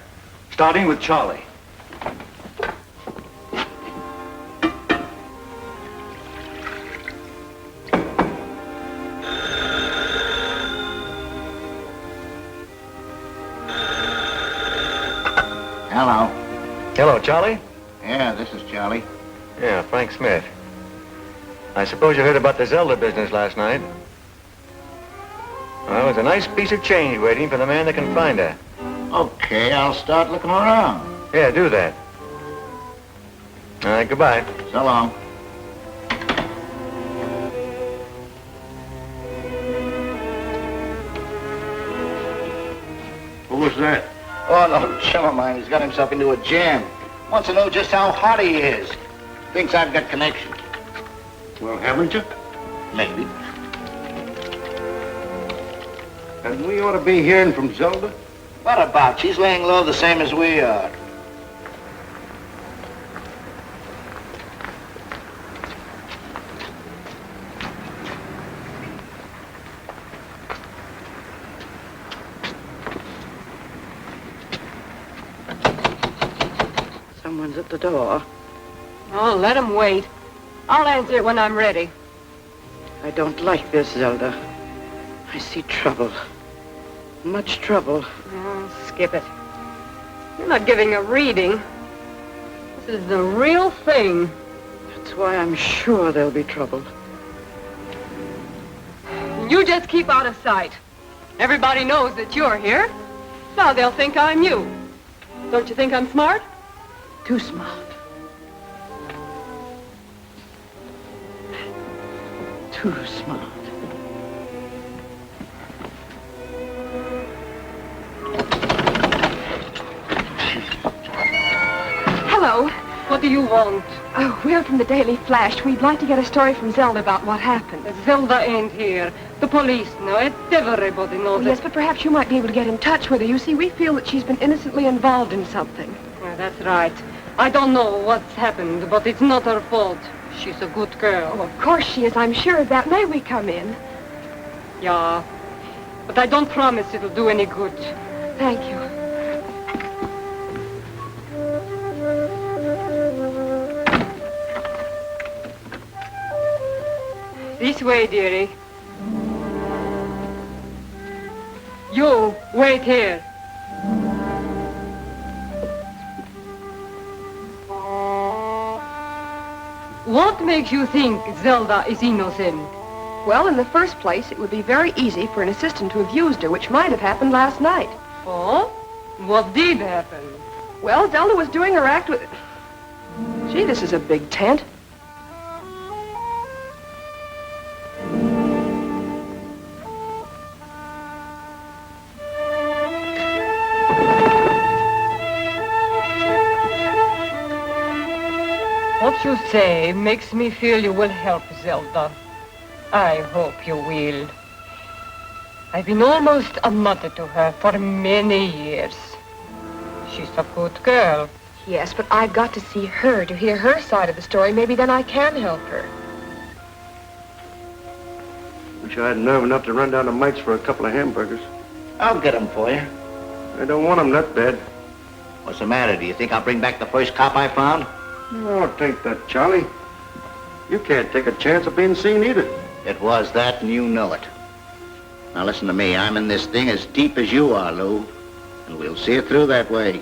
starting with Charlie. Hello. Hello, Charlie. Yeah, this is Charlie. Yeah, Frank Smith. I suppose you heard about the Zelda business last night. Well, there's a nice piece of change waiting for the man that can find her. Okay, I'll start looking around. Yeah, do that. All right, goodbye. So long. Who was that? Oh, no, chum of mine. He's got himself into a jam. Wants to know just how hot he is. Thinks I've got connections. Well, haven't you? Maybe. And we ought to be hearing from Zelda. What about? She's laying low the same as we are. Someone's at the door. Oh, let him wait. I'll answer it when I'm ready. I don't like this, Zelda. I see trouble. Much trouble. Oh, skip it. You're not giving a reading. This is the real thing. That's why I'm sure there'll be trouble. You just keep out of sight. Everybody knows that you're here. Now they'll think I'm you. Don't you think I'm smart? Too smart. Too smart. Hello. What do you want? Oh, we're from the Daily Flash. We'd like to get a story from Zelda about what happened. Zelda ain't here. The police know it. Everybody knows it. Yes, but perhaps you might be able to get in touch with her. You see, we feel that she's been innocently involved in something. Yeah, that's right. I don't know what's happened, but it's not her fault. She's a good girl. Oh, of course she is. I'm sure of that. May we come in? Yeah. But I don't promise it'll do any good. Thank you. This way, dearie. You, wait here. What makes you think Zelda is innocent? Well, in the first place, it would be very easy for an assistant to have used her, which might have happened last night. Oh? What did happen? Well, Zelda was doing her act with... Gee, this is a big tent. What you say makes me feel you will help Zelda. I hope you will. I've been almost a mother to her for many years. She's a good girl. Yes, but I've got to see her to hear her side of the story. Maybe then I can help her. Wish I had nerve enough to run down to Mike's for a couple of hamburgers. I'll get them for you. I don't want them that bad. What's the matter? Do you think I'll bring back the first cop I found? No, don't think that, Charlie. You can't take a chance of being seen either. It was that, and you know it. Now listen to me. I'm in this thing as deep as you are, Lou. And we'll see it through that way.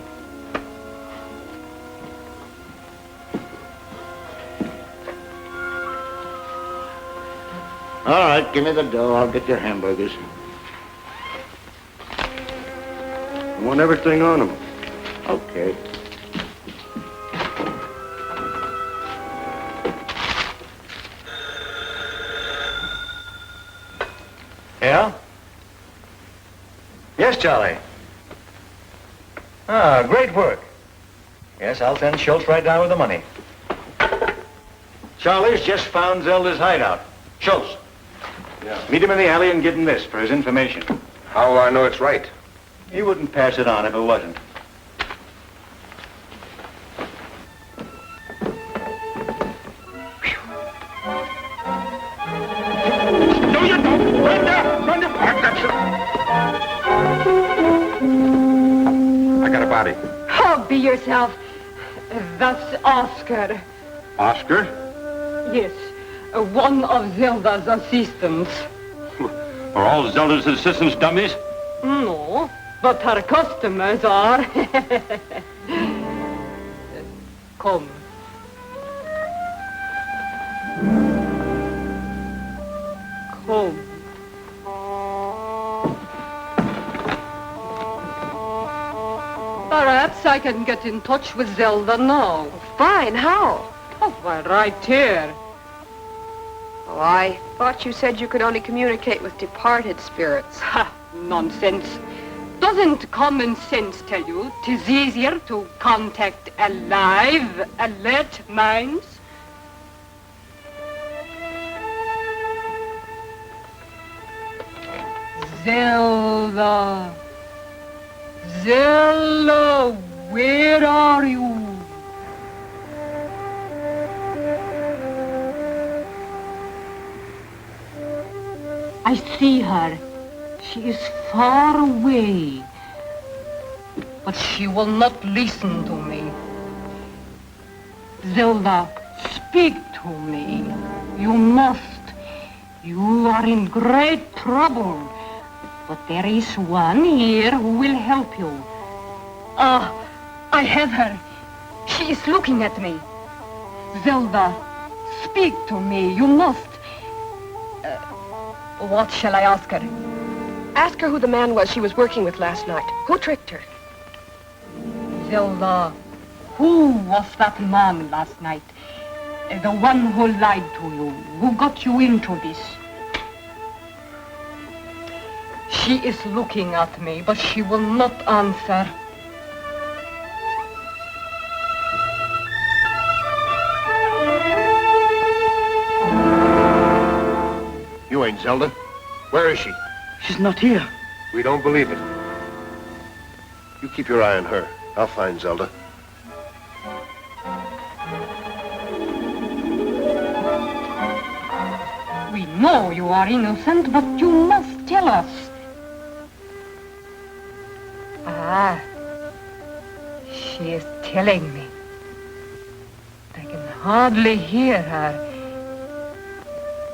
All right, give me the dough. I'll get your hamburgers. I want everything on them. Okay. Yeah? Yes, Charlie. Ah, great work. Yes, I'll send Schultz right down with the money. Charlie's just found Zelda's hideout. Schultz. Yeah. Meet him in the alley and give him this for his information. How will I know it's right? He wouldn't pass it on if it wasn't. No, you don't. Brenda, that's it. I got a body. Oh, be yourself. That's Oscar. Oscar? Yes, one of Zelda's assistants. Are all Zelda's assistants dummies? No, but her customers are. Come. Come. Perhaps I can get in touch with Zelda now. Fine, how? Oh, well, right here. Oh, I thought you said you could only communicate with departed spirits. Ha, nonsense. Doesn't common sense tell you 'tis easier to contact alive, alert minds? Zelda. Zelda, where are you? I see her. She is far away. But she will not listen to me. Zelda, speak to me. You must. You are in great trouble. But there is one here who will help you. Ah, I have her. She is looking at me. Zelda, speak to me. You must. What shall I ask her? Ask her who the man was she was working with last night. Who tricked her? Zelda, who was that man last night? The one who lied to you, who got you into this. She is looking at me, but she will not answer. You ain't Zelda. Where is she? She's not here. We don't believe it. You keep your eye on her. I'll find Zelda. We know you are innocent, but you must tell us. telling me. I can hardly hear her.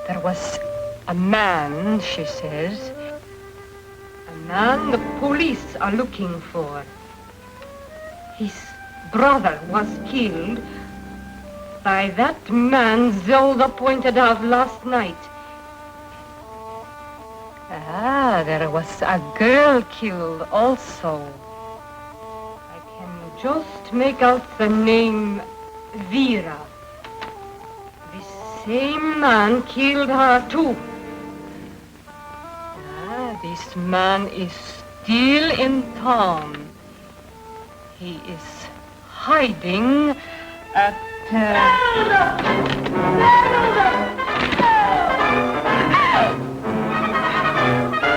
There was a man, she says. A man the police are looking for. His brother was killed by that man Zelda pointed out last night. Ah, there was a girl killed also. I can just make out the name Vera. The same man killed her too. Ah, this man is still in town. He is hiding at...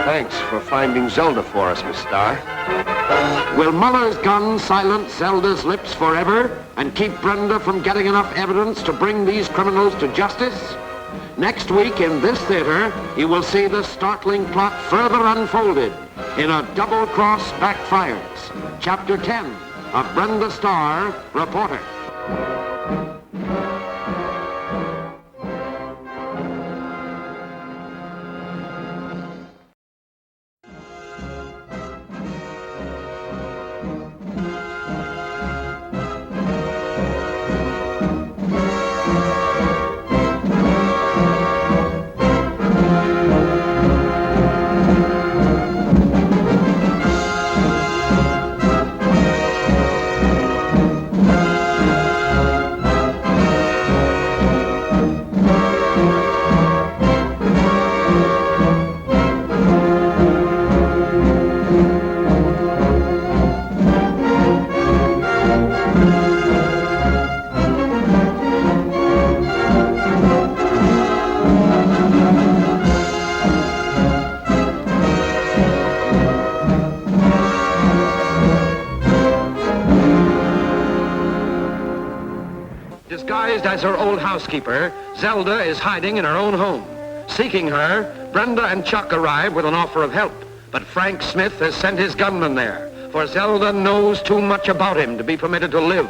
Thanks for finding Zelda for us, Miss Starr. Will Muller's gun silence Zelda's lips forever and keep Brenda from getting enough evidence to bring these criminals to justice? Next week in this theater, you will see the startling plot further unfolded in A Double-Cross Backfires, Chapter 10 of Brenda Starr, Reporter. Disguised as her old housekeeper, Zelda is hiding in her own home. Seeking her, Brenda and Chuck arrive with an offer of help. But Frank Smith has sent his gunman there, for Zelda knows too much about him to be permitted to live.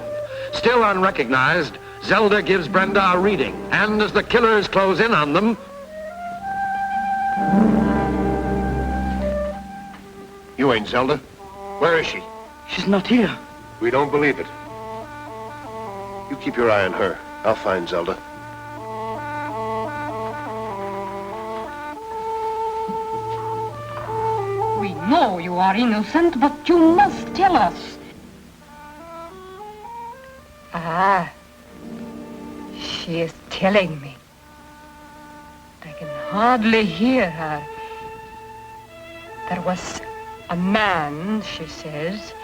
Still unrecognized, Zelda gives Brenda a reading, and as the killers close in on them... You ain't Zelda. Where is she? She's not here. We don't believe it. You keep your eye on her. I'll find Zelda. We know you are innocent, but you must tell us. Ah, she is telling me. I can hardly hear her. There was a man, she says.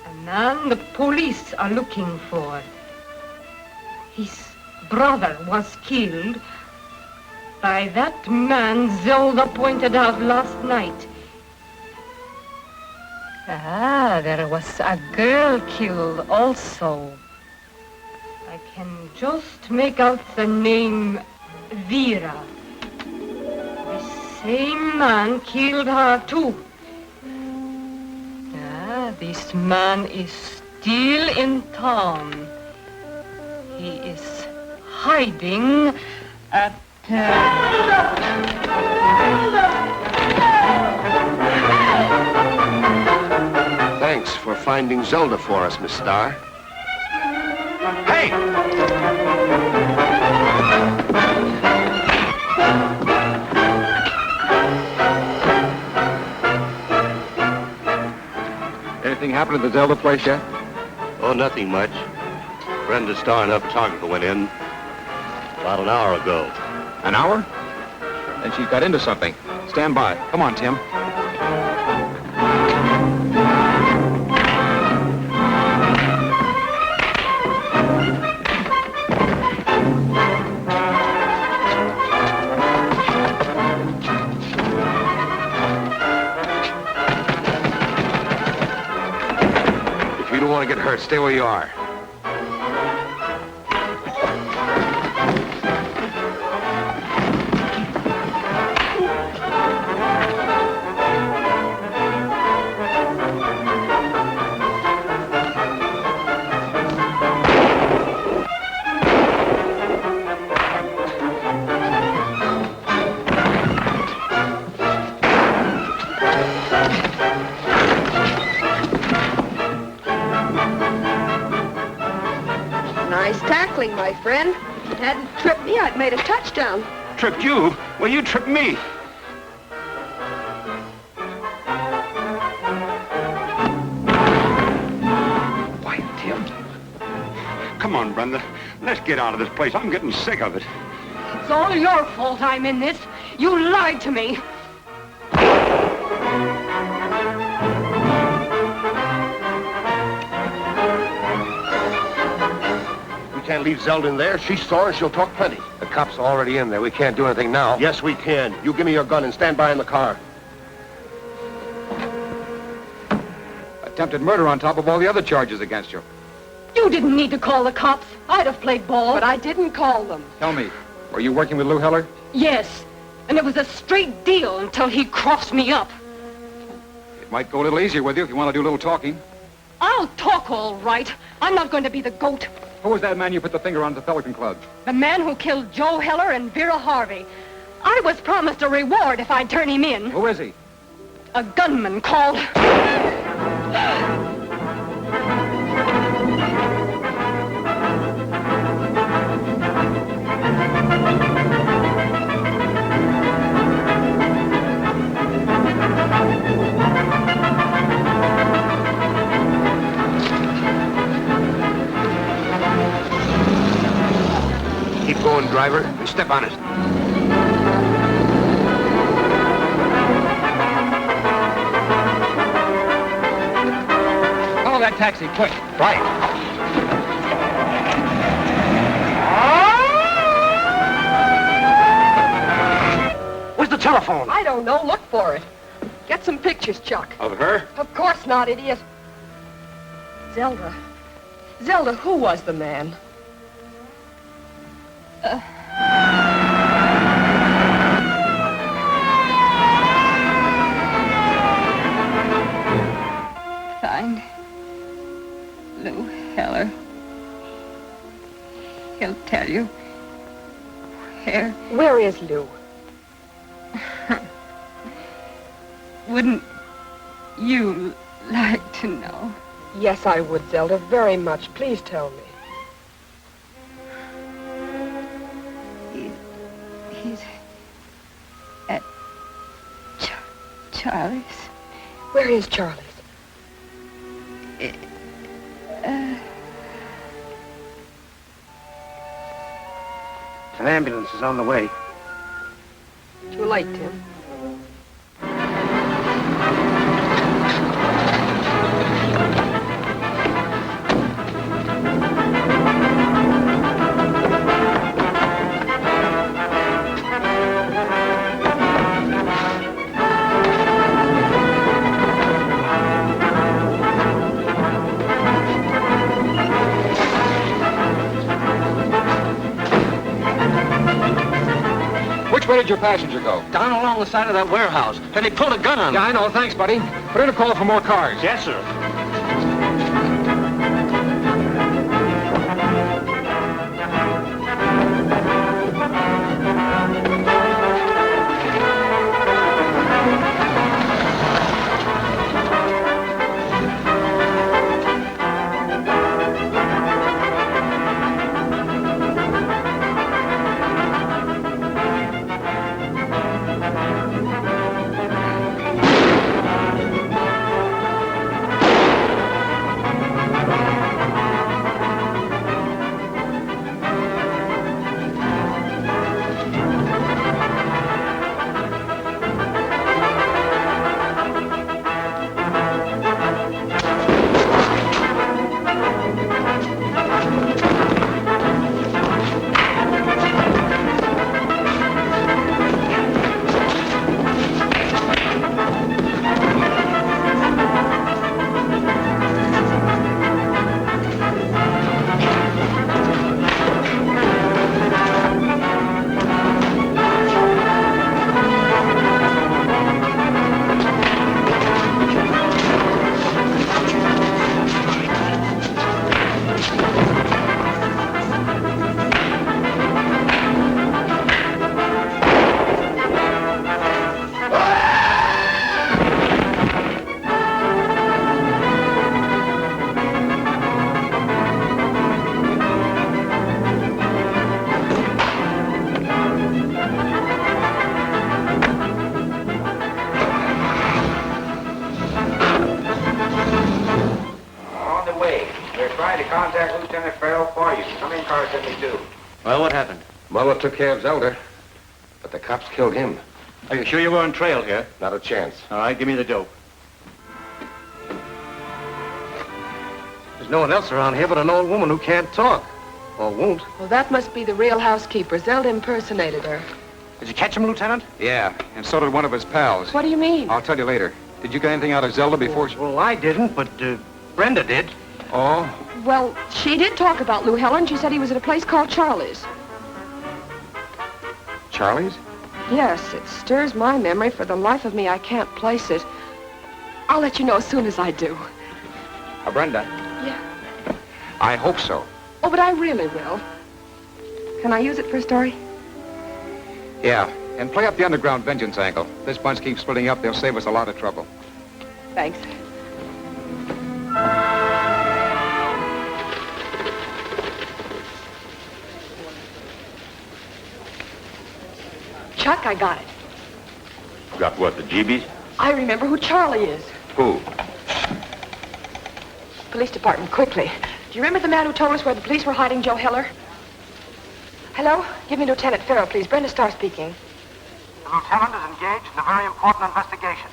A man the police are looking for. His brother was killed by that man Zelda pointed out last night. Ah, there was a girl killed also. I can just make out the name Vera. The same man killed her too. Ah, this man is still in town. He is hiding at... Thanks for finding Zelda for us, Miss Starr. Hey! Anything happened at the Zelda place yet? Oh, nothing much. Brenda Starr and her photographer went in about an hour ago. An hour? Then she's got into something. Stand by. Come on, Tim. If you don't want to get hurt, stay where you are. tackling, my friend. If it hadn't tripped me, I'd made a touchdown. Tripped you? Well, you tripped me. Quiet, Tim. Come on, Brenda. Let's get out of this place. I'm getting sick of it. It's all your fault I'm in this. You lied to me. Can't leave Zelda in there. She's sore and she'll talk plenty. The cops are already in there. We can't do anything now. Yes, we can. You give me your gun and stand by in the car. Attempted murder on top of all the other charges against you. You didn't need to call the cops. I'd have played ball. But I didn't call them. Tell me, were you working with Lou Heller? Yes, and it was a straight deal until he crossed me up. It might go a little easier with you if you want to do a little talking. I'll talk all right. I'm not going to be the goat. Who was that man you put the finger on at the Pelican Club? The man who killed Joe Heller and Vera Harvey. I was promised a reward if I'd turn him in. Who is he? A gunman called... Keep going, driver, and step on it. Follow that taxi, quick. Right. Where's the telephone? I don't know. Look for it. Get some pictures, Chuck. Of her? Of course not, idiot. Zelda. Zelda, who was the man? Find Lou Heller. He'll tell you where. Where is Lou? Wouldn't you like to know? Yes, I would, Zelda, very much. Please tell me. He's at Charlie's. Where is Charlie's? An ambulance is on the way. Too late, Tim. Which way did your passenger go? Down along the side of that warehouse. Then he pulled a gun on him. Yeah, I know. Thanks, buddy. Put in a call for more cars. Yes, sir. police. How many cars did they do? Well, what happened? Muller took care of Zelda, but the cops killed him. Are you sure you were on trail here? Not a chance. All right, give me the dope. There's no one else around here but an old woman who can't talk. Or won't. Well, that must be the real housekeeper. Zelda impersonated her. Did you catch him, Lieutenant? Yeah, and so did one of his pals. What do you mean? I'll tell you later. Did you get anything out of Zelda before she... Well, I didn't, but Brenda did. Oh? Well, she did talk about Lou Helen. She said he was at a place called Charlie's. Charlie's? Yes, it stirs my memory. For the life of me, I can't place it. I'll let you know as soon as I do. Brenda? Yeah. I hope so. Oh, but I really will. Can I use it for a story? Yeah, and play up the underground vengeance angle. This bunch keeps splitting up. They'll save us a lot of trouble. Thanks. Chuck, I got it. Got what, the GBs? I remember who Charlie is. Who? Police department, quickly. Do you remember the man who told us where the police were hiding Joe Heller? Hello? Give me Lieutenant Farrell, please. Brenda Starr speaking. The lieutenant is engaged in a very important investigation.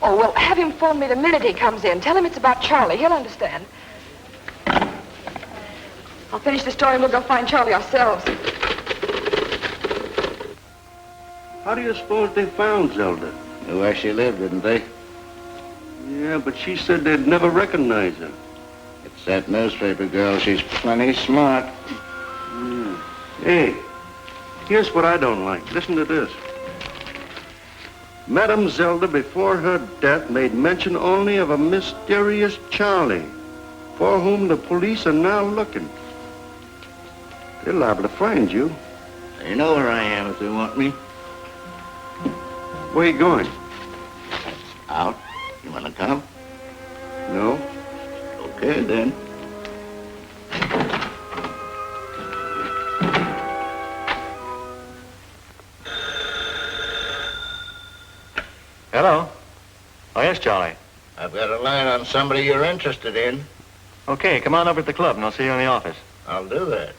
Oh, well, have him phone me the minute he comes in. Tell him it's about Charlie. He'll understand. I'll finish the story and we'll go find Charlie ourselves. How do you suppose they found Zelda? Knew where she lived, didn't they? Yeah, but she said they'd never recognize her. It's that newspaper girl. She's plenty smart. Yeah. Hey, here's what I don't like. Listen to this. Madame Zelda, before her death, made mention only of a mysterious Charlie, for whom the police are now looking. They're liable to find you. They know where I am if they want me. Where you going? Out. You want to come? No. Okay, then. Hello? Oh, yes, Charlie. I've got a line on somebody you're interested in. Okay, come on over at the club and I'll see you in the office. I'll do that.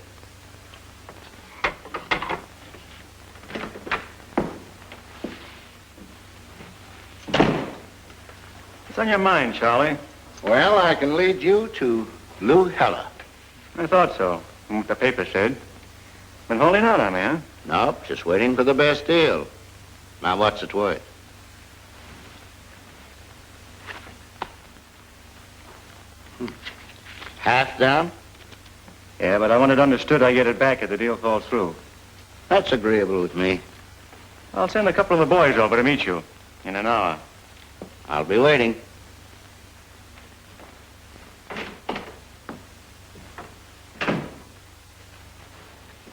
What's on your mind, Charlie? Well, I can lead you to Lou Heller. I thought so, from what the paper said. Been holding out on me, huh? Nope, just waiting for the best deal. Now, what's it worth? Half down? Yeah, but I want it understood I get it back if the deal falls through. That's agreeable with me. I'll send a couple of the boys over to meet you in an hour. I'll be waiting.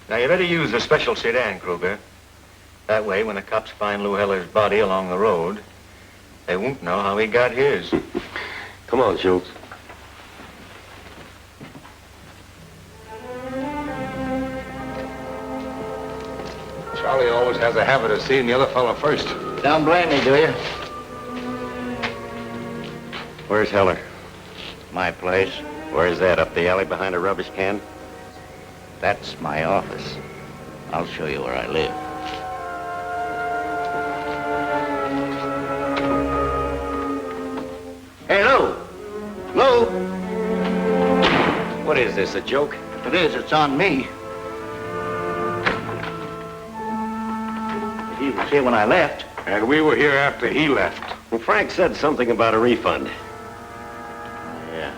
Now, you better use the special sedan, Kruger. That way, when the cops find Lou Heller's body along the road, they won't know how he got his. Come on, Schultz. Charlie always has a habit of seeing the other fellow first. Don't blame me, do you? Where's Heller? My place. Where's that, up the alley behind a rubbish can? That's my office. I'll show you where I live. Hey, Lou! Lou! What is this, a joke? If it is, it's on me. He was here when I left. And we were here after he left. Well, Frank said something about a refund. Yeah.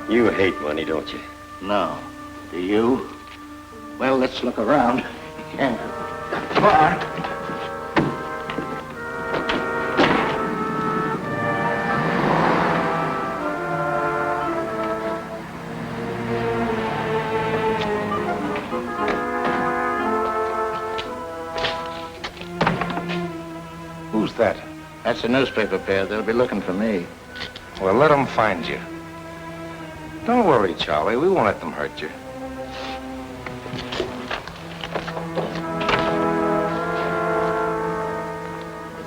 You hate money, don't you? No. Do you? Well, let's look around. You can't go that far. Who's that? That's a newspaper pair. They'll be looking for me. Well, let them find you. Don't worry, Charlie. We won't let them hurt you.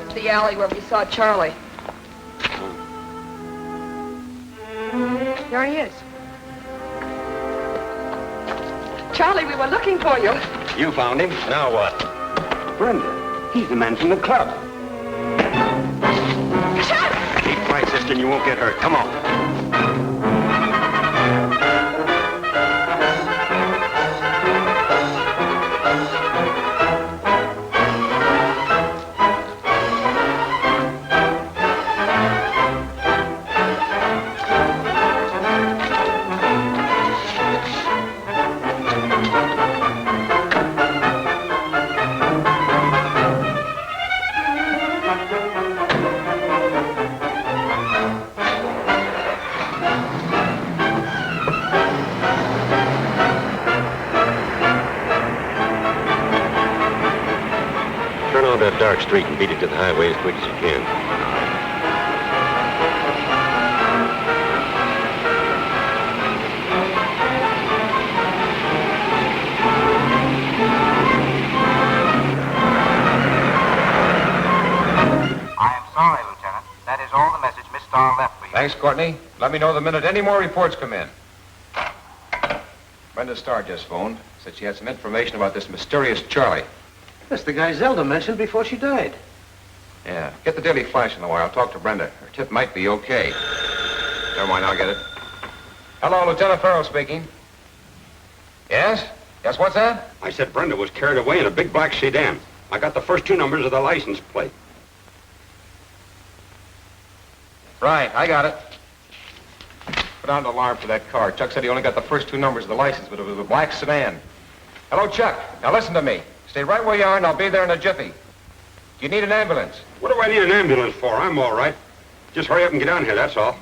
It's the alley where we saw Charlie. There he is. Charlie, we were looking for you. You found him. Now what? Brenda, he's the man from the club. Keep quiet, sister, and you won't get hurt. Come on. That dark street and beat it to the highway as quick as you can. I am sorry, Lieutenant. That is all the message Miss Starr left for you. Thanks, Courtney. Let me know the minute any more reports come in. Brenda Starr just phoned. Said she had some information about this mysterious Charlie. That's the guy Zelda mentioned before she died. Yeah. Get the Daily Flash in the wire. I'll talk to Brenda. Her tip might be okay. Never mind, I'll get it. Hello, Lieutenant Farrell speaking. Yes? Yes, what's that? I said Brenda was carried away in a big black sedan. I got the first 2 numbers of the license plate. Right, I got it. Put on an alarm for that car. Chuck said he only got the first 2 numbers of the license, but it was a black sedan. Hello, Chuck. Now listen to me. Stay right where you are, and I'll be there in a jiffy. Do you need an ambulance? What do I need an ambulance for? I'm all right. Just hurry up and get down here, that's all.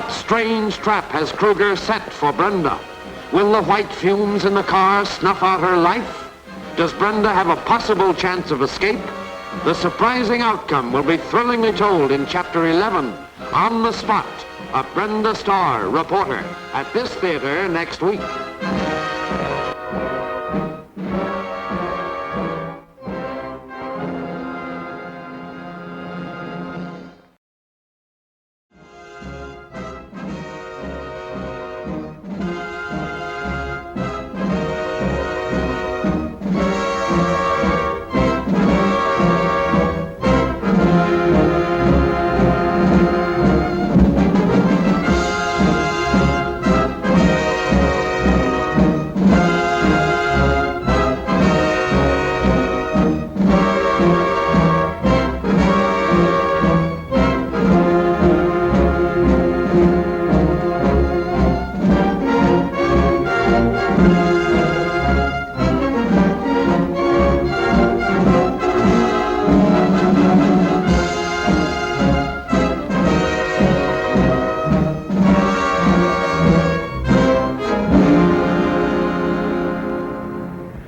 Strange trap has Kruger set for Brenda? Will the white fumes in the car snuff out her life? Does Brenda have a possible chance of escape? The surprising outcome will be thrillingly told in Chapter 11, On the Spot, a Brenda Starr reporter, at this theater next week.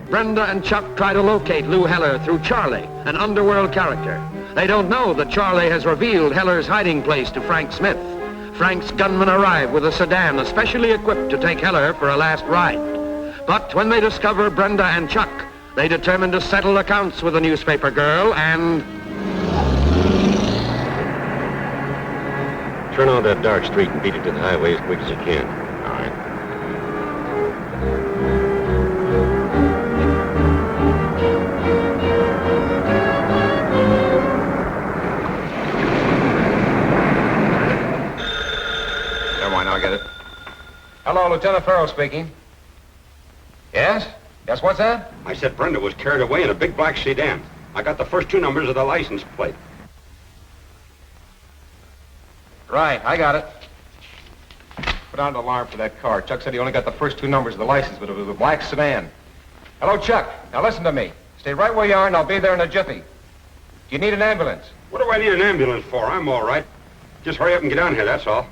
Brenda and Chuck try to locate Lou Heller through Charlie, an underworld character. They don't know that Charlie has revealed Heller's hiding place to Frank Smith. Frank's gunmen arrive with a sedan especially equipped to take Heller for a last ride. But when they discover Brenda and Chuck, they determine to settle accounts with the newspaper girl and... Turn on that dark street and beat it to the highway as quick as you can. All right. Hello, Lieutenant Farrell speaking. Yes? Yes, what's that? I said Brenda was carried away in a big black sedan. I got the first 2 numbers of the license plate. Right, I got it. Put on an alarm for that car. Chuck said he only got the first 2 numbers of the license, but it was a black sedan. Hello, Chuck. Now listen to me. Stay right where you are, and I'll be there in a jiffy. Do you need an ambulance? What do I need an ambulance for? I'm all right. Just hurry up and get down here, that's all.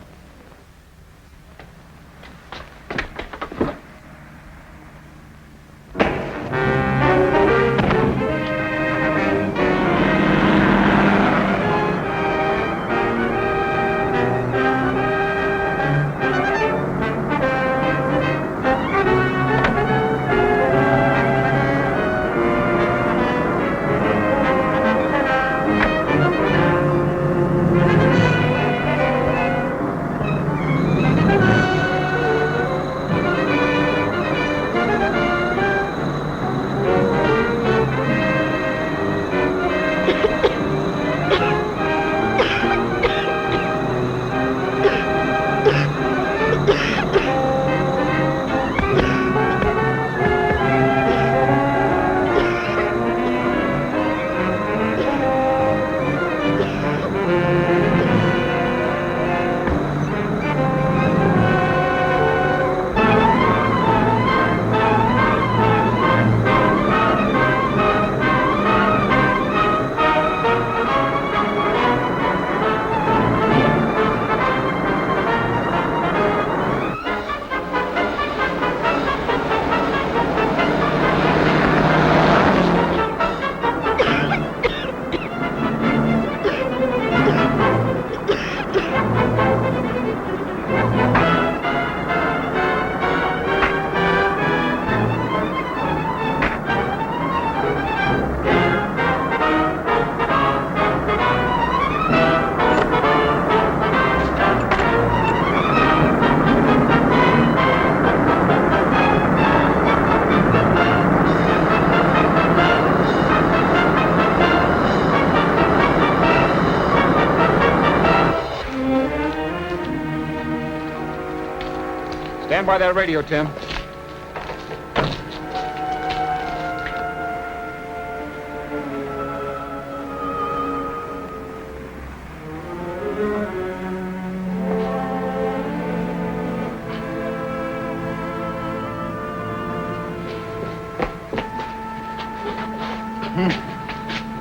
Stand by that radio, Tim.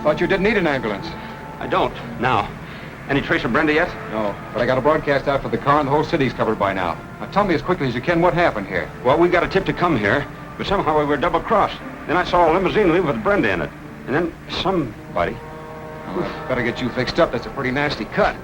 Thought you didn't need an ambulance. I don't, now. Any trace of Brenda yet? No, but I got a broadcast out for the car and the whole city's covered by now. Now tell me as quickly as you can what happened here. Well, we got a tip to come here, but somehow we were double-crossed. Then I saw a limousine leave with Brenda in it. And then somebody... Oh, I better get you fixed up. That's a pretty nasty cut.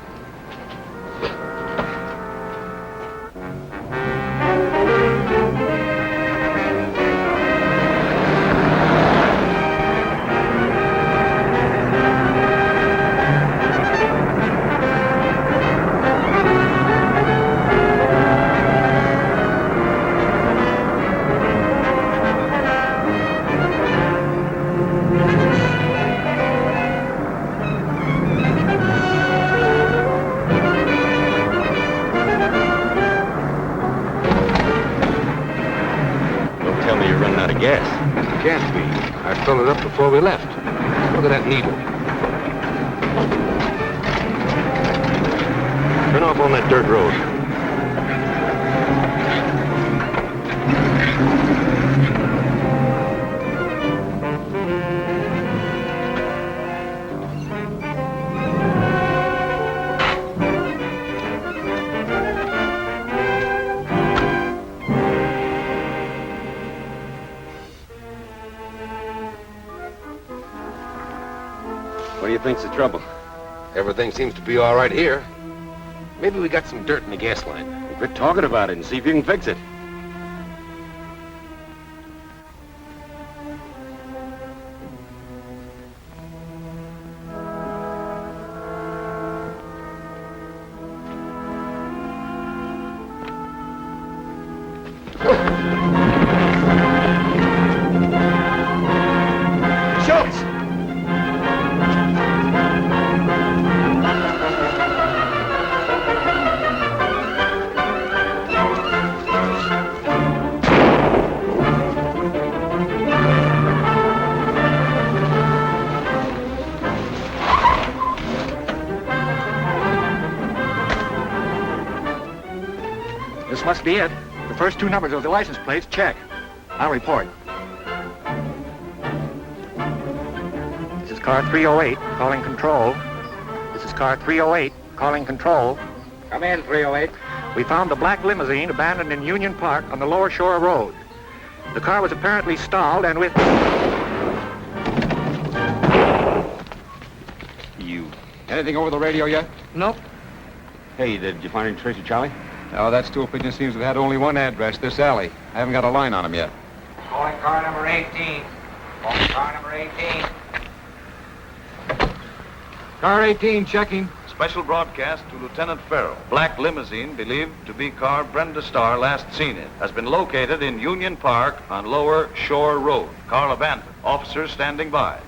Can't be. I filled it up before we left. Look at that needle. Turn off on that dirt road. What do you think's the trouble? Everything seems to be all right here. Maybe we got some dirt in the gas line. Well, quit talking about it and see if you can fix it. must be it. The first two numbers of the license plates, check. I'll report. This is car 308, calling control. This is car 308, calling control. Come in, 308. We found the black limousine abandoned in Union Park on the Lower Shore Road. The car was apparently stalled and with... You. Anything over the radio yet? Nope. Hey, did you find any trace of Charlie? Oh, that stool pigeon seems to have had only one address, this alley. I haven't got a line on him yet. Calling car number 18. Calling car number 18. Car 18, checking. Special broadcast to Lieutenant Farrell. Black limousine believed to be car Brenda Starr last seen in. Has been located in Union Park on Lower Shore Road. Car abandoned. Officers standing by.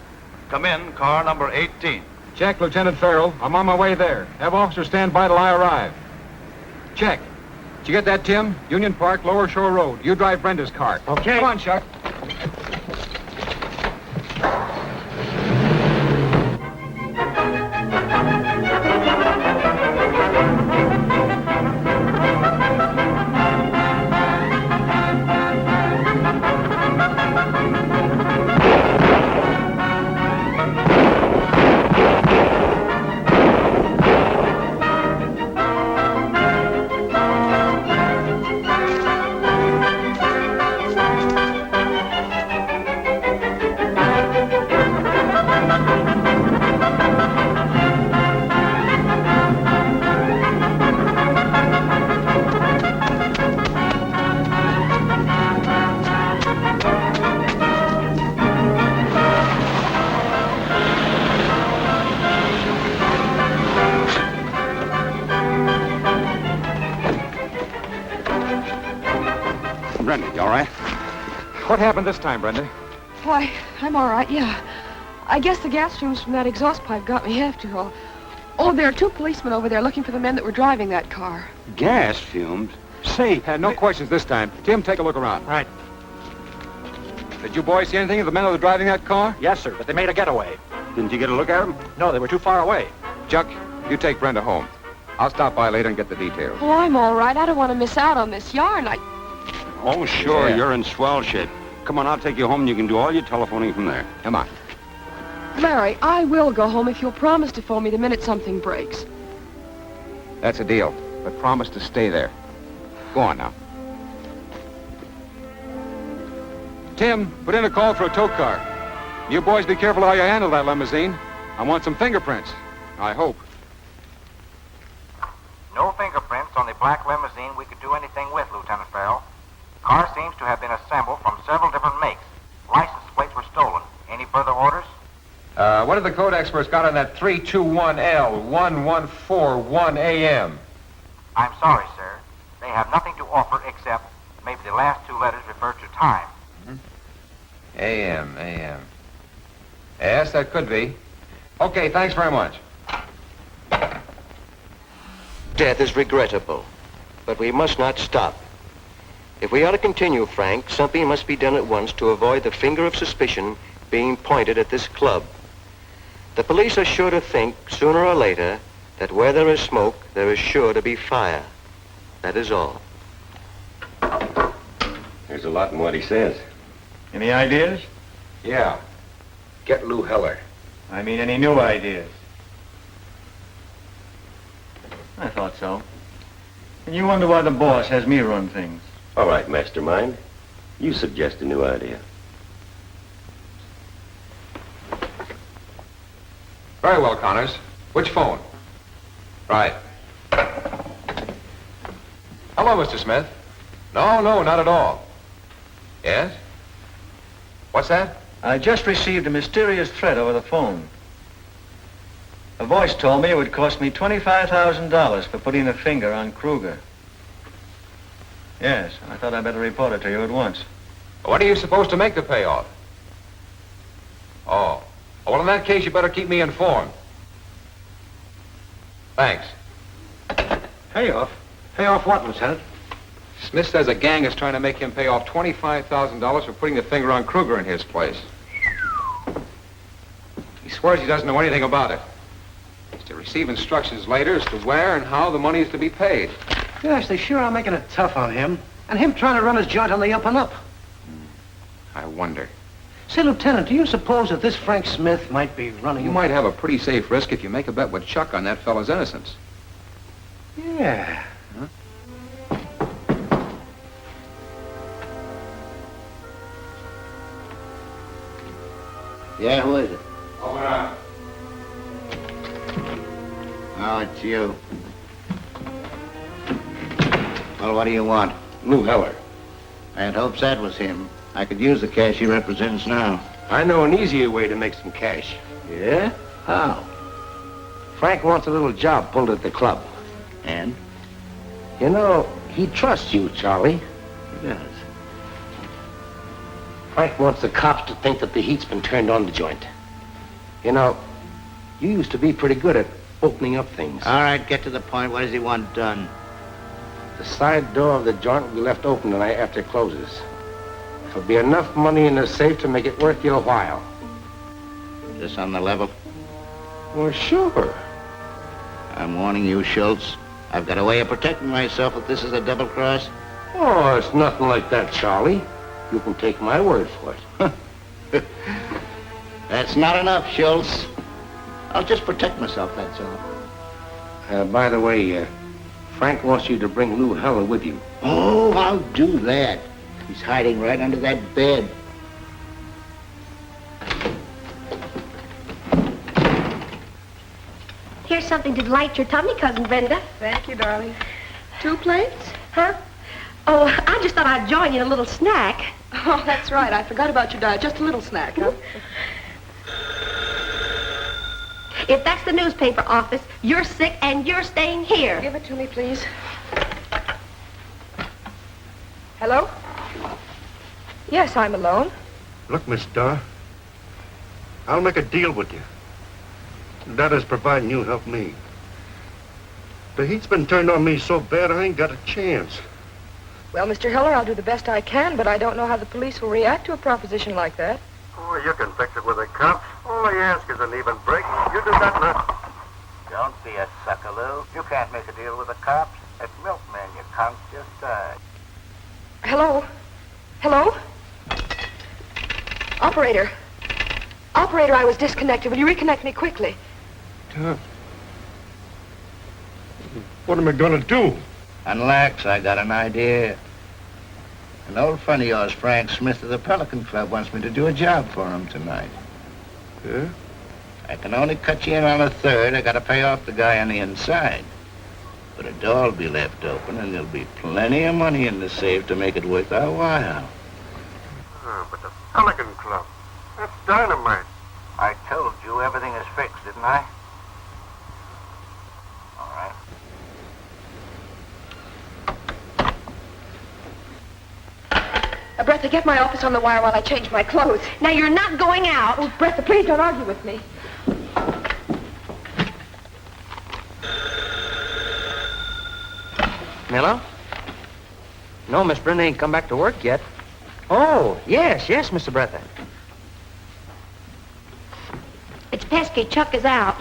Come in, car number 18. Check, Lieutenant Farrell. I'm on my way there. Have officers stand by till I arrive. Check. Did you get that, Tim? Union Park, Lower Shore Road. You drive Brenda's car. Okay. Come on, Chuck. Brenda, you all right? What happened this time, Brenda? Why, I'm all right, yeah. I guess the gas fumes from that exhaust pipe got me after all. Oh, there are two policemen over there looking for the men that were driving that car. Gas fumes? Say, No questions this time. Tim, take a look around. Right. Did you boys see anything of the men that were driving that car? Yes, sir, but they made a getaway. didn't you get a look at them? No, they were too far away. Chuck, you take Brenda home. I'll stop by later and get the details. Oh, I'm all right. I don't want to miss out on this yarn. Oh, sure, Yeah. you're in swell shape. Come on, I'll take you home and you can do all your telephoning from there. Come on. Larry, I will go home if you'll promise to phone me the minute something breaks. That's a deal. But promise to stay there. Go on now. Tim, put in a call for a tow car. You boys be careful how you handle that limousine. I want some fingerprints. I hope. No fingerprints on the black limousine we could do anything with, Lieutenant Farrell. Car seems to have been assembled from several different makes. License plates were stolen. Any further orders? What have the code experts got on that 321L1141 AM? I'm sorry, sir. They have nothing to offer except maybe the last two letters refer to time. AM. Yes, that could be. Okay, thanks very much. Death is regrettable, but we must not stop. If we are to continue, Frank, something must be done at once to avoid the finger of suspicion being pointed at this club. The police are sure to think, sooner or later, that where there is smoke, there is sure to be fire. That is all. There's a lot in what he says. Any ideas? Yeah. Get Lou Heller. I mean, any new ideas? I thought so. And you wonder why the boss has me run things. All right, mastermind. You suggest a new idea. Very well, Connors. Which phone? Right. Hello, Mr. Smith. No, not at all. Yes? What's that? I just received a mysterious threat over the phone. A voice told me it would cost me $25,000 for putting a finger on Kruger. Yes, I thought I'd better report it to you at once. What are you supposed to make the payoff? Oh. Well, in that case, you better keep me informed. Thanks. Payoff? Payoff what, Lieutenant? Smith says a gang is trying to make him pay off $25,000 for putting the finger on Kruger in his place. He swears he doesn't know anything about it. He's to receive instructions later as to where and how the money is to be paid. Gosh, they sure are making it tough on him. And him trying to run his joint on the up and up. I wonder. Say, Lieutenant, do you suppose that this Frank Smith might be running... You might have a pretty safe risk if you make a bet with Chuck on that fellow's innocence. Yeah. Huh? Yeah, who is it? Open up. Oh, it's you. Well, what do you want? Lou Heller. I had hopes that was him. I could use the cash he represents now. I know an easier way to make some cash. Yeah? How? Frank wants a little job pulled at the club. And? You know, he trusts you, Charlie. He does. Frank wants the cops to think that the heat's been turned on the joint. You know, you used to be pretty good at opening up things. All right, get to the point. What does he want done? The side door of the joint will be left open tonight after it closes. There'll be enough money in the safe to make it worth your while. Is this on the level? Well, sure. I'm warning you, Schultz. I've got a way of protecting myself if this is a double cross. Oh, it's nothing like that, Charlie. You can take my word for it. That's not enough, Schultz. I'll just protect myself, that's all. By the way, Frank wants you to bring Lou Heller with you. Oh, I'll do that. He's hiding right under that bed. Here's something to delight your tummy, Cousin Brenda. Thank you, darling. 2 plates? Huh? Oh, I just thought I'd join you in a little snack. Oh, that's right. I forgot about your diet. Just a little snack, huh? If that's the newspaper office, you're sick and you're staying here. Give it to me, please. Hello? Yes, I'm alone. Look, Miss Starr, I'll make a deal with you. That is providing you help me. The heat's been turned on me so bad I ain't got a chance. Well, Mr. Heller, I'll do the best I can, but I don't know how the police will react to a proposition like that. Oh, you can fix it with the cops. All I ask is an even break. You do that now. Don't be a sucker, Lou. You can't make a deal with the cops. That milkman you conked just died. Hello? Hello? Operator. Operator, I was disconnected. Will you reconnect me quickly? What am I gonna do? Relax, I got an idea. An old friend of yours, Frank Smith of the Pelican Club, wants me to do a job for him tonight. Yeah? I can only cut you in on a third. I gotta pay off the guy on the inside. But a door will be left open, and there'll be plenty of money in the safe to make it worth our while. But the Pelican Club, that's dynamite. I told you everything is fixed, didn't I? All right. Bertha, get my office on the wire while I change my clothes. Now, you're not going out. Oh, Bertha, please don't argue with me. Hello? No, Miss Brenda ain't come back to work yet. Oh, yes, Mr. Bertha. It's Pesky. Chuck is out.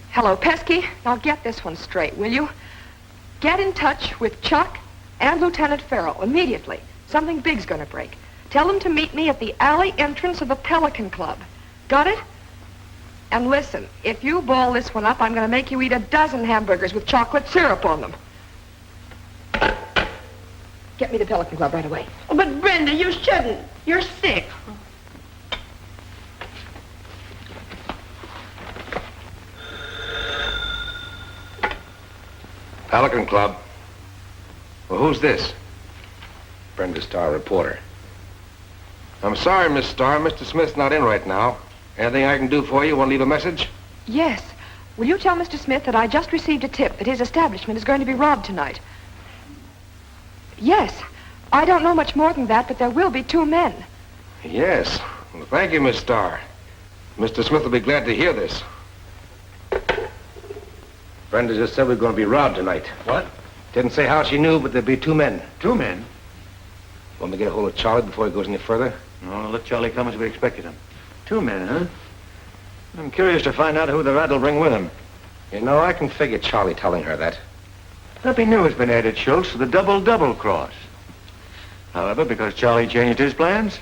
Hello, Pesky. Now get this one straight, will you? Get in touch with Chuck and Lieutenant Farrell immediately. Something big's gonna break. Tell them to meet me at the alley entrance of the Pelican Club. Got it? And listen, if you ball this one up, I'm gonna make you eat a dozen hamburgers with chocolate syrup on them. Get me to Pelican Club right away. Oh, but Brenda, you shouldn't. You're sick. Pelican Club. Well, who's this? Brenda Starr, reporter. I'm sorry, Miss Starr. Mr. Smith's not in right now. Anything I can do for you? Want to leave a message? Yes. Will you tell Mr. Smith that I just received a tip that his establishment is going to be robbed tonight? Yes. I don't know much more than that, but there will be 2 men. Yes. Well, thank you, Miss Starr. Mr. Smith will be glad to hear this. Brenda just said we're going to be robbed tonight. What? Didn't say how she knew, but there'll be 2 men. 2 men? Want me to get a hold of Charlie before he goes any further? No, let Charlie come as we expected him. 2 men, huh? I'm curious to find out who the rat will bring with him. You know, I can figure Charlie telling her that. Nothing new has been added, Schultz, to the double-double cross. However, because Charlie changed his plans,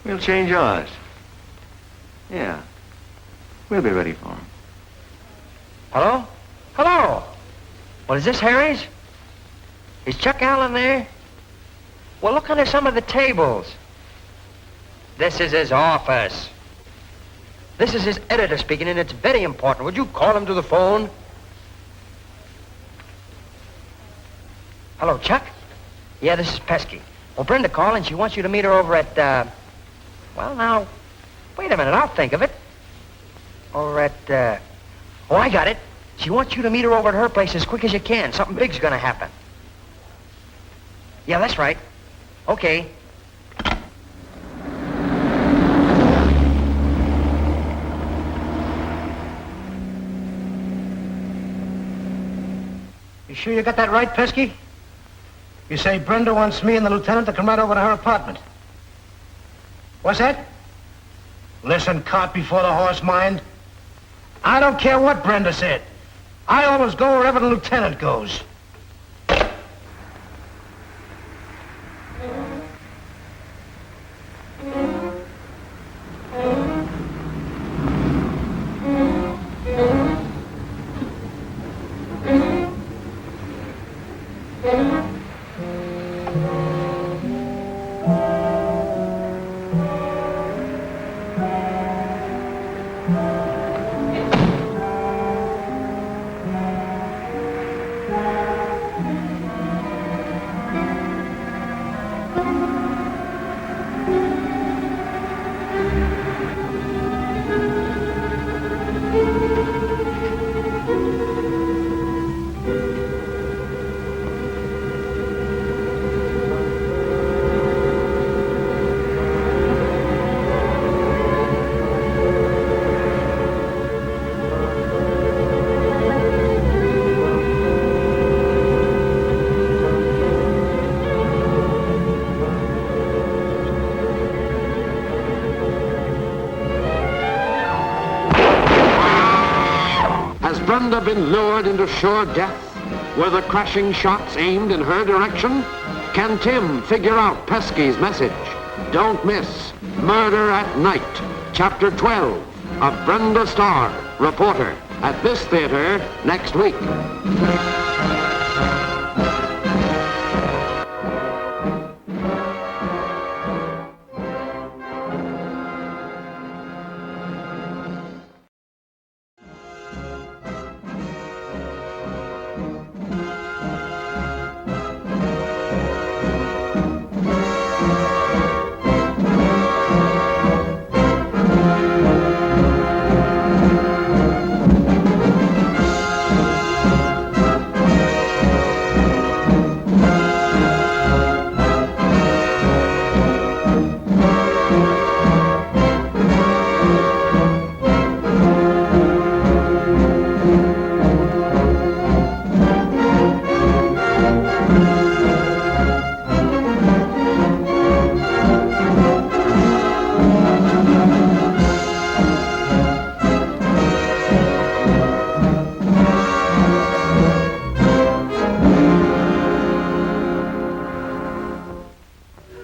we'll change ours. Yeah. We'll be ready for him. Hello? Hello? Well, is this Harry's? Is Chuck Allen there? Well, look under some of the tables. This is his office. This is his editor speaking, and it's very important. Would you call him to the phone? Hello, Chuck? Yeah, this is Pesky. Well, Brenda called, and she wants you to meet her over at, well, now, wait a minute, I'll think of it. Over at, oh, I got it. She wants you to meet her over at her place as quick as you can. Something big's gonna happen. Yeah, that's right. Okay. You sure you got that right, Pesky? You say Brenda wants me and the lieutenant to come right over to her apartment. What's that? Listen, cart before the horse, mind. I don't care what Brenda said. I always go wherever the lieutenant goes. Brenda been lured into sure death? Were the crashing shots aimed in her direction? Can Tim figure out Pesky's message? Don't miss Murder at Night, Chapter 12 of Brenda Starr, reporter, at this theater next week.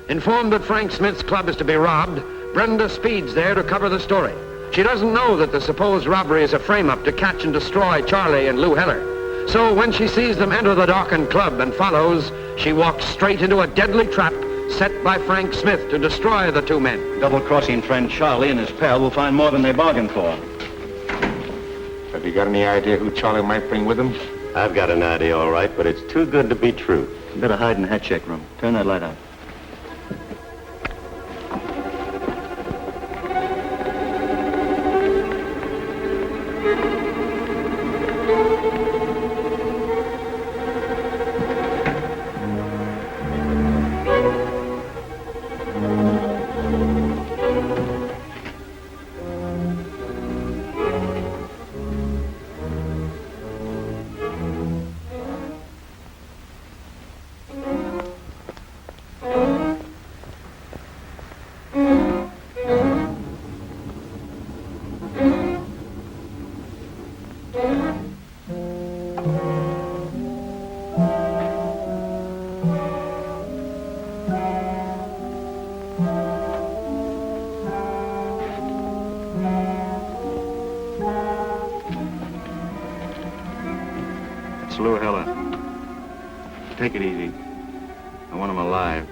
Informed that Frank Smith's club is to be robbed, Brenda speeds there to cover the story. She doesn't know that the supposed robbery is a frame-up to catch and destroy Charlie and Lou Heller. So when she sees them enter the Dawkins Club and follows, she walks straight into a deadly trap set by Frank Smith to destroy the two men. Double-crossing friend Charlie and his pal will find more than they bargained for. Have you got any idea who Charlie might bring with him? I've got an idea, all right, but it's too good to be true. You better hide in the head check room. Turn that light out. Lou Heller. Take it easy. I want him alive.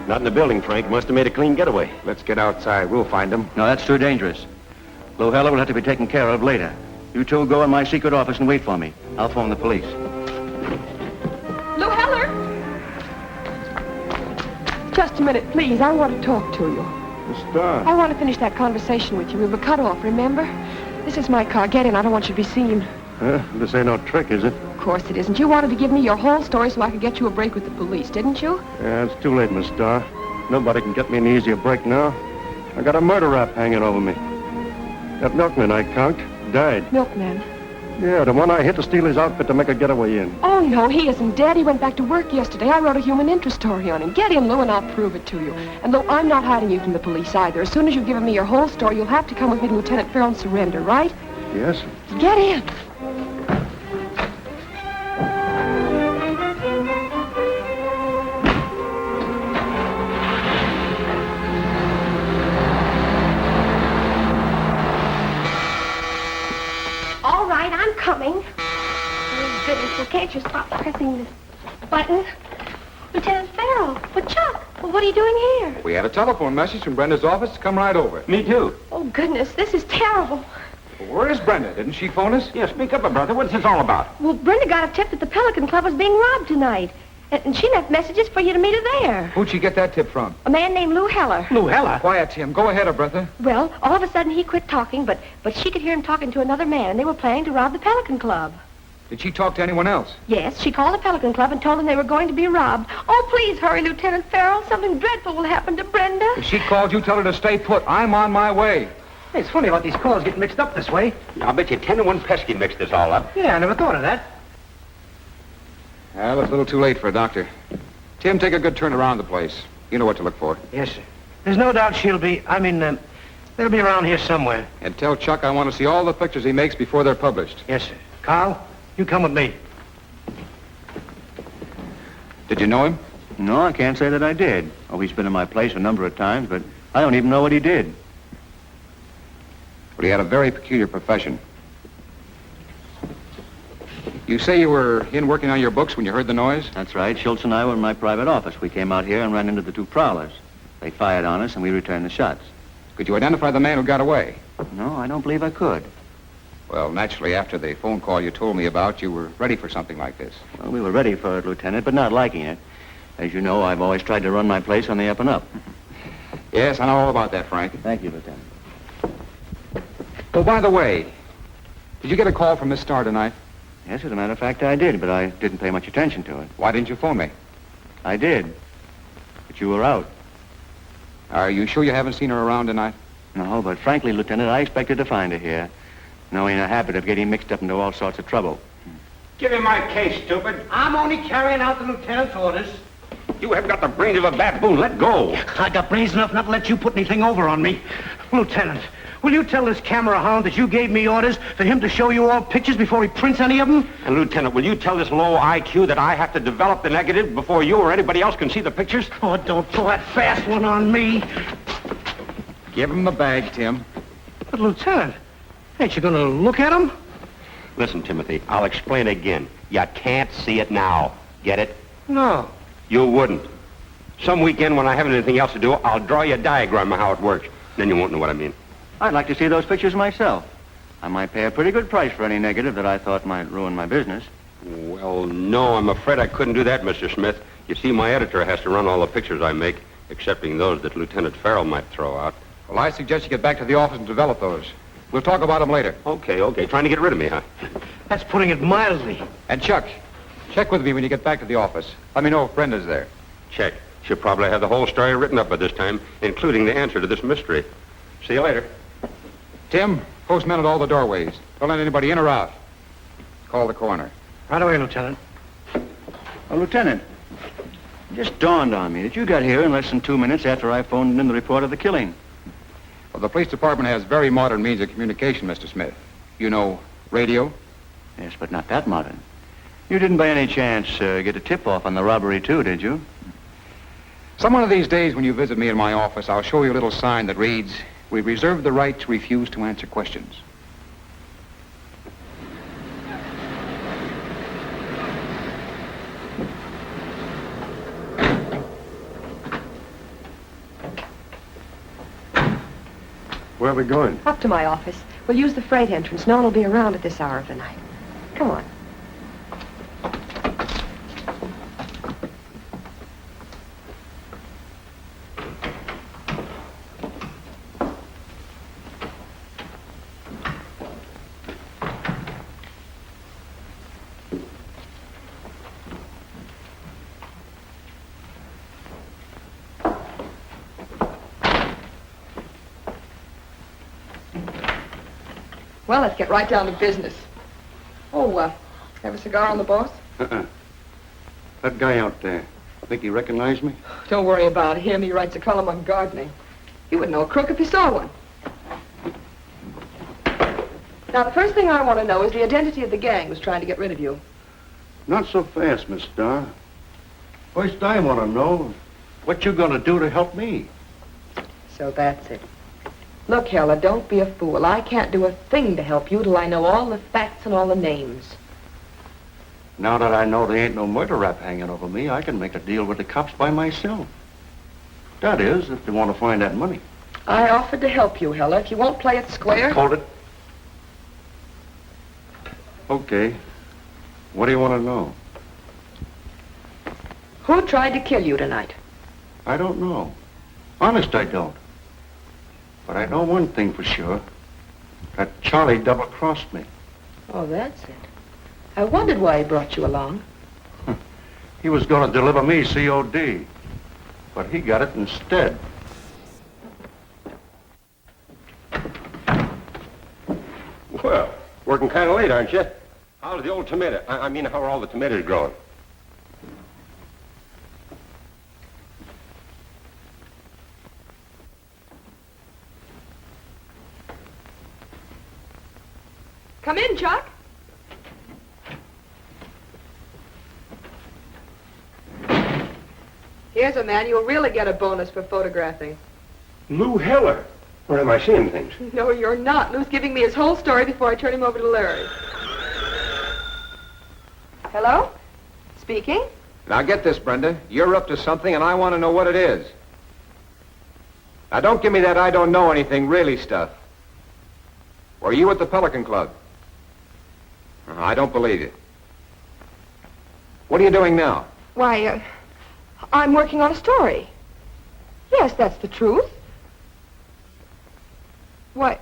Not in the building, Frank. Must have made a clean getaway. Let's get outside. We'll find him. No, that's too dangerous. Lou Heller will have to be taken care of later. You two go in my secret office and wait for me. I'll phone the police. Lou Heller! Just a minute, please. I want to talk to you. Miss Starr. I want to finish that conversation with you. We were cut off, remember? This is my car. Get in. I don't want you to be seen. This ain't no trick, is it? Of course it isn't. You wanted to give me your whole story so I could get you a break with the police, didn't you? Yeah, it's too late, Miss Starr. Nobody can get me an easier break now. I got a murder rap hanging over me. That milkman I conked died. Milkman? Yeah, the one I hit to steal his outfit to make a getaway in. Oh, no, he isn't dead. He went back to work yesterday. I wrote a human interest story on him. Get in, Lou, and I'll prove it to you. And, Lou, I'm not hiding you from the police either. As soon as you've given me your whole story, you'll have to come with me to Lieutenant Farrell and surrender, right? Yes. Get in. All right, I'm coming. Oh, goodness, well, can't you stop pressing this button? Lieutenant Farrell, well, Chuck, well, what are you doing here? We had a telephone message from Brenda's office to come right over. Me too. Oh, goodness, this is terrible. Well, where is Brenda? Didn't she phone us? Yeah, speak up, brother. What's this all about? Well, Brenda got a tip that the Pelican Club was being robbed tonight. And she left messages for you to meet her there. Who'd she get that tip from? A man named Lou Heller. Lou Heller? Quiet, Tim. Go ahead, Brenda. Well, all of a sudden he quit talking, but she could hear him talking to another man, and they were planning to rob the Pelican Club. Did she talk to anyone else? Yes, she called the Pelican Club and told them they were going to be robbed. Oh, please hurry, Lieutenant Farrell. Something dreadful will happen to Brenda. If she called you, tell her to stay put. I'm on my way. Hey, it's funny about these calls getting mixed up this way. I'll bet you 10 to 1 Pesky mixed this all up. Yeah, I never thought of that. Well, it's a little too late for a doctor. Tim, take a good turn around the place. You know what to look for. Yes, sir. There's no doubt they'll be around here somewhere. And tell Chuck I want to see all the pictures he makes before they're published. Yes, sir. Carl, you come with me. Did you know him? No, I can't say that I did. Oh, he's been in my place a number of times, but I don't even know what he did. But he had a very peculiar profession. You say you were in working on your books when you heard the noise? That's right. Schultz and I were in my private office. We came out here and ran into the two prowlers. They fired on us, and we returned the shots. Could you identify the man who got away? No, I don't believe I could. Well, naturally, after the phone call you told me about, you were ready for something like this. Well, we were ready for it, Lieutenant, but not liking it. As you know, I've always tried to run my place on the up and up. Yes, I know all about that, Frank. Thank you, Lieutenant. Oh, by the way, did you get a call from Miss Starr tonight? Yes, as a matter of fact, I did, but I didn't pay much attention to it. Why didn't you phone me? I did, but you were out. Are you sure you haven't seen her around tonight? No, but frankly, Lieutenant, I expected to find her here, knowing her habit of getting mixed up into all sorts of trouble. Give me my case, stupid. I'm only carrying out the lieutenant's orders. You have got the brains of a baboon. Let go. I got brains enough not to let you put anything over on me. Lieutenant, will you tell this camera hound that you gave me orders for him to show you all pictures before he prints any of them? And, Lieutenant, will you tell this low IQ that I have to develop the negative before you or anybody else can see the pictures? Oh, don't pull that fast one on me. Give him the bag, Tim. But, Lieutenant, ain't you going to look at him? Listen, Timothy, I'll explain again. You can't see it now. Get it? No. You wouldn't. Some weekend when I haven't anything else to do, I'll draw you a diagram of how it works. Then you won't know what I mean. I'd like to see those pictures myself. I might pay a pretty good price for any negative that I thought might ruin my business. Well, no, I'm afraid I couldn't do that, Mr. Smith. You see, my editor has to run all the pictures I make, excepting those that Lieutenant Farrell might throw out. Well, I suggest you get back to the office and develop those. We'll talk about them later. Okay. Trying to get rid of me, huh? That's putting it mildly. And Chuck, check with me when you get back to the office. Let me know if Brenda's there. Check. She'll probably have the whole story written up by this time, including the answer to this mystery. See you later. Tim, post men at all the doorways. Don't let anybody in or out. Call the coroner. Right away, Lieutenant. Oh, Lieutenant, it just dawned on me that you got here in less than 2 minutes after I phoned in the report of the killing. Well, the police department has very modern means of communication, Mr. Smith. You know, radio? Yes, but not that modern. You didn't by any chance get a tip-off on the robbery, too, did you? Some one of these days when you visit me in my office, I'll show you a little sign that reads, "We reserve the right to refuse to answer questions." Where are we going? Up to my office. We'll use the freight entrance. No one will be around at this hour of the night. Come on. Well, let's get right down to business. Oh, have a cigar on the boss? That guy out there, think he recognized me? Don't worry about him. He writes a column on gardening. He wouldn't know a crook if he saw one. Now, the first thing I want to know is the identity of the gang who's trying to get rid of you. Not so fast, Miss Starr. First I want to know what you gonna do to help me. So that's it. Look, Hella, don't be a fool. I can't do a thing to help you till I know all the facts and all the names. Now that I know there ain't no murder rap hanging over me, I can make a deal with the cops by myself. That is, if they want to find that money. I offered to help you, Hella. If you won't play it square... Hold it. Okay. What do you want to know? Who tried to kill you tonight? I don't know. Honest, I don't. But I know one thing for sure. That Charlie double-crossed me. Oh, that's it. I wondered why he brought you along. He was going to deliver me COD. But he got it instead. Well, working kind of late, aren't you? How's the old tomato? I mean, how are all the tomatoes growing? Come in, Chuck. Here's a man you'll really get a bonus for photographing. Lou Heller. Or am I seeing things? No, you're not. Lou's giving me his whole story before I turn him over to Larry. Hello? Speaking? Now get this, Brenda. You're up to something, and I want to know what it is. Now don't give me that I don't know anything really stuff. Were you at the Pelican Club? I don't believe you. What are you doing now? Why, I'm working on a story. Yes, that's the truth. What?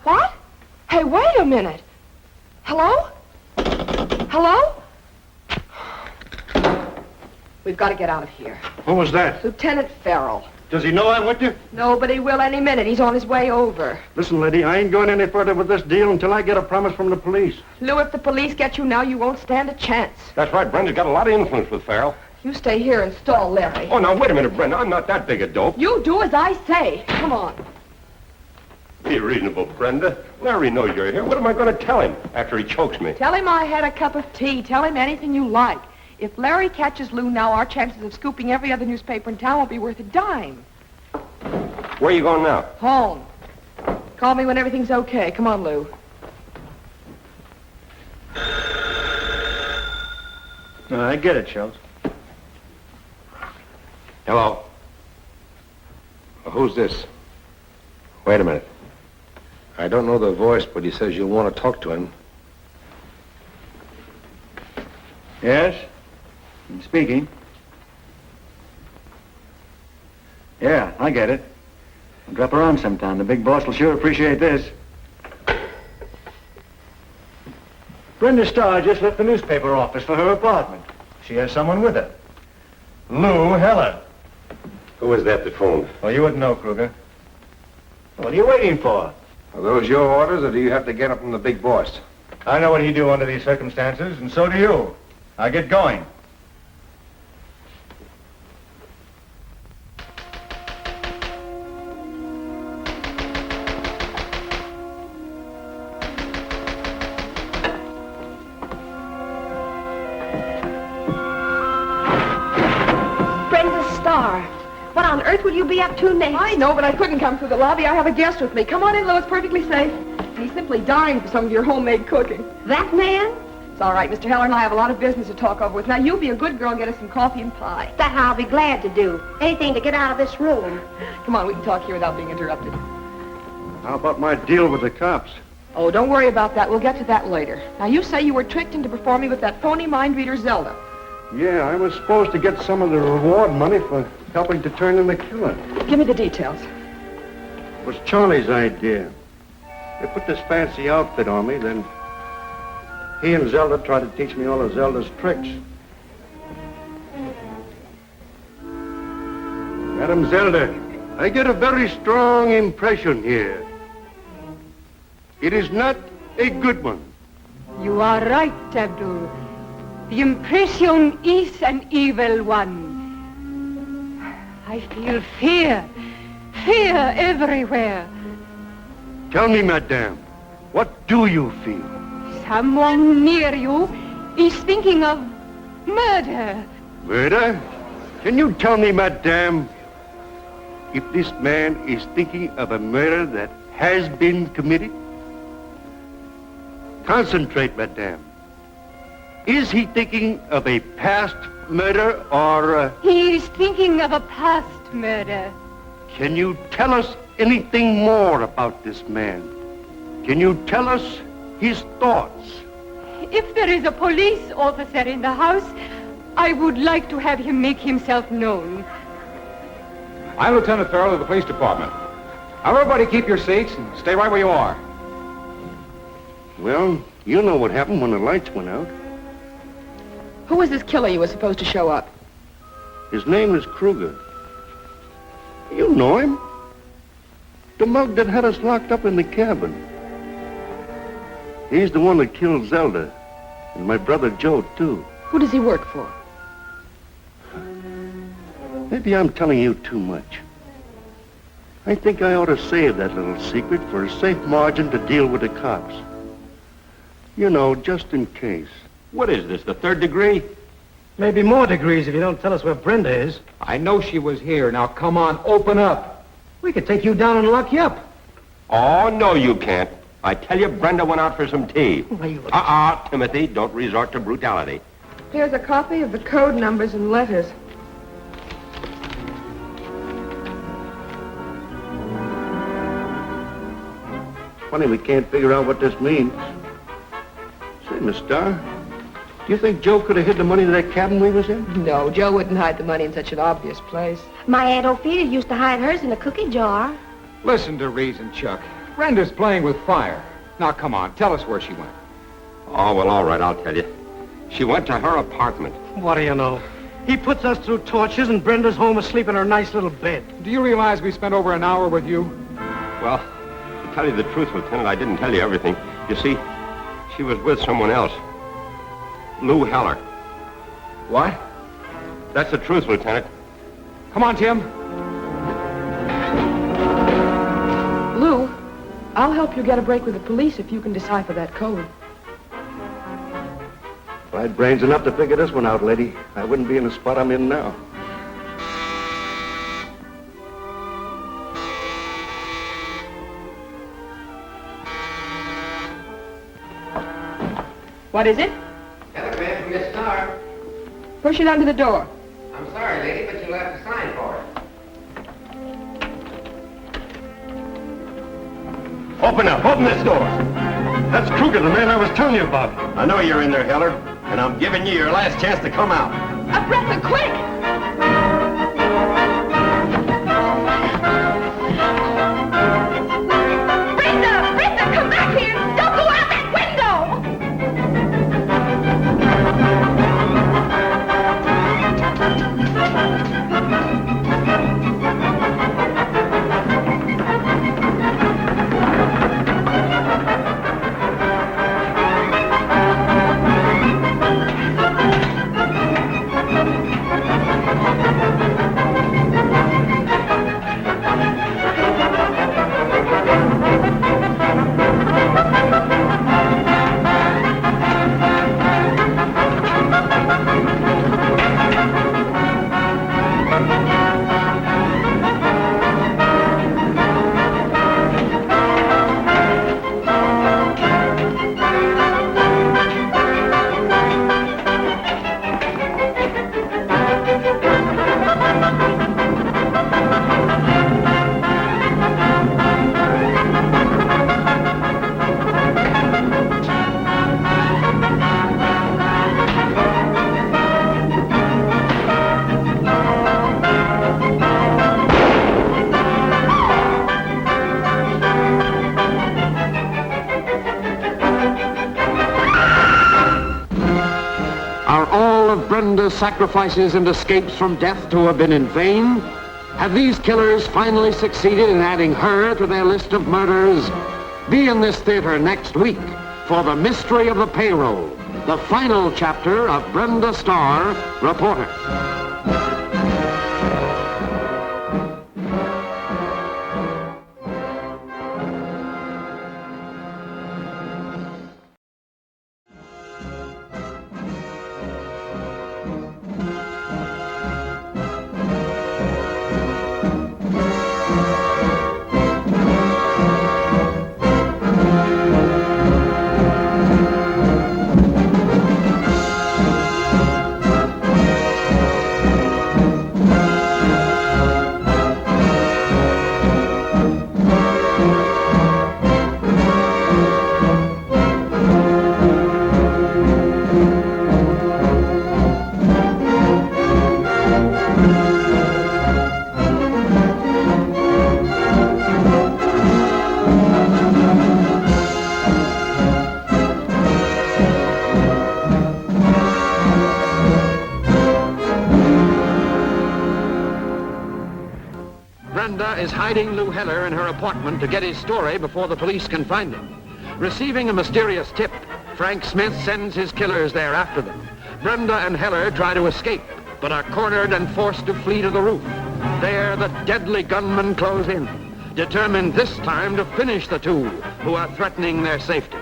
What? Hey, wait a minute. Hello? Hello? We've got to get out of here. Who was that? Lieutenant Farrell. Does he know I'm with you? No, but he will any minute. He's on his way over. Listen, lady, I ain't going any further with this deal until I get a promise from the police. Lou, if the police get you now, you won't stand a chance. That's right. Brenda's got a lot of influence with Farrell. You stay here and stall Larry. Oh, now, wait a minute, Brenda. I'm not that big a dope. You do as I say. Come on. Be reasonable, Brenda. Larry knows you're here. What am I going to tell him after he chokes me? Tell him I had a cup of tea. Tell him anything you like. If Larry catches Lou now, our chances of scooping every other newspaper in town won't be worth a dime. Where are you going now? Home. Call me when everything's okay. Come on, Lou. I get it, Schultz. Hello. Who's this? Wait a minute. I don't know the voice, but he says you'll want to talk to him. Yes? I'm speaking. Yeah, I get it. I'll drop around sometime. The big boss will sure appreciate this. Brenda Starr just left the newspaper office for her apartment. She has someone with her. Lou Heller. Who was that phoned? Well, you wouldn't know, Kruger. What are you waiting for? Are those your orders, or do you have to get them from the big boss? I know what he'd do under these circumstances, and so do you. Now get going. Brenda Starr. What on earth will you be up to next? I know, but I couldn't come through the lobby. I have a guest with me. Come on in, Lou. It's perfectly safe. He's simply dying for some of your homemade cooking. That man? It's all right. Mr. Heller and I have a lot of business to talk over with. Now, you be a good girl and get us some coffee and pie. That I'll be glad to do. Anything to get out of this room. Come on, we can talk here without being interrupted. How about my deal with the cops? Oh, don't worry about that. We'll get to that later. Now, you say you were tricked into performing with that phony mind reader, Zelda. Yeah, I was supposed to get some of the reward money for helping to turn in the killer. Give me the details. It was Charlie's idea. They put this fancy outfit on me, then he and Zelda tried to teach me all of Zelda's tricks. Madam Zelda, I get a very strong impression here. It is not a good one. You are right, Abdul. The impression is an evil one. I feel fear. Fear everywhere. Tell me, madame, what do you feel? Someone near you is thinking of murder. Murder? Can you tell me, madame, if this man is thinking of a murder that has been committed? Concentrate, madame. Is he thinking of a past murder or... He is thinking of a past murder. Can you tell us anything more about this man? Can you tell us his thoughts? If there is a police officer in the house, I would like to have him make himself known. I'm Lieutenant Farrell of the police department. Now, everybody keep your seats and stay right where you are. Well, you know what happened when the lights went out. Who was this killer you were supposed to show up? His name is Kruger. You know him. The mug that had us locked up in the cabin. He's the one that killed Zelda. And my brother Joe, too. Who does he work for? Maybe I'm telling you too much. I think I ought to save that little secret for a safe margin to deal with the cops. You know, just in case. What is this, the third degree? Maybe more degrees if you don't tell us where Brenda is. I know she was here. Now, come on, open up. We could take you down and lock you up. Oh, no, you can't. I tell you, Brenda went out for some tea. Timothy, don't resort to brutality. Here's a copy of the code numbers and letters. Funny we can't figure out what this means. Say, Miss Starr, do you think Joe could have hid the money in that cabin we was in? No, Joe wouldn't hide the money in such an obvious place. My Aunt Ophelia used to hide hers in a cookie jar. Listen to reason, Chuck. Brenda's playing with fire. Now, come on, tell us where she went. Oh, well, all right, I'll tell you. She went to her apartment. What do you know? He puts us through tortures and Brenda's home asleep in her nice little bed. Do you realize we spent over an hour with you? Well, to tell you the truth, Lieutenant, I didn't tell you everything. You see, she was with someone else. Lou Heller. What? That's the truth, Lieutenant. Come on, Tim. Lou, I'll help you get a break with the police if you can decipher that code. If I had brains enough to figure this one out, lady, I wouldn't be in the spot I'm in now. What is it? Telegram from Miss Starr. Push it under the door. I'm sorry, lady, but you'll have to sign for it. Open up! Open this door! That's Kruger, the man I was telling you about. I know you're in there, Heller, and I'm giving you your last chance to come out. A breath of quick! Brenda! Brenda, come back here! Don't go out that window! of Brenda's sacrifices and escapes from death to have been in vain? Have these killers finally succeeded in adding her to their list of murders? Be in this theater next week for The Mystery of the Payroll, the final chapter of Brenda Starr, reporter. Brenda is hiding Lou Heller in her apartment to get his story before the police can find him. Receiving a mysterious tip, Frank Smith sends his killers there after them. Brenda and Heller try to escape, but are cornered and forced to flee to the roof. There, the deadly gunmen close in, determined this time to finish the two who are threatening their safety.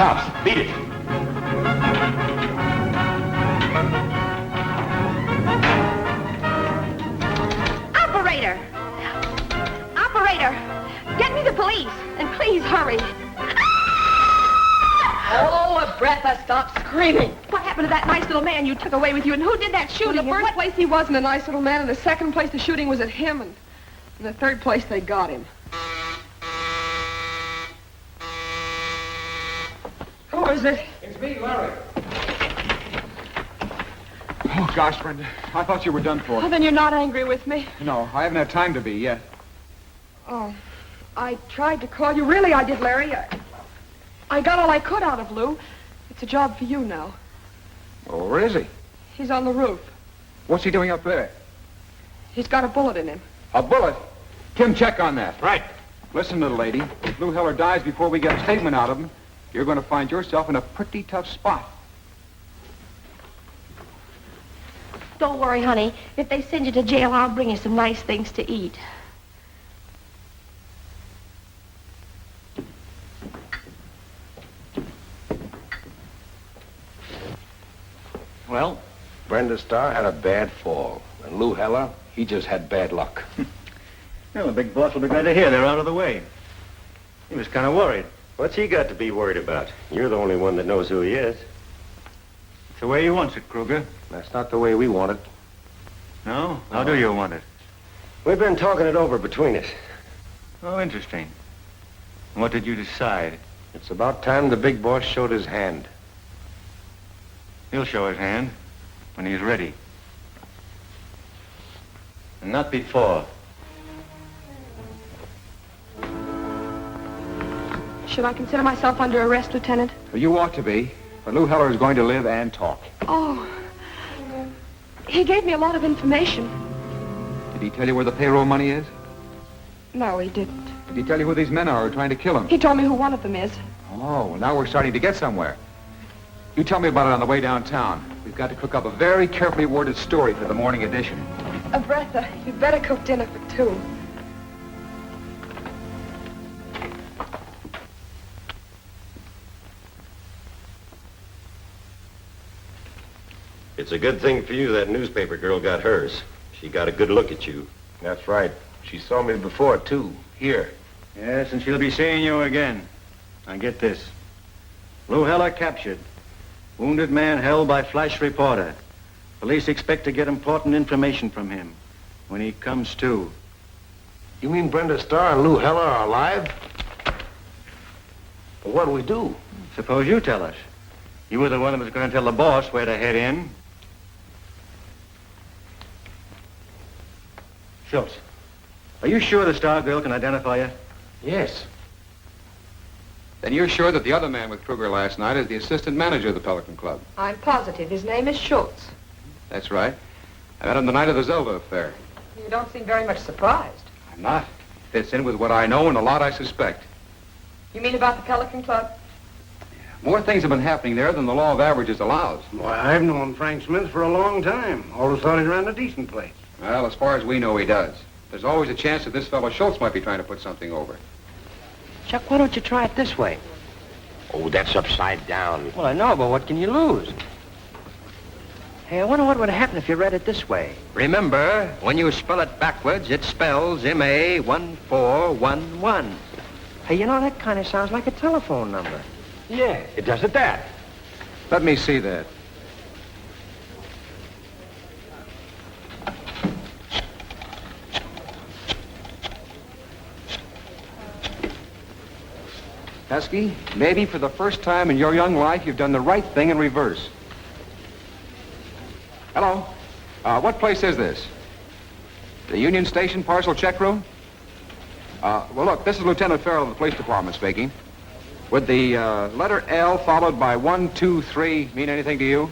Cops, beat it. Operator! Operator! Get me the police, and please hurry. Hold a breath and stop screaming. What happened to that nice little man you took away with you, and who did that shooting? In the first place, he wasn't a nice little man. In the second place, the shooting was at him. And in the third place, they got him. Who is it? It's me, Larry. Oh, gosh, Brenda. I thought you were done for. Oh, then you're not angry with me? No, I haven't had time to be yet. Oh, I tried to call you. Really, I did, Larry. I got all I could out of Lou. It's a job for you now. Oh, where is he? He's on the roof. What's he doing up there? He's got a bullet in him. A bullet? Kim, check on that. Right. Listen, little lady. If Lou Heller dies before we get a statement out of him, you're going to find yourself in a pretty tough spot. Don't worry, honey. If they send you to jail, I'll bring you some nice things to eat. Well? Brenda Starr had a bad fall. And Lou Heller, he just had bad luck. Well, the big boss will be glad to hear they're out of the way. He was kind of worried. What's he got to be worried about? You're the only one that knows who he is. It's the way he wants it, Kruger. That's not the way we want it. No? How do you want it? We've been talking it over between us. Oh, interesting. What did you decide? It's about time the big boss showed his hand. He'll show his hand when he's ready. And not before. Should I consider myself under arrest, Lieutenant? Well, you ought to be. But Lou Heller is going to live and talk. Oh. He gave me a lot of information. Did he tell you where the payroll money is? No, he didn't. Did he tell you who these men are who are trying to kill him? He told me who one of them is. Oh, well, now we're starting to get somewhere. You tell me about it on the way downtown. We've got to cook up a very carefully worded story for the morning edition. Bertha, you'd better cook dinner for two. It's a good thing for you that newspaper girl got hers. She got a good look at you. That's right. She saw me before, too. Here. Yes, and she'll be seeing you again. Now get this. Lou Heller captured. Wounded man held by flash reporter. Police expect to get important information from him when he comes to. You mean Brenda Starr and Lou Heller are alive? Well, what do we do? Suppose you tell us. You were the one that was going to tell the boss where to head in. Schultz, are you sure the Star girl can identify you? Yes. Then you're sure that the other man with Kruger last night is the assistant manager of the Pelican Club? I'm positive. His name is Schultz. That's right. I met him the night of the Zelda affair. You don't seem very much surprised. I'm not. Fits in with what I know and a lot I suspect. You mean about the Pelican Club? More things have been happening there than the law of averages allows. Why, I've known Frank Smith for a long time. Always thought he ran a decent place. Well, as far as we know, he does. There's always a chance that this fellow Schultz might be trying to put something over. Chuck, why don't you try it this way? Oh, that's upside down. Well, I know, but what can you lose? Hey, I wonder what would happen if you read it this way. Remember, when you spell it backwards, it spells M-A-1411. Hey, you know, that kind of sounds like a telephone number. Yeah, it does at that. Let me see that. Pesky, maybe for the first time in your young life, you've done the right thing in reverse. Hello. What place is this? The Union Station parcel check room? Well, look, this is Lieutenant Farrell of the police department speaking. Would the letter L followed by 1, 2, 3 mean anything to you?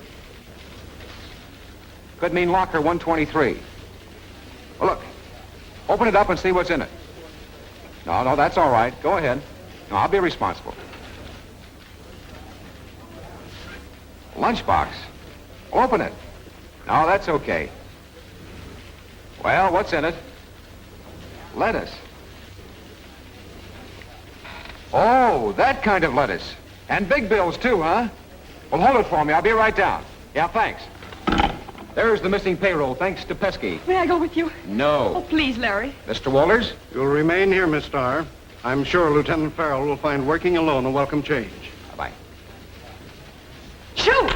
Could mean locker 123. Well, look, open it up and see what's in it. No, that's all right. Go ahead. No, I'll be responsible. Lunchbox. Open it. No, that's okay. Well, what's in it? Lettuce. Oh, that kind of lettuce. And big bills, too, huh? Well, hold it for me. I'll be right down. Yeah, thanks. There's the missing payroll, thanks to Pesky. May I go with you? No. Oh, please, Larry. Mr. Walters? You'll remain here, Miss Starr. I'm sure Lieutenant Farrell will find working alone a welcome change. Bye-bye. Shoot!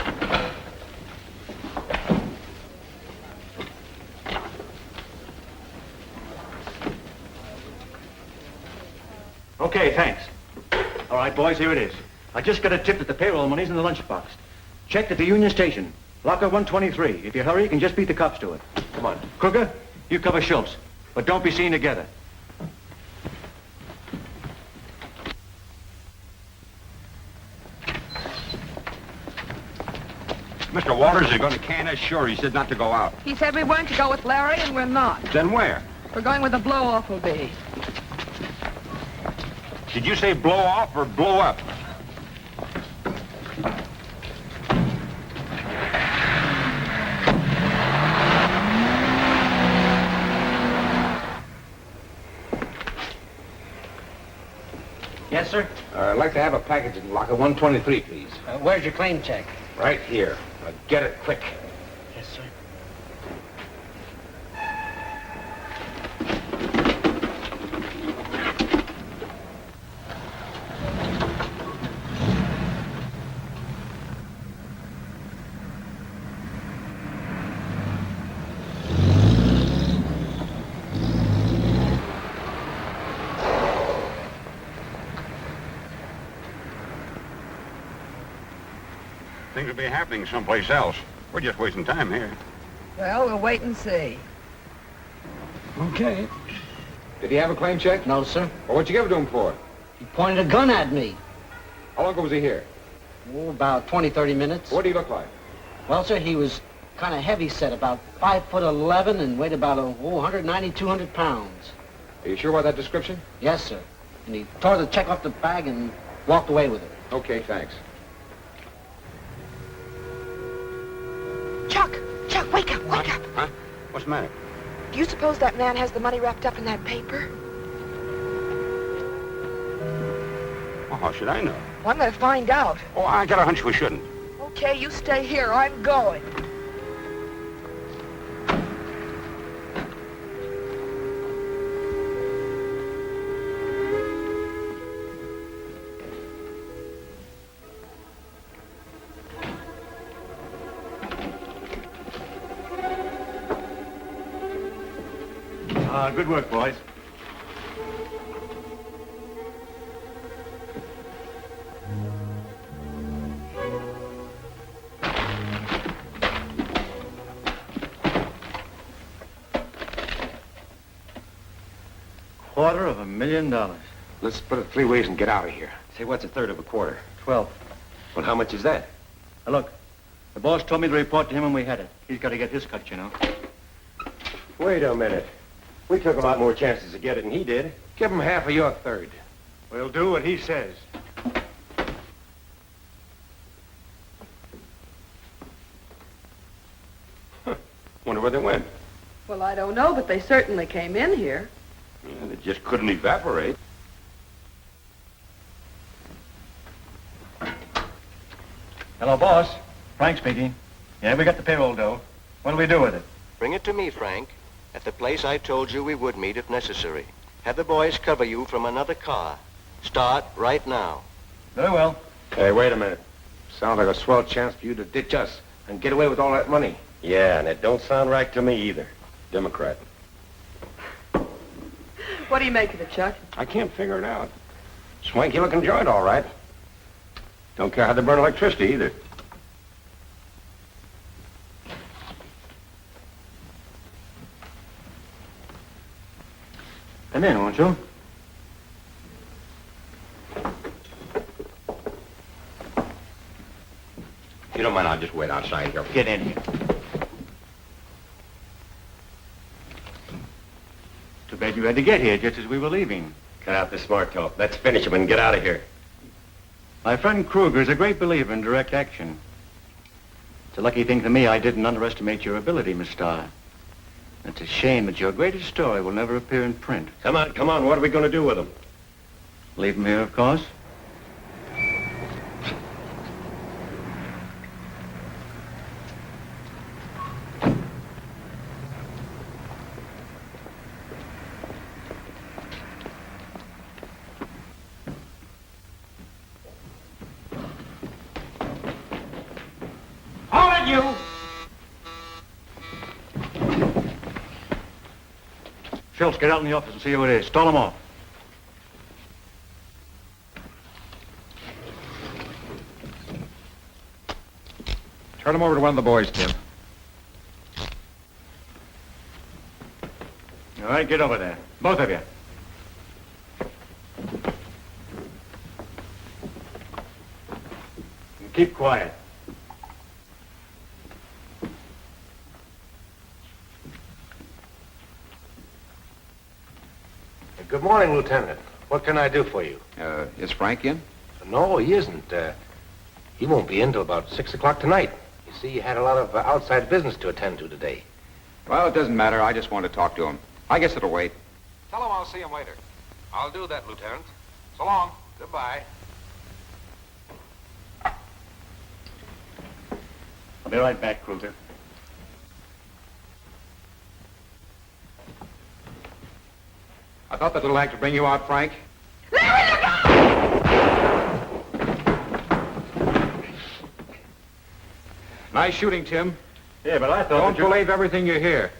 Okay, thanks. All right, boys, here it is. I just got a tip that the payroll money's in the lunchbox. Checked at the Union Station. Locker 123. If you hurry, you can just beat the cops to it. Come on. Kruger, you cover Schultz. But don't be seen together. Mr. Walters is going to can us? Sure, he said not to go out. He said we weren't to go with Larry, and we're not. Then where? We're going where the blow-off will be. Did you say blow off or blow up? Yes, sir? I'd like to have a package in locker 123, please. Where's your claim check? Right here. Get it quick. Yes, sir. Things will be happening someplace else. We're just wasting time here. Well, we'll wait and see. Okay. Did he have a claim check? No, sir. Well, what'd you give it to him for? He pointed a gun at me. How long ago was he here? Oh, about 20, 30 minutes. What did he look like? Well, sir, he was kind of heavy set, about 5'11" and weighed about 190, 200 pounds. Are you sure about that description? Yes, sir. And he tore the check off the bag and walked away with it. Okay, thanks. Chuck, wake up, wake up. Huh? What's the matter? Do you suppose that man has the money wrapped up in that paper? Well, how should I know? Well, I'm going to find out. Oh, I got a hunch we shouldn't. Okay, you stay here. I'm going. Good work, boys. $250,000. Let's split it 3 ways and get out of here. Say, what's a third of a quarter? 12. Well, how much is that? Now, look, the boss told me to report to him when we had it. He's got to get his cut, you know. Wait a minute. We took a lot more chances to get it than he did. Give him half of your third. We'll do what he says. Wonder where they went. Well, I don't know, but they certainly came in here. Yeah, they just couldn't evaporate. Hello, boss. Frank speaking. Yeah, we got the payroll dough. What'll we do with it? Bring it to me, Frank, at the place I told you we would meet if necessary. Have the boys cover you from another car. Start right now. Very well. Hey, wait a minute. Sounds like a swell chance for you to ditch us and get away with all that money. Yeah, and it don't sound right to me either. Democrat. What do you make of it, Chuck? I can't figure it out. Swanky looking joint, all right. Don't care how they burn electricity either. Come in, won't you? If you don't mind, I'll just wait outside here. Get in here. Too bad you had to get here just as we were leaving. Cut out the smart talk. Let's finish him and get out of here. My friend Kruger is a great believer in direct action. It's a lucky thing for me I didn't underestimate your ability, Miss Starr. It's a shame that your greatest story will never appear in print. Come on. What are we going to do with him? Leave him here, of course. Hold it, you! Schultz, get out in the office and see who it is. Stall him off. Turn him over to one of the boys, Tim. All right, get over there. Both of you. And keep quiet. Good morning, Lieutenant. What can I do for you? Is Frank in? No, he isn't. He won't be in till about 6 o'clock tonight. You see, he had a lot of outside business to attend to today. Well, it doesn't matter. I just want to talk to him. I guess it'll wait. Tell him I'll see him later. I'll do that, Lieutenant. So long. Goodbye. I'll be right back, Kruger. I thought that little act would bring you out, Frank. Larry, look out! Nice shooting, Tim. Yeah, but I thought Don't believe everything you hear.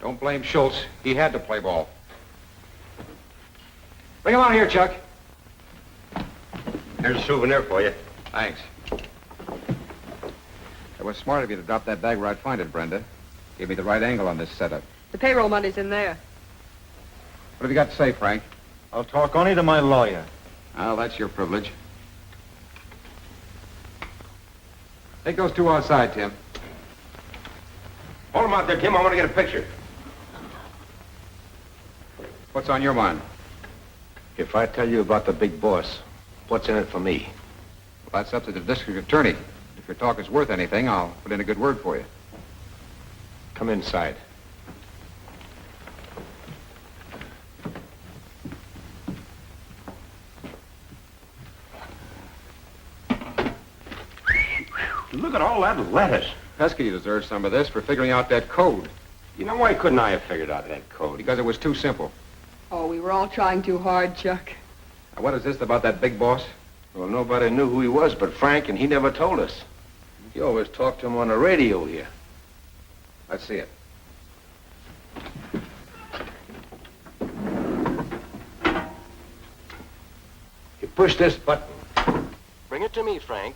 Don't blame Schultz. He had to play ball. Bring him on here, Chuck. Here's a souvenir for you. Thanks. It was smart of you to drop that bag where I'd find it, Brenda. Gave me the right angle on this setup. The payroll money's in there. What have you got to say, Frank? I'll talk only to my lawyer. Well, that's your privilege. Take those two outside, Tim. Hold them out there, Tim. I want to get a picture. What's on your mind? If I tell you about the big boss, what's in it for me? Well, that's up to the district attorney. If your talk is worth anything, I'll put in a good word for you. Come inside. Look at all that lettuce. Pesky deserves some of this for figuring out that code. You know, why couldn't I have figured out that code? Because it was too simple. Oh, we were all trying too hard, Chuck. Now, what is this about that big boss? Well, nobody knew who he was but Frank, and he never told us. He always talked to him on the radio here. Let's see it. You push this button. Bring it to me, Frank.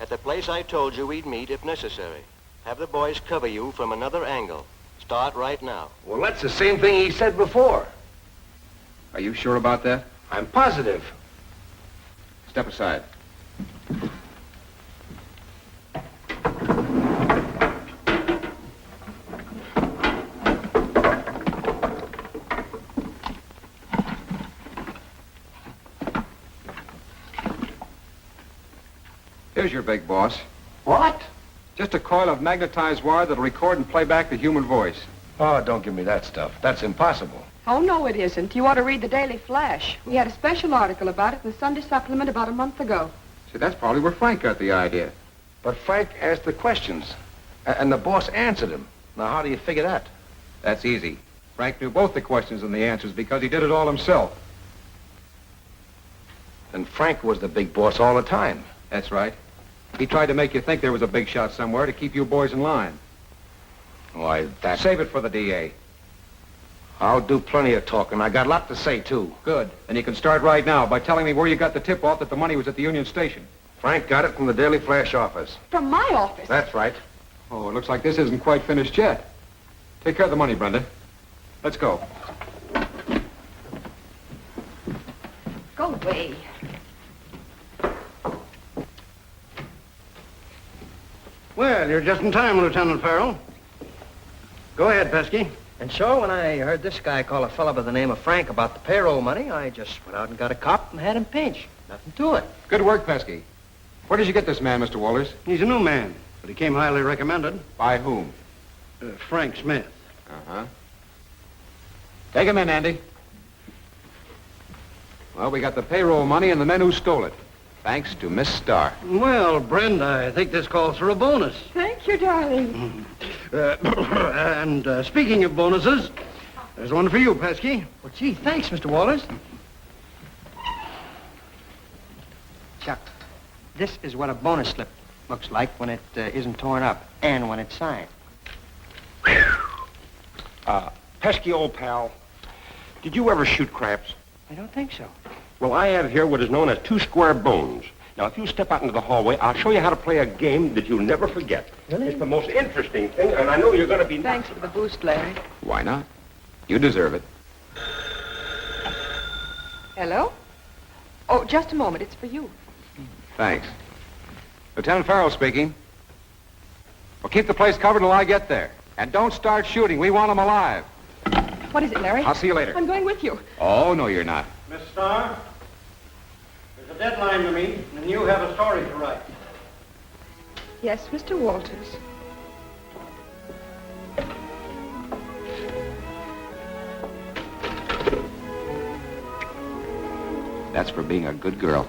At the place I told you we'd meet if necessary. Have the boys cover you from another angle. Start right now. Well, that's the same thing he said before. Are you sure about that? I'm positive. Step aside. Here's your big boss. What? Just a coil of magnetized wire that'll record and play back the human voice. Oh, don't give me that stuff. That's impossible. Oh, no, it isn't. You ought to read the Daily Flash. We had a special article about it in the Sunday Supplement about a month ago. See, that's probably where Frank got the idea. But Frank asked the questions, and the boss answered him. Now, how do you figure that? That's easy. Frank knew both the questions and the answers because he did it all himself. And Frank was the big boss all the time. That's right. He tried to make you think there was a big shot somewhere to keep you boys in line. Why, that... Save it for the DA. I'll do plenty of talking. I got a lot to say, too. Good. And you can start right now by telling me where you got the tip-off that the money was at the Union Station. Frank got it from the Daily Flash office. From my office? That's right. Oh, it looks like this isn't quite finished yet. Take care of the money, Brenda. Let's go. Go away. Well, you're just in time, Lieutenant Farrell. Go ahead, Pesky. And so when I heard this guy call a fella by the name of Frank about the payroll money, I just went out and got a cop and had him pinched. Nothing to it. Good work, Pesky. Where did you get this man, Mr. Walters? He's a new man, but he came highly recommended. By whom? Frank Smith. Uh-huh. Take him in, Andy. Well, we got the payroll money and the men who stole it. Thanks to Miss Starr. Well, Brenda, I think this calls for a bonus. Thank you, darling. And speaking of bonuses, there's one for you, Pesky. Well, gee, thanks, Mr. Walters. Chuck, this is what a bonus slip looks like when it isn't torn up and when it's signed. Pesky old pal, did you ever shoot craps? I don't think so. Well, I have here what is known as 2 square bones. Now, if you step out into the hallway, I'll show you how to play a game that you'll never forget. Really? It's the most interesting thing, and I know you're going to be... Thanks for the boost, Larry. Why not? You deserve it. Hello? Oh, just a moment. It's for you. Thanks. Lieutenant Farrell speaking. Well, keep the place covered till I get there. And don't start shooting. We want them alive. What is it, Larry? I'll see you later. I'm going with you. Oh, no, you're not. Miss Starr, there's a deadline to meet, and you have a story to write. Yes, Mr. Walters. That's for being a good girl.